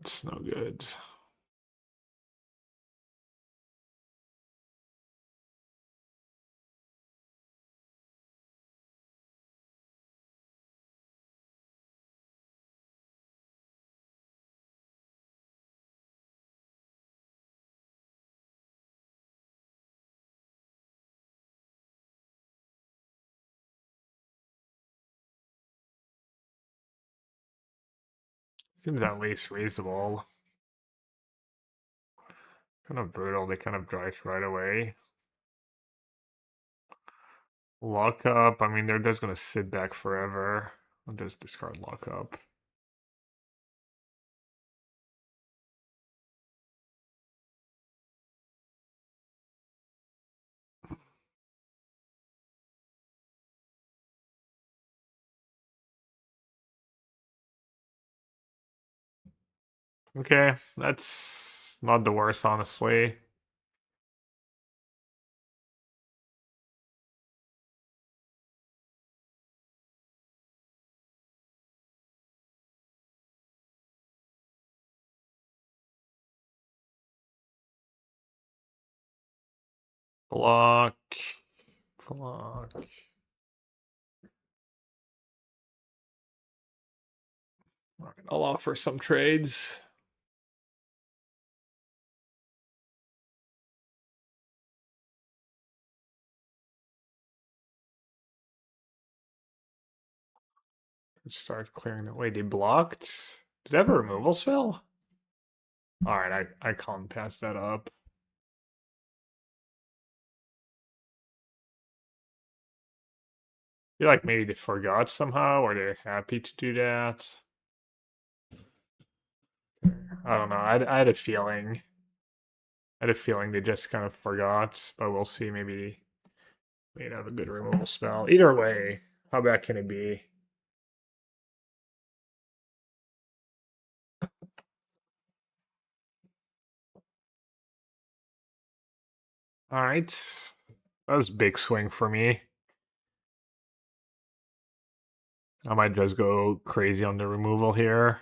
It's no good. Seems at least reasonable. Kind of brutal, they kind of drive right away. Lock up, I mean, they're just gonna sit back forever. I'll just discard lock up. Okay, that's not the worst, honestly. Block. Block. Alright, I'll offer some trades. Start clearing it. Wait, they blocked? Did they have a removal spell? Alright, I can't pass that up. I feel like maybe they forgot somehow, or they're happy to do that. I don't know. I had a feeling. I had a feeling they just kind of forgot, but we'll see. Maybe they'd have a good removal spell. Either way, how bad can it be? Alright. That was a big swing for me. I might just go crazy on the removal here.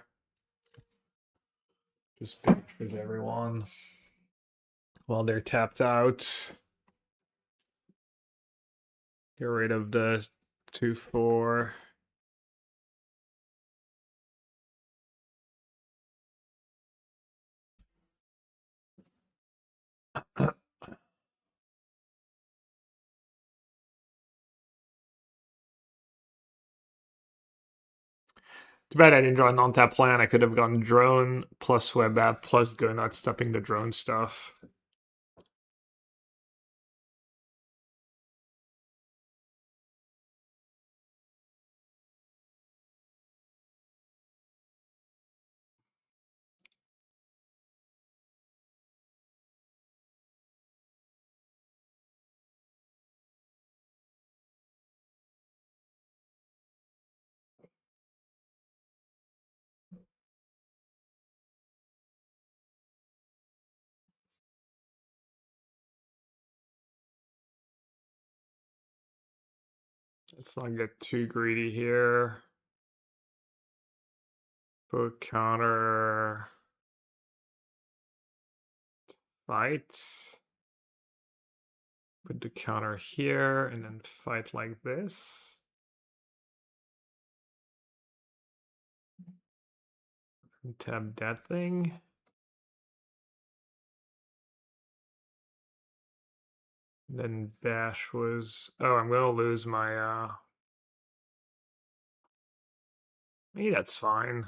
Just pinch everyone while they're tapped out. Get rid of the 2/4. Too bad I didn't draw a non-tap plan. I could have gone drone plus web app plus go not stopping the drone stuff. Let's not get too greedy here. Put counter. Fight. Put the counter here and then fight like this. And tap that thing. Then bash was, oh, I'm gonna lose my maybe that's fine.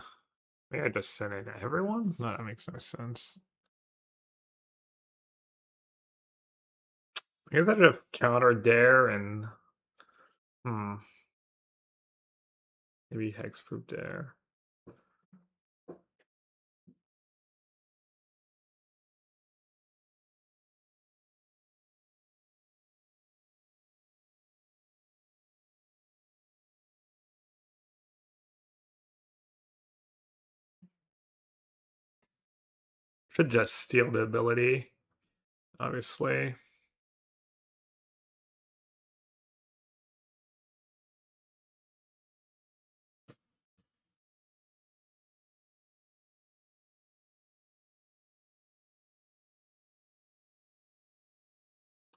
Maybe I just send in everyone? No, that makes no sense. I guess I should have countered there and maybe hexproof there. Should just steal the ability, obviously.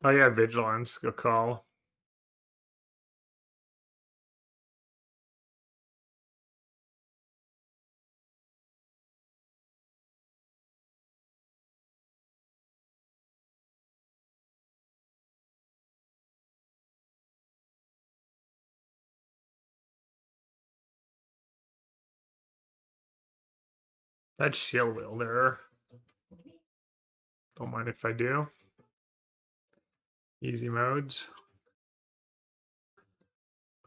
Oh yeah, vigilance, good call. That's shield wielder. Don't mind if I do. Easy modes.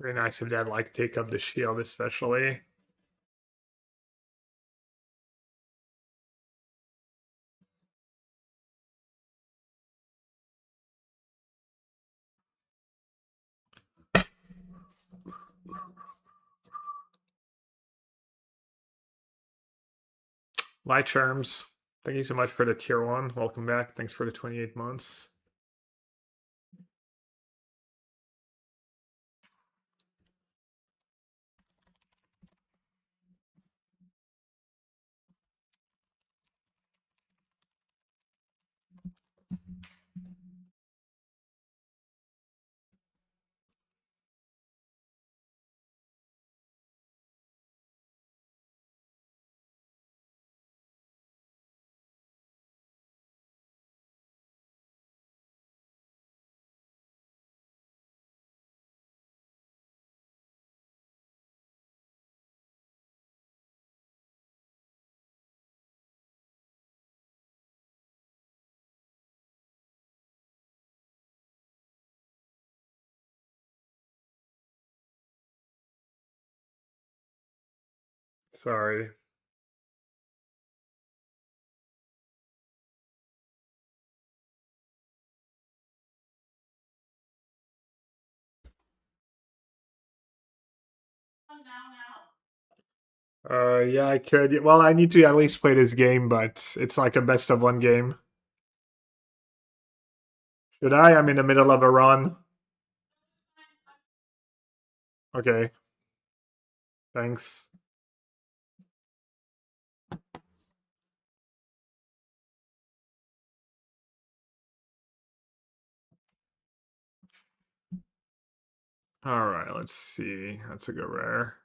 Very nice if that like take up the shield, especially. My Charms, thank you so much for the tier 1. Welcome back. Thanks for the 28 months. Sorry. Yeah, I could. Well, I need to at least play this game, but it's like a best of 1 game. Should I? I'm in the middle of a run. Okay. Thanks. Alright, let's see. That's a good rare.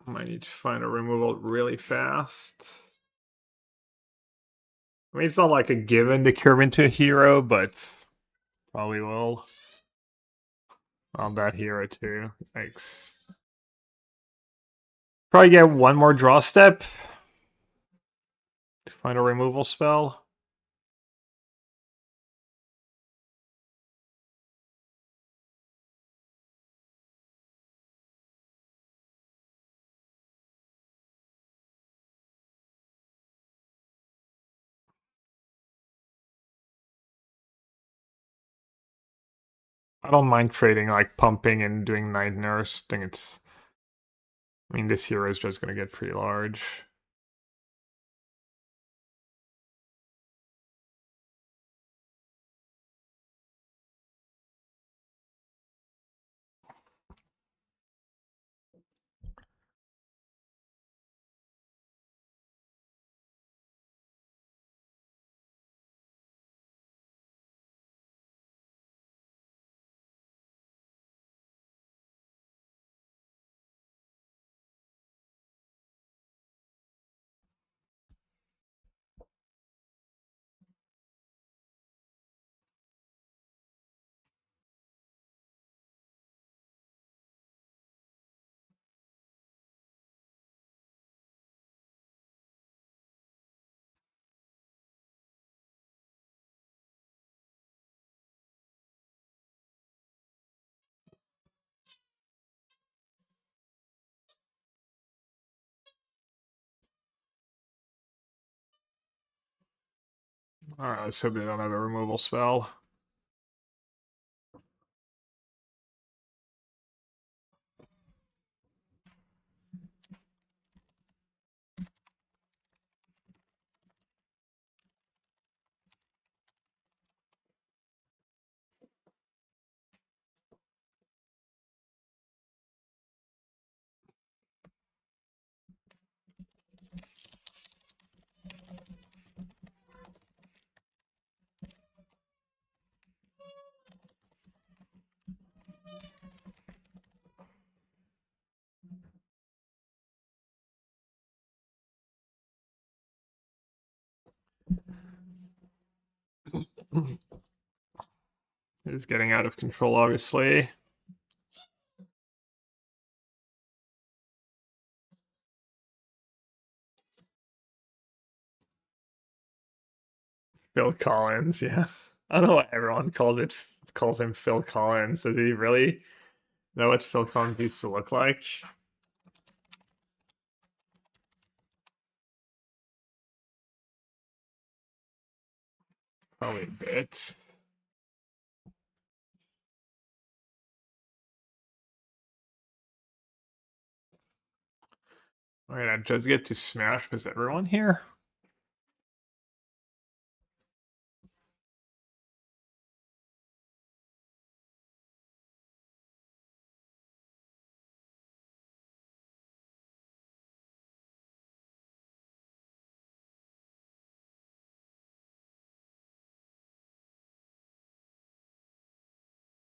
Might need to find a removal really fast. I mean, it's not like a given to curve into a hero, but probably will. On that hero too. Thanks. Probably get one more draw step to find a removal spell. I don't mind trading like pumping and doing Night Nurse. I think it's. I mean, this hero is just gonna get pretty large. Alright, let's hope they don't have a removal spell. It's getting out of control, obviously. Phil Collins, yeah. I don't know why everyone calls him Phil Collins. Does he really know what Phil Collins used to look like? Probably a bit. Alright, I just get to smash with everyone here.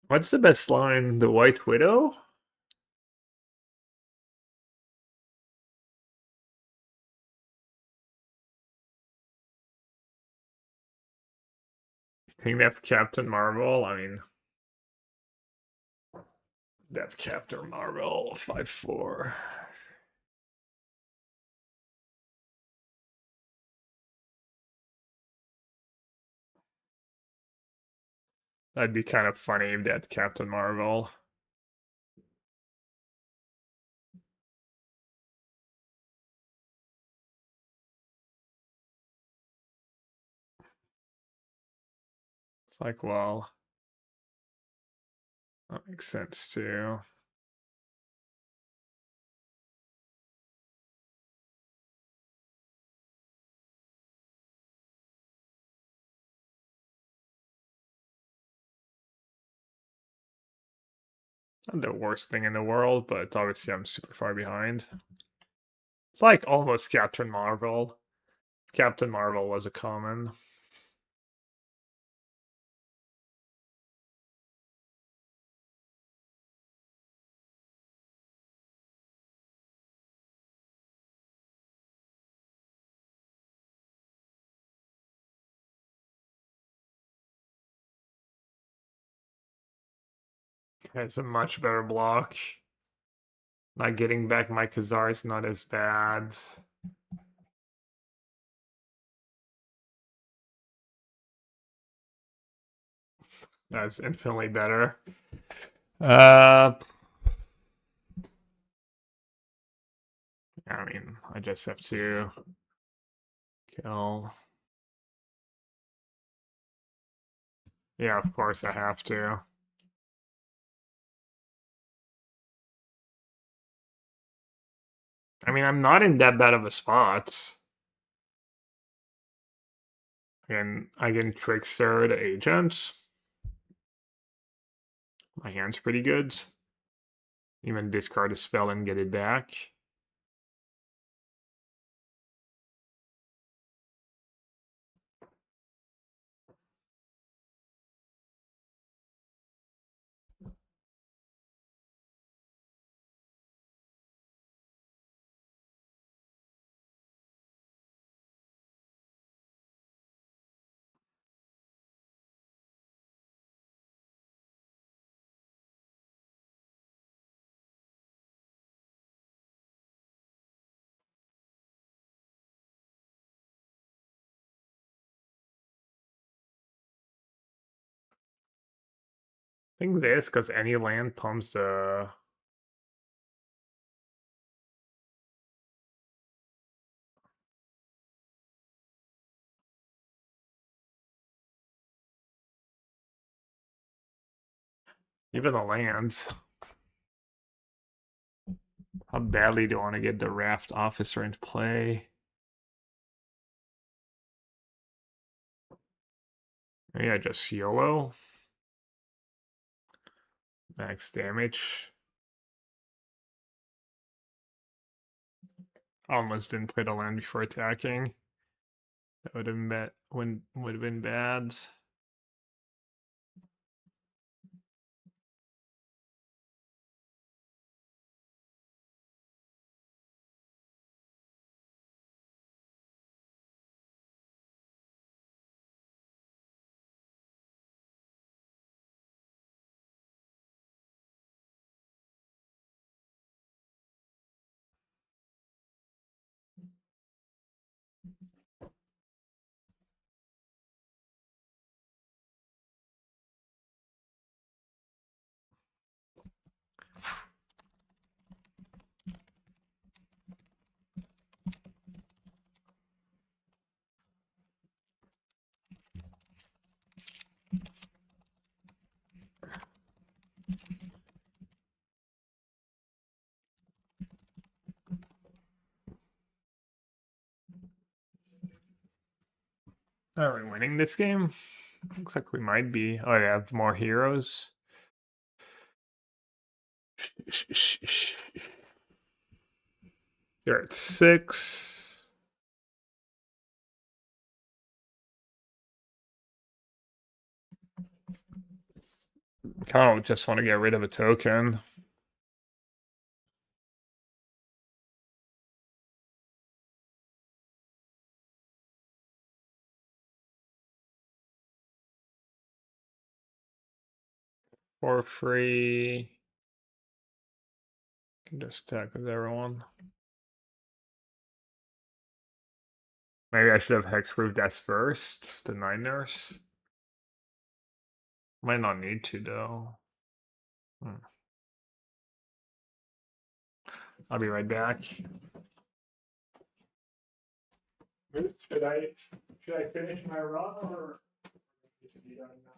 What's the best line? The White Widow? I think they have Captain Marvel. I mean, they have Captain Marvel 5/4. That'd be kind of funny if they had Captain Marvel. It's like, well, that makes sense too. Not the worst thing in the world, but obviously I'm super far behind. It's like almost Captain Marvel. Captain Marvel was a common. It's a much better block. Not getting back my Khazar is not as bad. That's infinitely better. I mean, I just have to kill. Yeah, of course I have to. I mean, I'm not in that bad of a spot. And I can Trickster the agent. My hand's pretty good. Even discard a spell and get it back. I think this, because any land pumps the... Even the lands. How badly do I want to get the Raft Officer into play? Maybe I just YOLO. Max damage. Almost didn't play the land before attacking. That would have been bad. Are we winning this game? Looks like we might be. Oh, yeah, have more heroes. You're at 6. Kind of just want to get rid of a token. For free. Can just attack with everyone. Maybe I should have Hexproof Death first, the 9 nurse. Might not need to though. I'll be right back. Should I finish my run or be done now?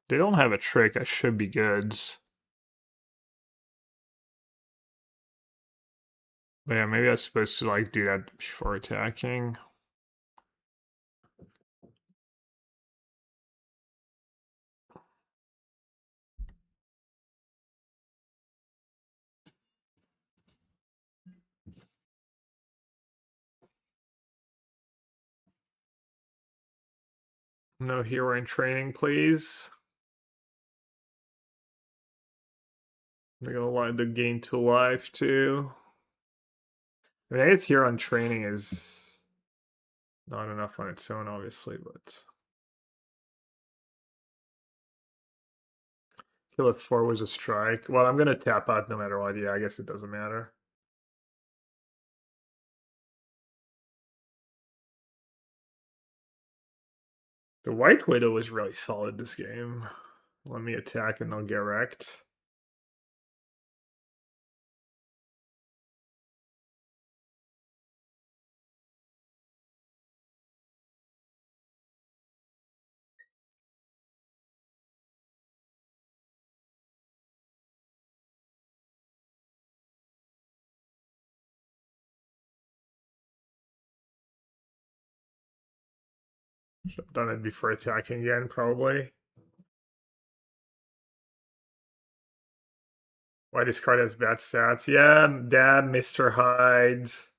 They don't have a trick. I should be goods. But yeah, maybe I was supposed to like do that before attacking. No hero in training, please. I'm gonna want to gain 2 life too. I mean, I guess hero in training is not enough on its own, obviously, but kill if 4 was a strike. Well, I'm gonna tap out no matter what. Yeah, I guess it doesn't matter. The White Widow was really solid this game. Let me attack and they'll get wrecked. Should have done it before attacking again, probably. Why this card has bad stats? Yeah, dab, Mr. Hydes.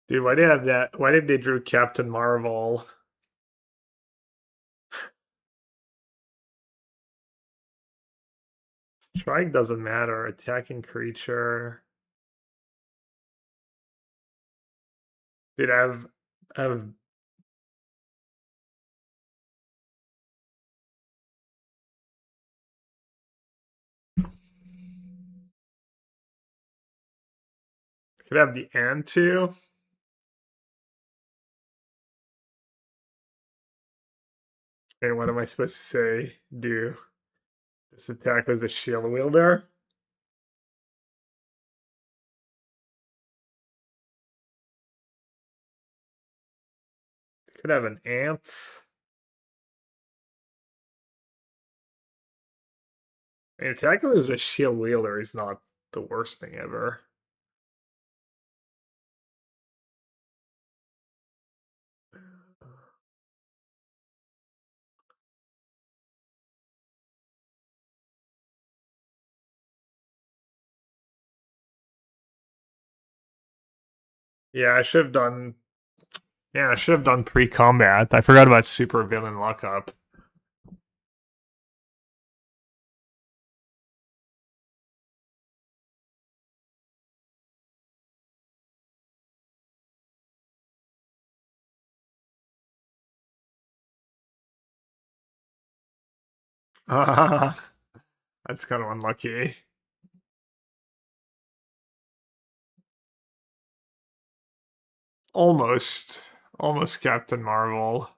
Dude, why did they have that? Why did they drew Captain Marvel? Strike doesn't matter. Attacking creature. Dude, I've Could have the and too. And what am I supposed to say? Do this attack with the shield wielder? Could have an ant. An attack with a shield wielder is not the worst thing ever. Yeah, I should have done. Yeah, I should have done pre-combat. I forgot about super villain lockup. That's kind of unlucky. Almost. Almost Captain Marvel.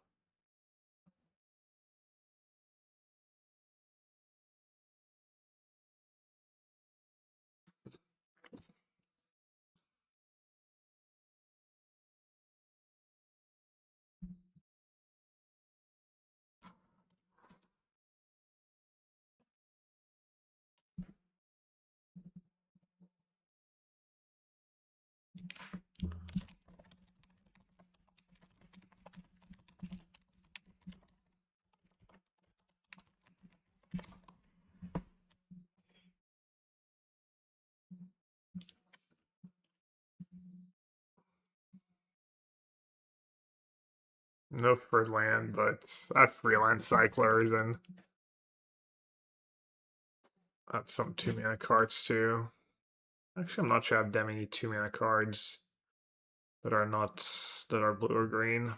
No for land, but I have freelance cyclers and I have some 2-mana cards too. Actually, I'm not sure I have that many 2-mana cards that are not that are blue or green.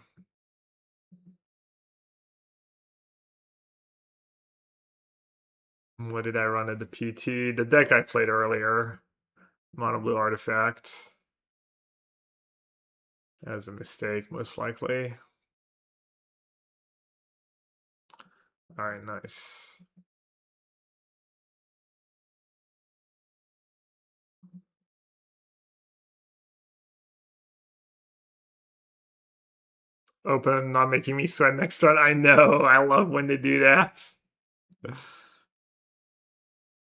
What did I run at the PT? The deck I played earlier, mono blue artifact. That was a mistake, most likely. All right, nice. Open, not making me sweat next turn. I know. I love when they do that.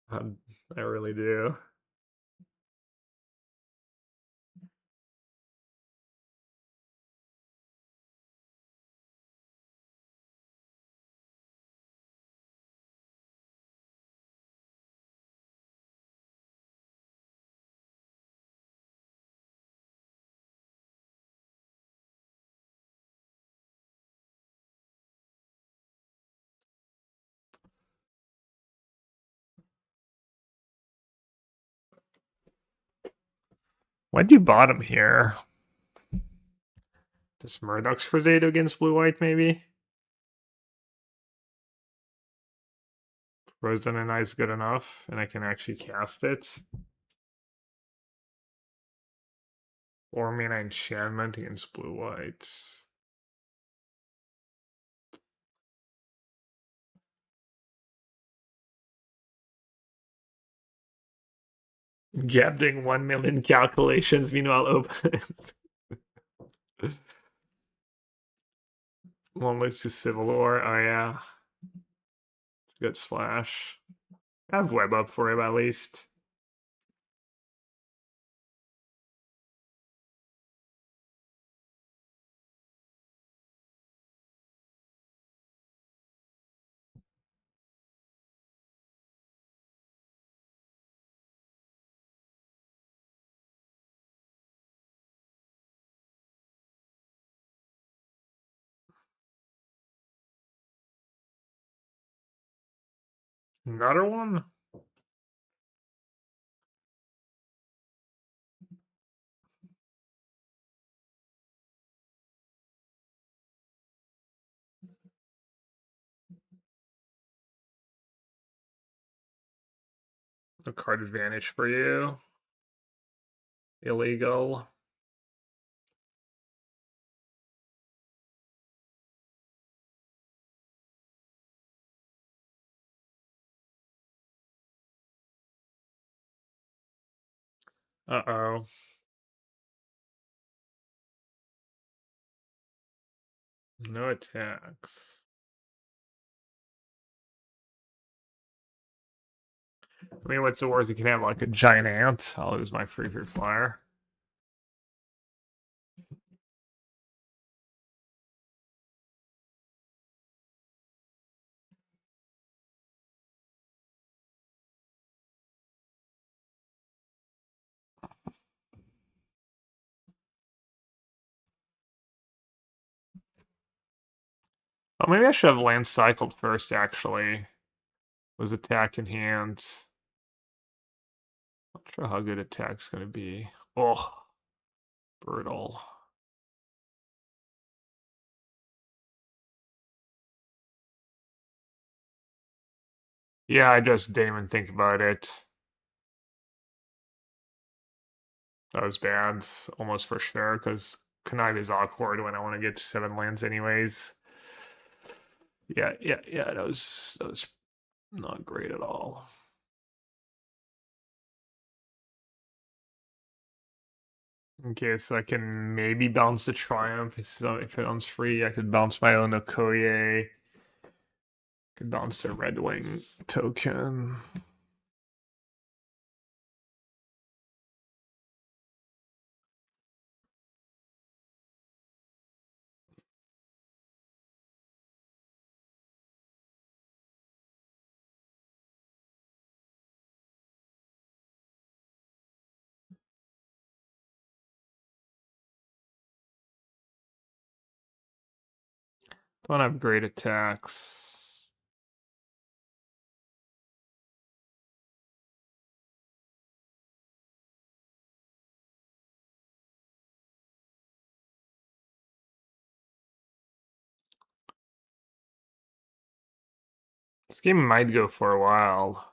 I really do. Why'd you bottom here? Does Murdoch's Crusade against blue-white, maybe? Frozen and Ice good enough, and I can actually cast it. 4-mana enchantment against blue-white. Gabbing 1 million calculations, meanwhile open. One lose to Civil War. Oh yeah. It's a good splash. I have web up for him at least. Another one? A card advantage for you. illegal. Uh-oh. No attacks. I mean, what's the worst? You can have like a giant ant. I'll lose my freaker flyer. Oh, maybe I should have land cycled first, actually. Was attack in hand. Not sure how good attack's gonna be. Oh, brutal. Yeah, I just didn't even think about it. That was bad, almost for sure, because Connive is awkward when I want to get to 7 lands anyways. Yeah, that was not great at all. Okay, so I can maybe bounce the Triumph. So if it runs free, I could bounce my own Okoye. Could bounce the Red Wing token. Don't have great attacks. This game might go for a while.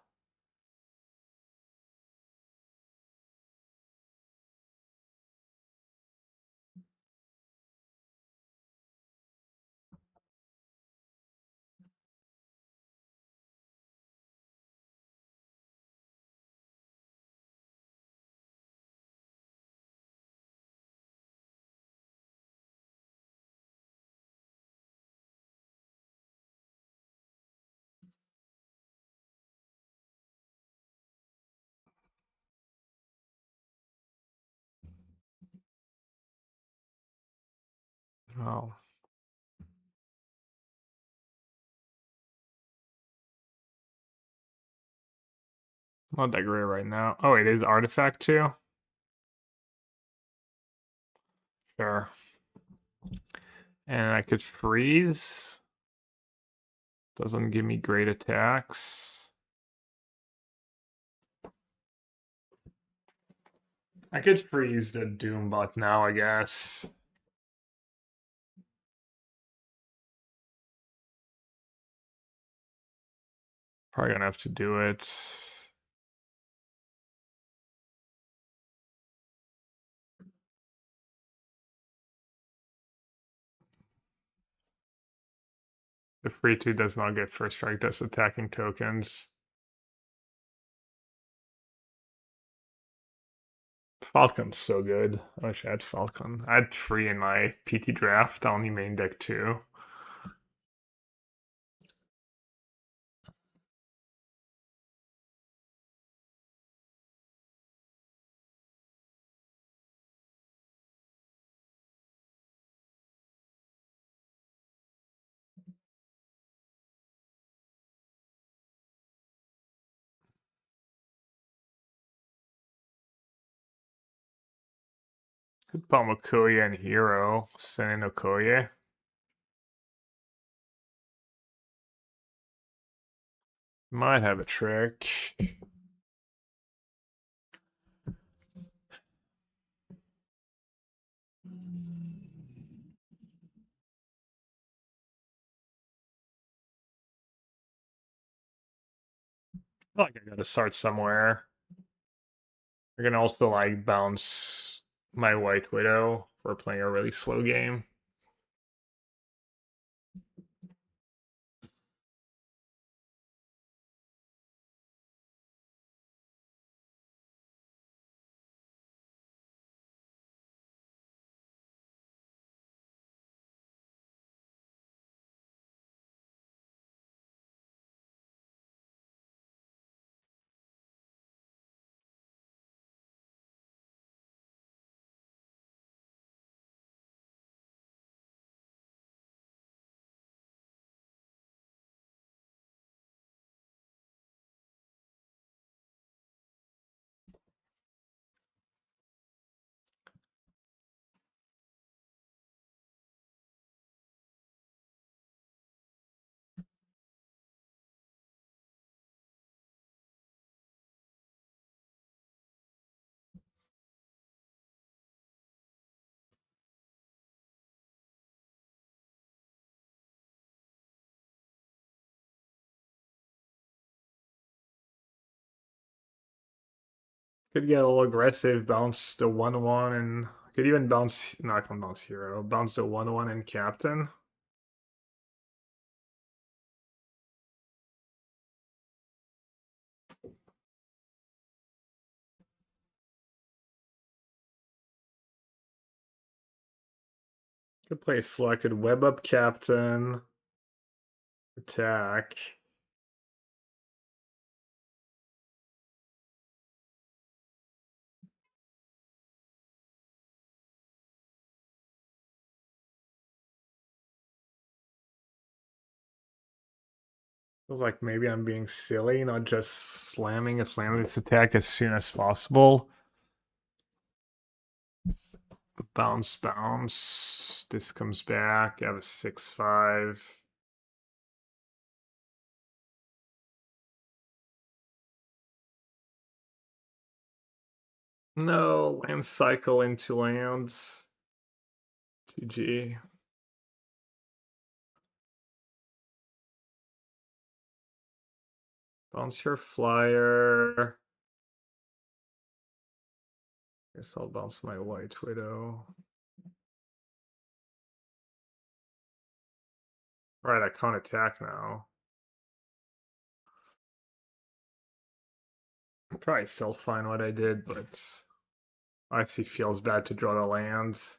Oh. Not that great right now. Oh, it is artifact too? Sure. And I could freeze. Doesn't give me great attacks. I could freeze the Doombot now, I guess. Probably gonna have to do it. The free 2 does not get first strike, just attacking tokens. Falcon's so good. I wish I had Falcon. I had 3 in my PT draft, I only main deck 2. Could palm Okoye and Hero. Send in Okoye. Might have a trick. I feel like I gotta start somewhere. I can also like bounce my White Widow for playing a really slow game. Could get a little aggressive, bounce the 1/1, and could even bounce. No, I can bounce hero. Bounce the 1/1 and captain. Could play slow. I could web up captain. Attack. Feels like maybe I'm being silly, not just slamming this attack as soon as possible. Bounce, bounce. This comes back. I have a 6/5. No, land cycle into lands. GG. Bounce your flyer. Guess I'll bounce my White Widow. Alright, I can't attack now. Probably still fine what I did, but honestly feels bad to draw the lands.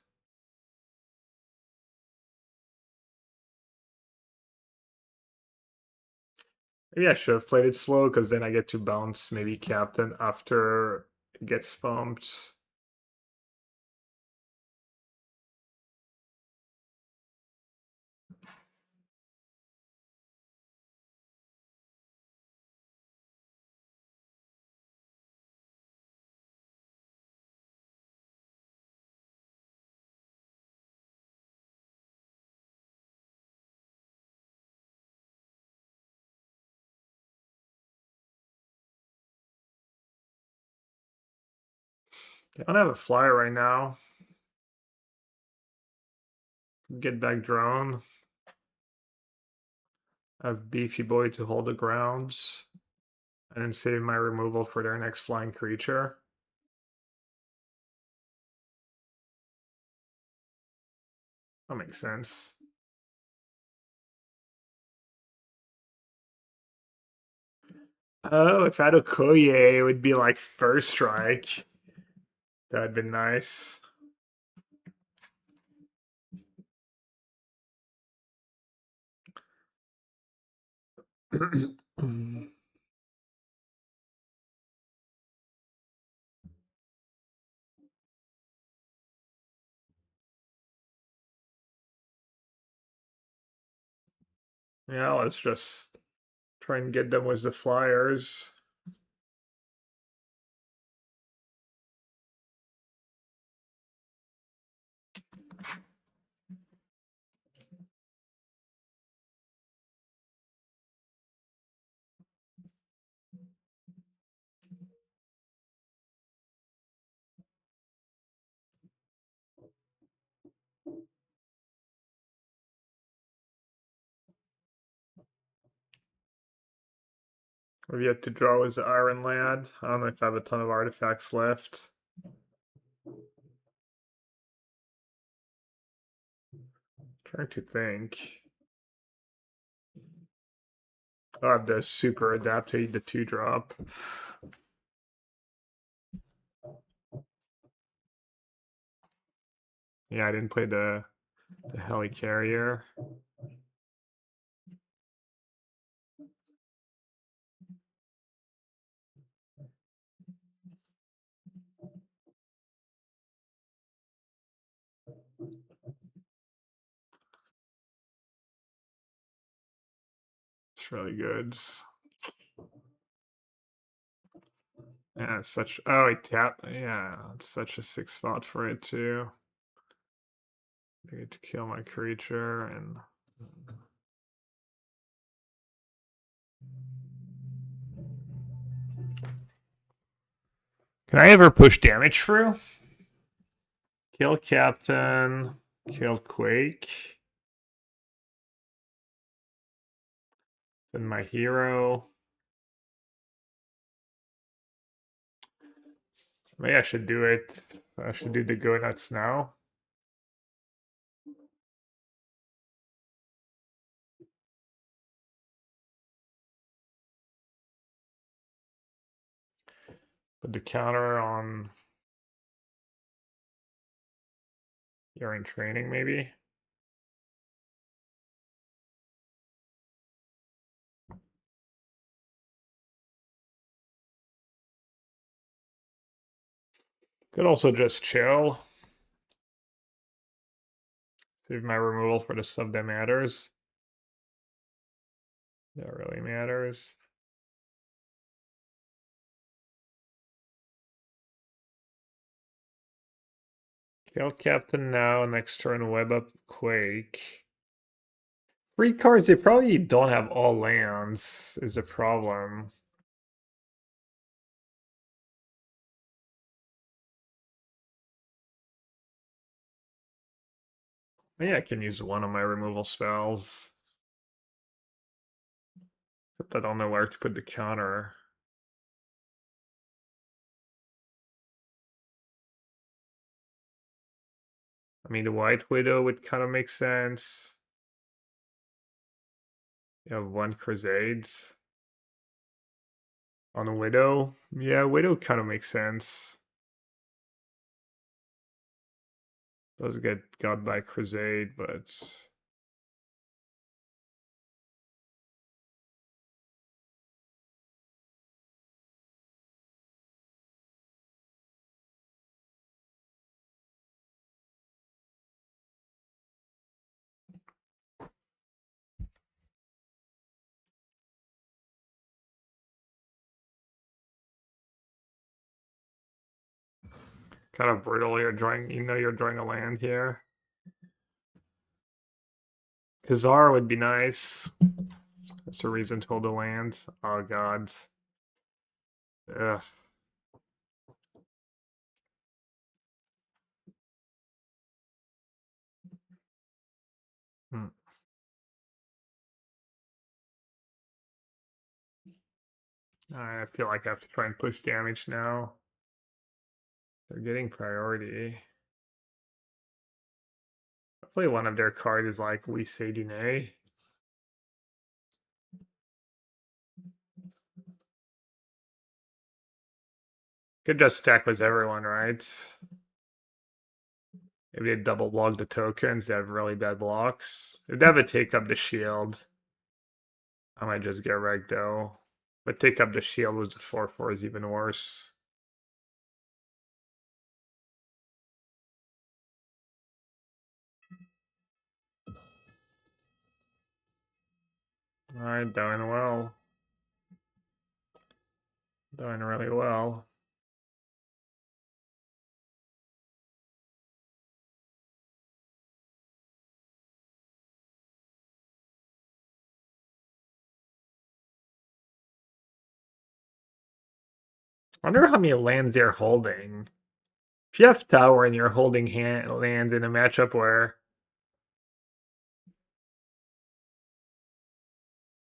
Maybe I should have played it slow, because then I get to bounce maybe captain after it gets bumped. I don't have a flyer right now. Get back drone. I have Beefy Boy to hold the grounds. And then save my removal for their next flying creature. That makes sense. Oh, if I had Okoye, it would be like first strike. That'd been nice. Yeah, let's just try and get them with the flyers. We've yet to draw his Iron Lad. I don't know if I have a ton of artifacts left. Trying to think. I have the super adaptate, the 2-drop. Yeah, I didn't play the helicarrier. It's really good. Yeah, it's such. Oh, he tapped. Yeah, it's such a 6 spot for it too. I get to kill my creature and. Can I ever push damage through? Kill Captain. Kill Quake. Then my hero. Maybe I should do it. I should do the go nuts now. Put the counter on. You're in training, maybe. Could also just chill. Save my removal for the stuff that matters. That really matters. Kill Captain now, next turn web up Quake. 3 cards, they probably don't have all lands, is a problem. Maybe I can use one of my removal spells. Except I don't know where to put the counter. I mean, the White Widow would kind of make sense. You have 1 Crusade. On a Widow? Yeah, Widow kind of makes sense. Does get got by Crusade, but... kind of brutal. You're drawing, you're drawing a land here. Kazar would be nice. That's a reason to hold a land. Oh god. Ugh. Hmm. I feel like I have to try and push damage now. They're getting priority. Hopefully one of their cards is like We Say Dine. Could just stack with everyone, right? Maybe they double block the tokens, they have really bad blocks. If they have a take up the shield, I might just get wrecked though. But take up the shield with the 4/4 is even worse. Alright, doing well. Doing really well. I wonder how many lands they're holding. If you have tower and you're holding land in a matchup where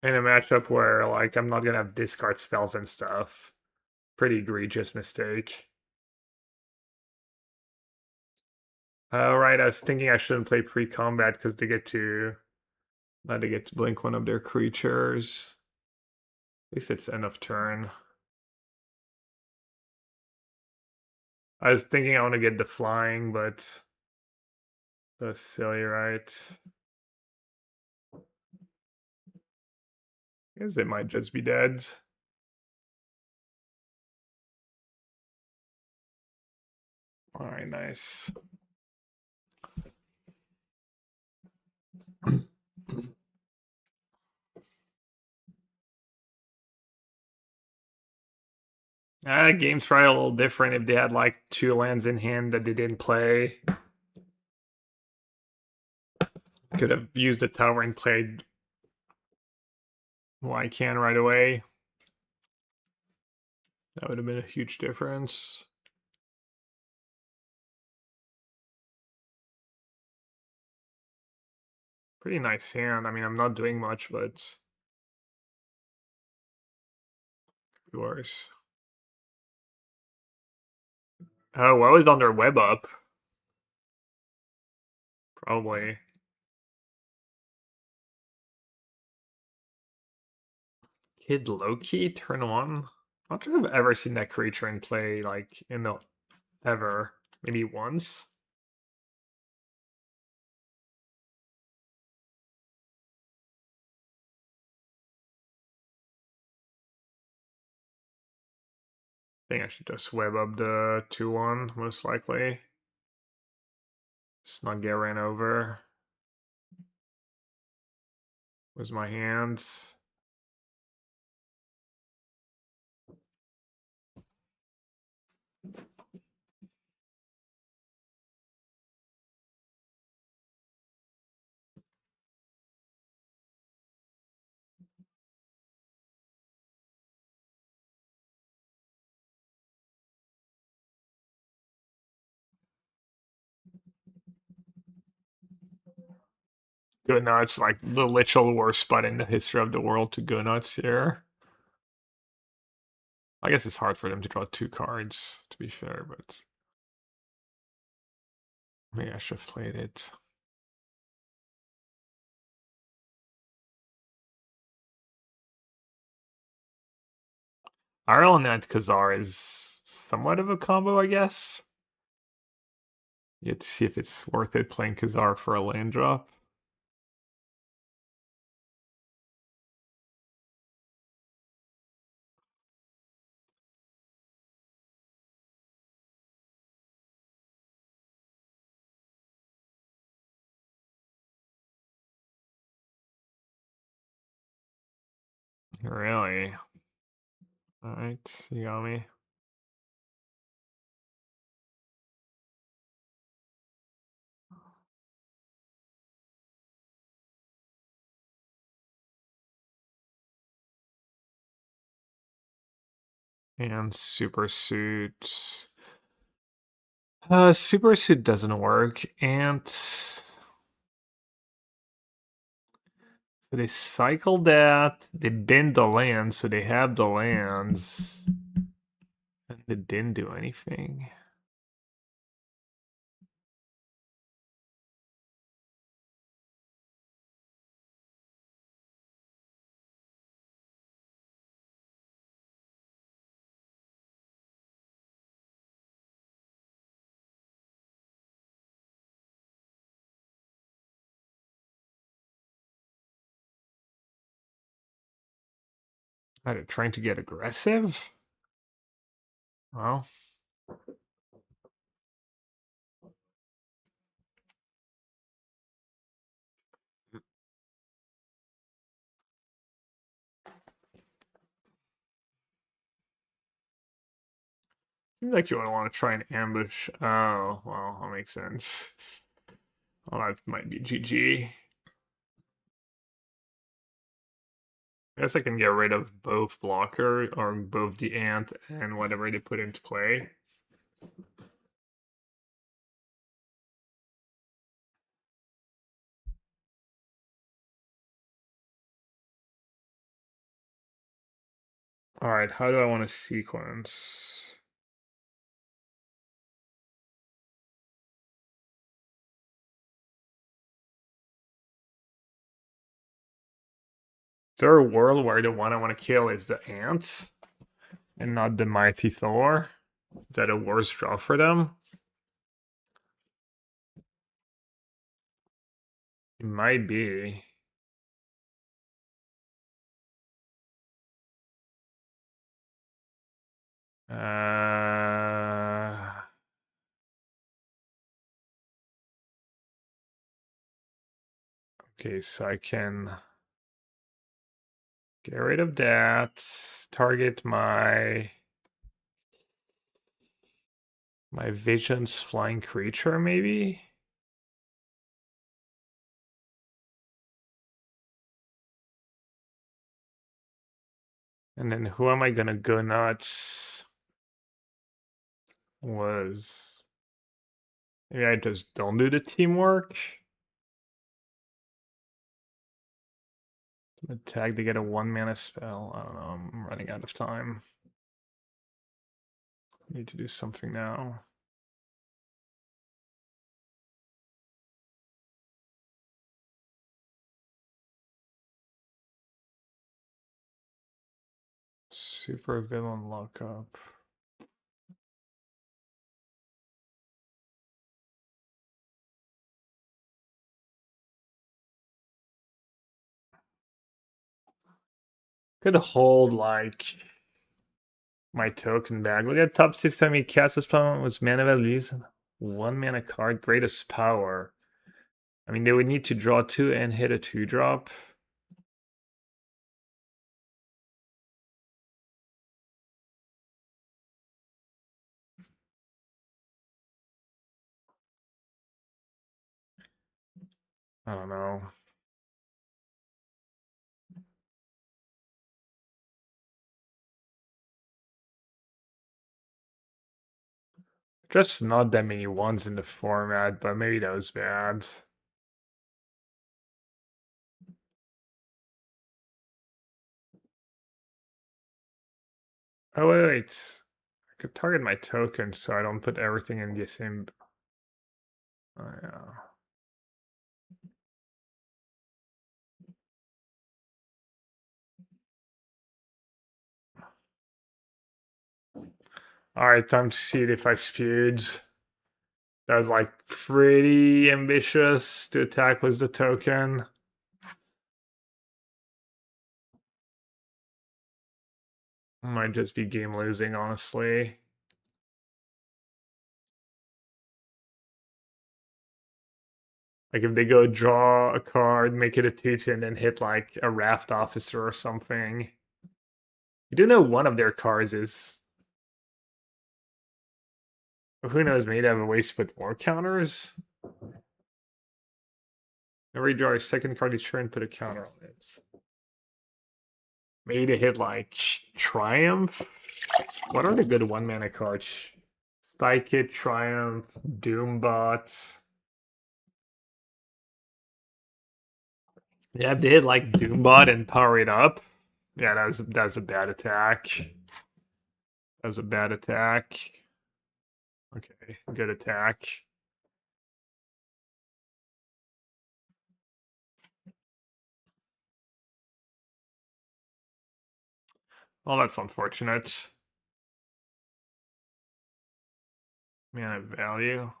in a matchup where like I'm not gonna have discard spells and stuff. Pretty egregious mistake. Oh right, I was thinking I shouldn't play pre-combat because they get to blink one of their creatures. At least it's end of turn. I was thinking I want to get the flying, but that's silly, right? Guess it might just be dead. Alright, nice. Game's probably a little different if they had like 2 lands in hand that they didn't play. Could have used the tower and played Lycan right away. That would have been a huge difference. Pretty nice hand. I mean, I'm not doing much, but worse. Oh, what was on their web up? Probably. Kid Loki, turn 1. Not sure I've ever seen that creature in play, like, in the... ever. Maybe once? I think I should just web up the 2-1, most likely. Just not get ran over. Was my hands. Go nuts, like the literal worst spot in the history of the world to go nuts here. I guess it's hard for them to draw 2 cards, to be fair, but maybe I should have played it. Ireland and Khazar is somewhat of a combo, I guess. You have to see if it's worth it playing Khazar for a land drop. Really? Alright, you got me. And super suit. Super suit doesn't work, and so they cycle that. They bin the land, so they have the lands, and they didn't do anything. Are they trying to get aggressive? Well. Seems like you want to try and ambush. Oh, well, that makes sense. Well, that might be GG. I guess I can get rid of both blocker or both the ant and whatever they put into play. Alright, how do I want to sequence? Is there a world where the one I want to kill is the ants and not the mighty Thor? Is that a worse draw for them? It might be. Okay, so I can get rid of that. Target my Vision's flying creature, maybe? And then who am I gonna go nuts? Maybe I just don't do the teamwork. Attack to get a 1-mana spell. I don't know, I'm running out of time. Need to do something now. Super villain lockup. Could hold like my token back. Look at top 6 time he cast this spell was mana value. 1 mana card, greatest power. I mean, they would need to draw 2 and hit a 2-drop. I don't know. Just not that many ones in the format, but maybe that was bad. Oh, wait. I could target my token so I don't put everything in the same. Oh, yeah. Alright, time to see it if I spewed. That was like pretty ambitious to attack with the token. Might just be game losing, honestly. Like if they go draw a card, make it a 2/2, and then hit like a raft officer or something. You do know one of their cards is. Who knows, maybe they have a way to put more counters? Every draw a second card each turn, put a counter on it. Maybe they hit like Triumph. What are the good 1-mana cards? Spike It, Triumph, Doombot. Yeah, if they hit like Doombot and power it up. Yeah, that was a bad attack. That was a bad attack. Okay, good attack. Well, that's unfortunate. Mana value.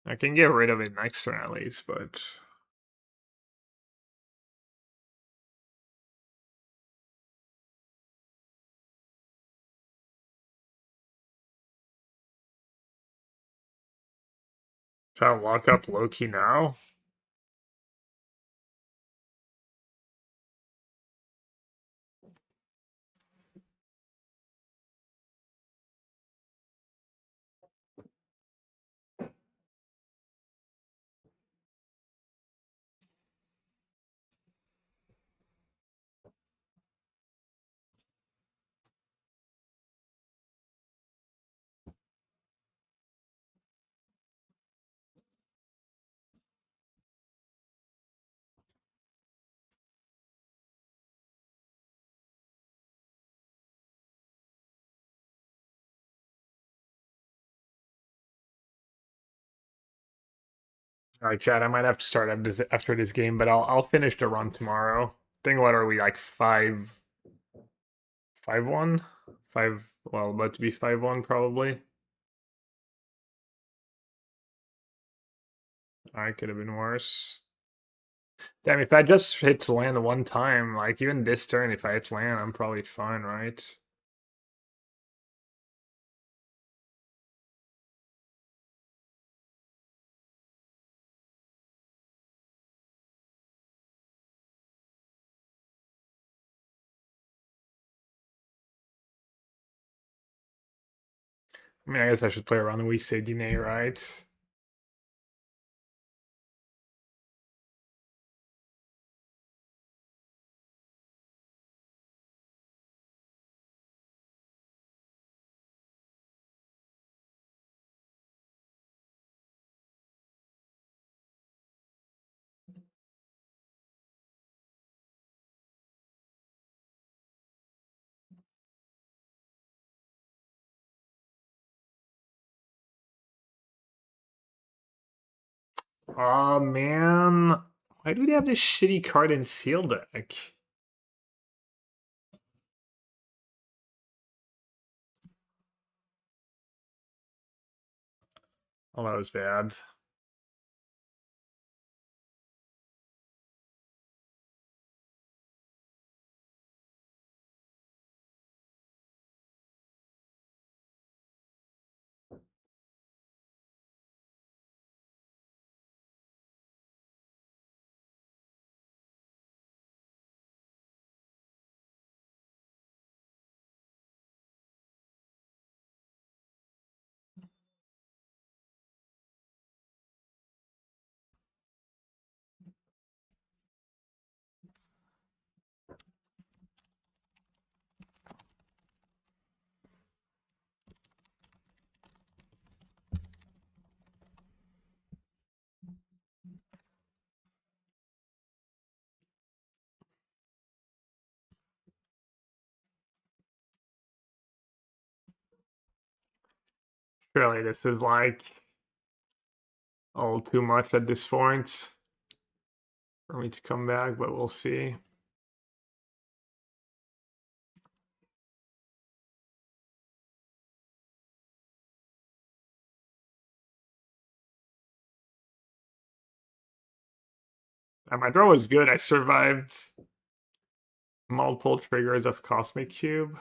I can get rid of it next turn at least, but. Try to lock up Loki now. All right, Chad. I might have to start after this game, but I'll finish the run tomorrow. Think what are we like 5-1? Well, about to be 5-1 probably. I could have been worse. Damn, if I just hit land one time, like even this turn, if I hit land, I'm probably fine, right? I mean, I guess I should play around and we say Dine, right? Oh man, why do they have this shitty card in seal deck? Oh, that was bad. Surely this is like all too much at this point for me to come back, but we'll see. And my draw was good. I survived multiple triggers of Cosmic Cube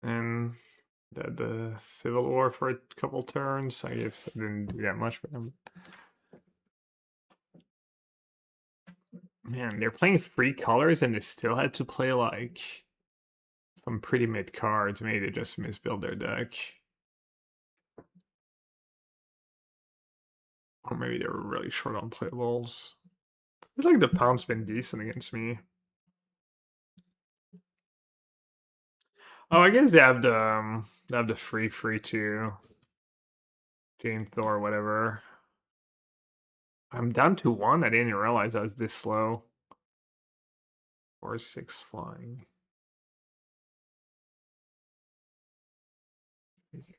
and the Civil War for a couple turns. I guess I didn't do that much for them. Man, they're playing free colors and they still had to play like some pretty mid cards. Maybe they just misbuilt their deck. Or maybe they were really short on playables. I feel like the pound's been decent against me. Oh, I guess they have the free too. Jane Thor, whatever. I'm down to 1. I didn't realize I was this slow. 4-6 flying.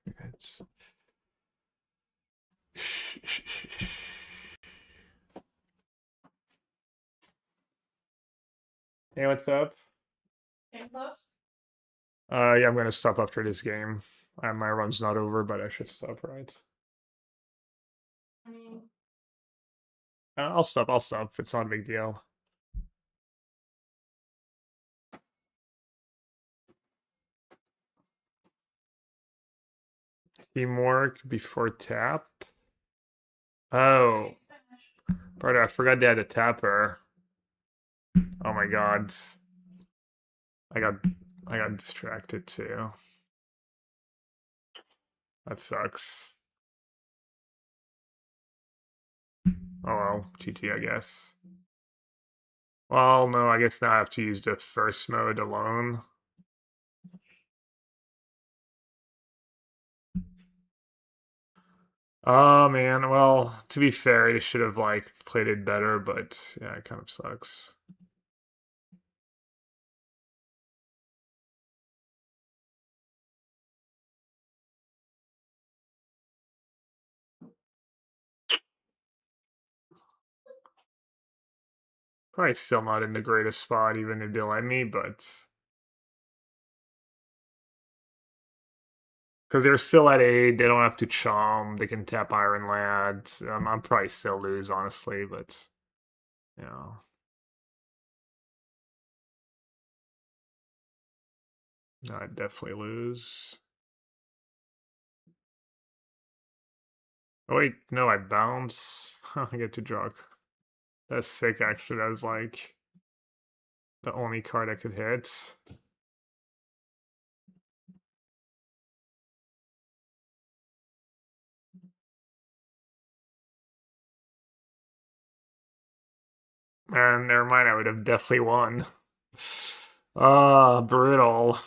It's... Hey, what's up? Getting close? Yeah, I'm gonna stop after this game. My run's not over, but I should stop, right? I mean, I'll stop. I'll stop. It's not a big deal. Teamwork before tap. Oh, finish. pardon, I forgot they had a tapper. Oh my god. I got distracted too. That sucks. Oh well, GG I guess. Well, no, I guess now I have to use the first mode alone. Oh man, well, to be fair, they should have like played it better, but yeah, it kind of sucks. Probably still not in the greatest spot, even if they let me, but because they're still at 8, they don't have to chum. They can tap Iron Lad. I'm probably still lose, honestly, but you know. No, I'd definitely lose. Oh wait, no, I bounce. I get to draw. That's sick, actually. That was like the only card I could hit. And never mind, I would have definitely won. Ah, brutal.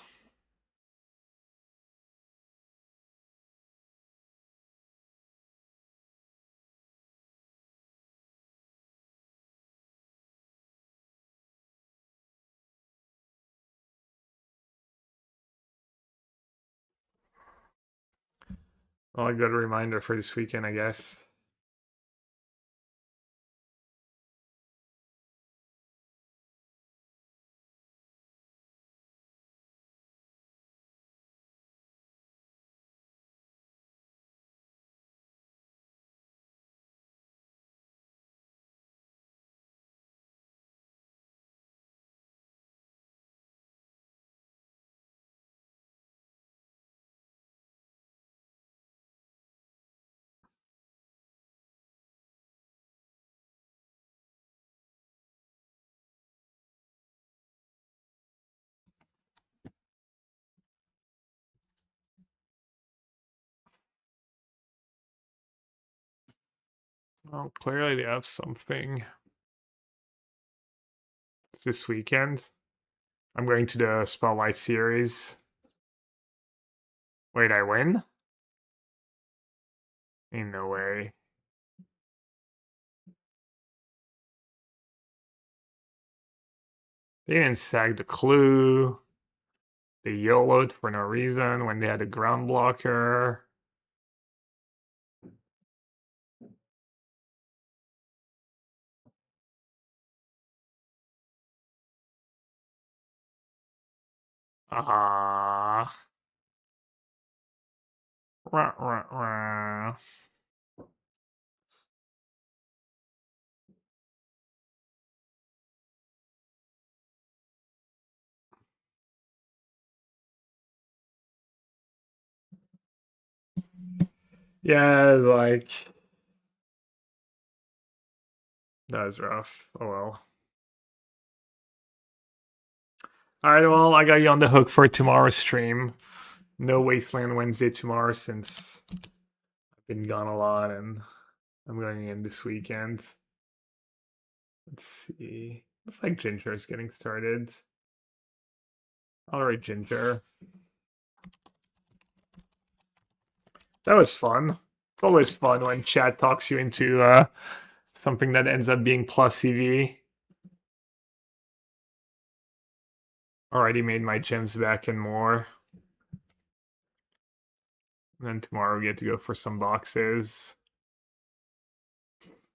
Well, a good reminder for this weekend, I guess. Well, clearly they have something. This weekend. I'm going to the Spotlight series. Wait, I win? Ain't no way. They didn't sag the clue. They YOLO'd for no reason when they had a ground blocker. Ah. Rah, rah, rah. Yeah, it's like that was rough. Oh well. Alright, well, I got you on the hook for tomorrow's stream. No Wasteland Wednesday tomorrow since I've been gone a lot and I'm going in this weekend. Let's see. Looks like Ginger is getting started. Alright, Ginger. That was fun. It's always fun when chat talks you into something that ends up being plus EV. Already made my gems back and more. And then tomorrow we get to go for some boxes.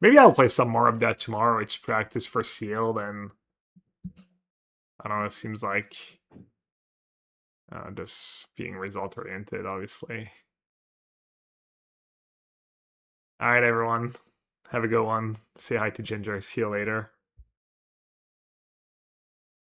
Maybe I'll play some more of that tomorrow. It's practice for sealed, and I don't know, it seems like just being result oriented, obviously. Alright, everyone. Have a good one. Say hi to Ginger. See you later.